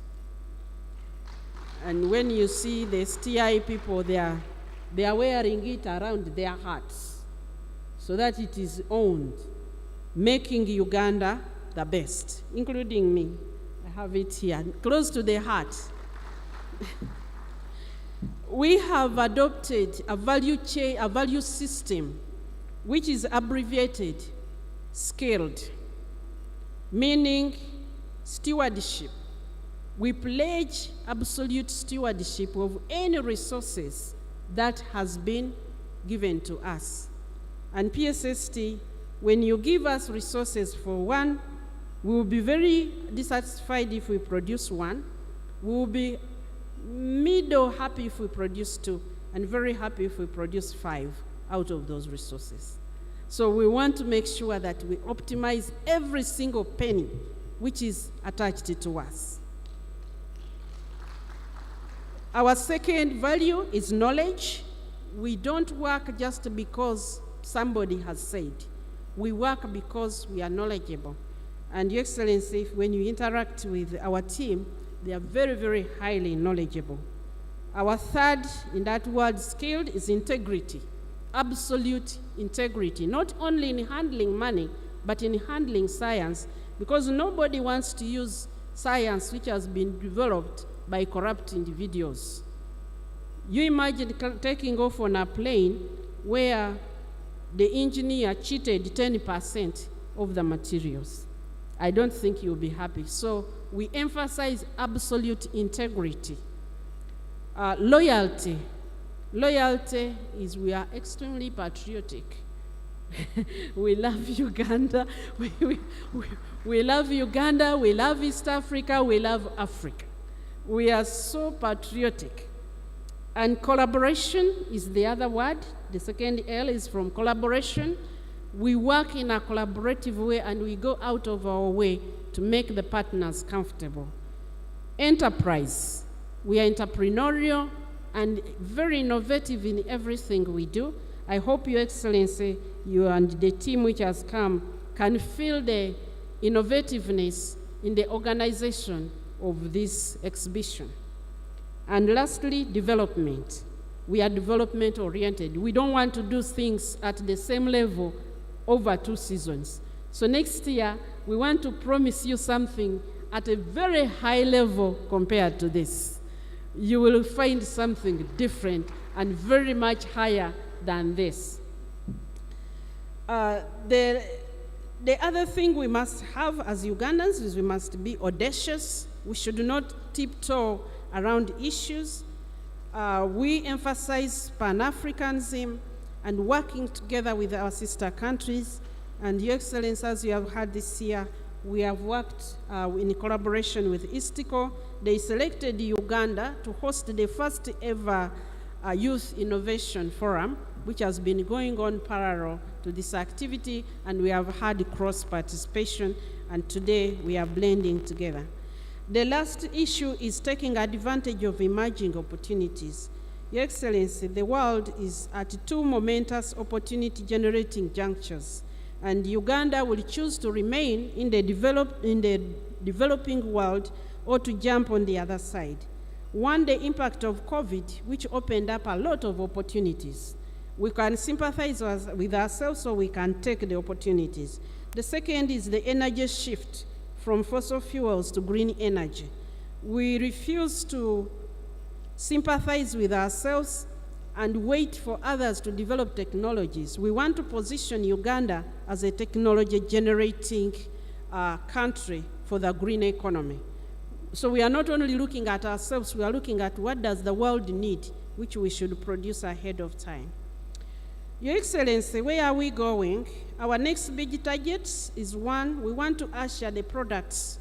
And when you see the STI people, they are wearing it around their hearts so that it is owned, making Uganda the best, including me. I have it here, close to the heart. We have adopted a value system which is abbreviated SCALED, meaning stewardship. We pledge absolute stewardship of any resources that has been given to us. And PSST, when you give us resources for one, we will be very dissatisfied if we produce one. We will be middle happy if we produce two, and very happy if we produce 5 out of those resources. So we want to make sure that we optimize every single penny which is attached to us. Our second value is knowledge. We don't work just because somebody has said. We work because we are knowledgeable. And Your Excellency, when you interact with our team, they are very, very highly knowledgeable. Our third, in that word skilled, is integrity. Absolute integrity, not only in handling money, but in handling science, because nobody wants to use science which has been developed by corrupt individuals. You imagine taking off on a plane where the engineer cheated 10% of the materials. I don't think you'll be happy. So we emphasize absolute integrity. Loyalty. Loyalty is we are extremely patriotic. We love Uganda. We love Uganda. We love East Africa. We love Africa. We are so patriotic. And collaboration is the other word. The second L is from collaboration. We work in a collaborative way, and we go out of our way to make the partners comfortable. Enterprise. We are entrepreneurial and very innovative in everything we do. I hope, Your Excellency, you and the team which has come can feel the innovativeness in the organization of this exhibition. And lastly, development. We are development oriented. We don't want to do things at the same level over 2 seasons. So next year, we want to promise you something at a very high level compared to this. You will find something different and very much higher than this. The other thing we must have as Ugandans is we must be audacious. We should not tiptoe around issues. We emphasize Pan-Africanism and working together with our sister countries. And Your Excellency, as you have heard this year, we have worked in collaboration with ISTICO. They selected Uganda to host the first ever Youth Innovation Forum, which has been going on parallel to this activity, and we have had cross-participation, and today we are blending together. The last issue is taking advantage of emerging opportunities. Your Excellency, the world is at 2 momentous opportunity-generating junctures, and Uganda will choose to remain in the developing world or to jump on the other side. One, the impact of COVID, which opened up a lot of opportunities. We can sympathize with ourselves so we can take the opportunities. The second is the energy shift from fossil fuels to green energy. We refuse to sympathize with ourselves and wait for others to develop technologies. We want to position Uganda as a technology-generating country for the green economy. So we are not only looking at ourselves, we are looking at what does the world need, which we should produce ahead of time. Your Excellency, where are we going? Our next big target is one, we want to usher the products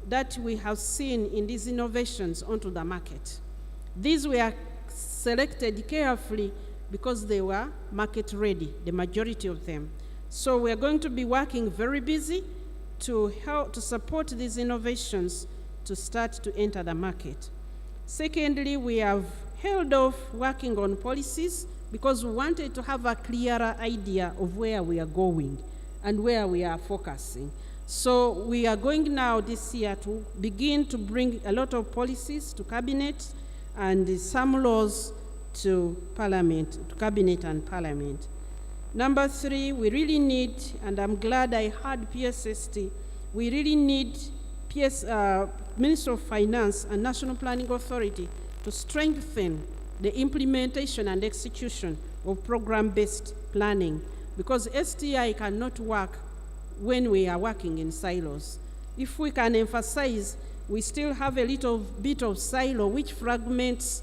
that we have seen in these innovations onto the market. These were selected carefully because they were market ready, the majority of them. So we are going to be working very busy to help to support these innovations to start to enter the market. Secondly, we have held off working on policies because we wanted to have a clearer idea of where we are going and where we are focusing. So we are going now this year to begin to bring a lot of policies to cabinet and some laws to Parliament, to cabinet and Parliament. Number 3, we really need, and I'm glad I heard PSST, we really need Minister of Finance and National Planning Authority to strengthen the implementation and execution of program-based planning, because STI cannot work when we are working in silos. If we can emphasize, we still have a little bit of silo which fragments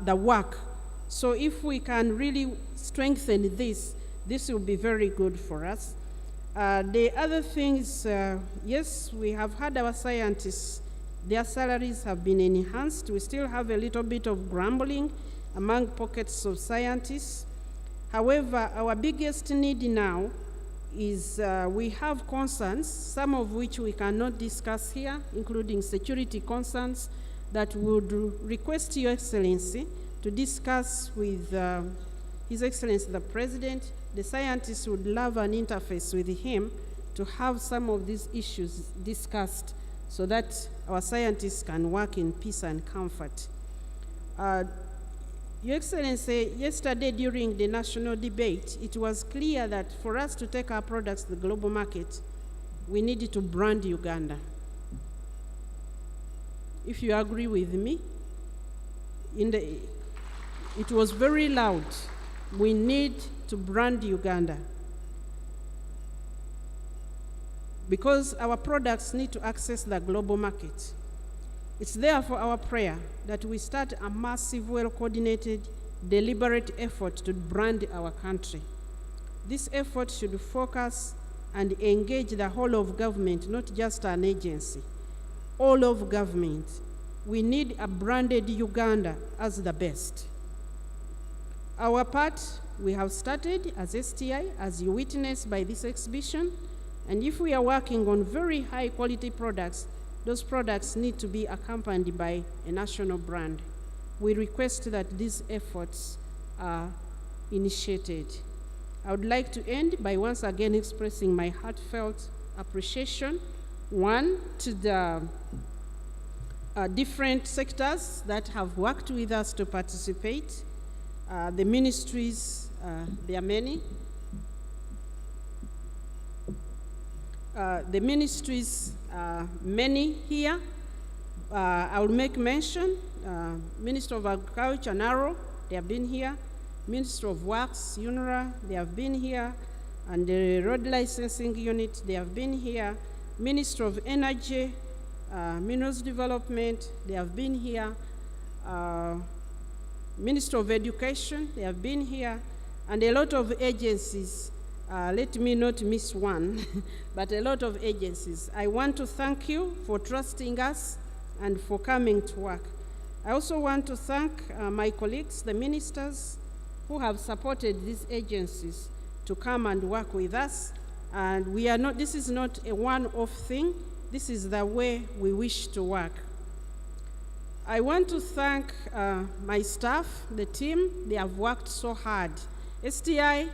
the work. So if we can really strengthen this, this will be very good for us. The other thing is, yes, we have had our scientists, their salaries have been enhanced. We still have a little bit of grumbling among pockets of scientists. However, our biggest need now is we have concerns, some of which we cannot discuss here, including security concerns, that would request Your Excellency to discuss with His Excellency the President. The scientists would love an interface with him to have some of these issues discussed so that our scientists can work in peace and comfort. Your Excellency, yesterday during the national debate, it was clear that for us to take our products to the global market, we needed to brand Uganda. If you agree with me, it was very loud. We need to brand Uganda because our products need to access the global market. It's therefore our prayer that we start a massive, well-coordinated, deliberate effort to brand our country. This effort should focus and engage the whole of government, not just an agency. All of government. We need a branded Uganda as the best. Our part, we have started as STI, as you witnessed by this exhibition, and if we are working on very high quality products, those products need to be accompanied by a national brand. We request that these efforts are initiated. I would like to end by once again expressing my heartfelt appreciation, one, to the different sectors that have worked with us to participate. The ministries, there are many. The ministries, many here. I will make mention, Minister of Agriculture, Naro, they have been here. Minister of Works, UNRA, they have been here. And the Road Licensing Unit, they have been here. Minister of Energy, Minerals Development, they have been here. Minister of Education, they have been here. And a lot of agencies. Let me not miss one, but a lot of agencies. I want to thank you for trusting us and for coming to work. I also want to thank my colleagues, the ministers, who have supported these agencies to come and work with us. And we are not, this is not a one-off thing. This is the way we wish to work. I want to thank my staff, the team. They have worked so hard. STI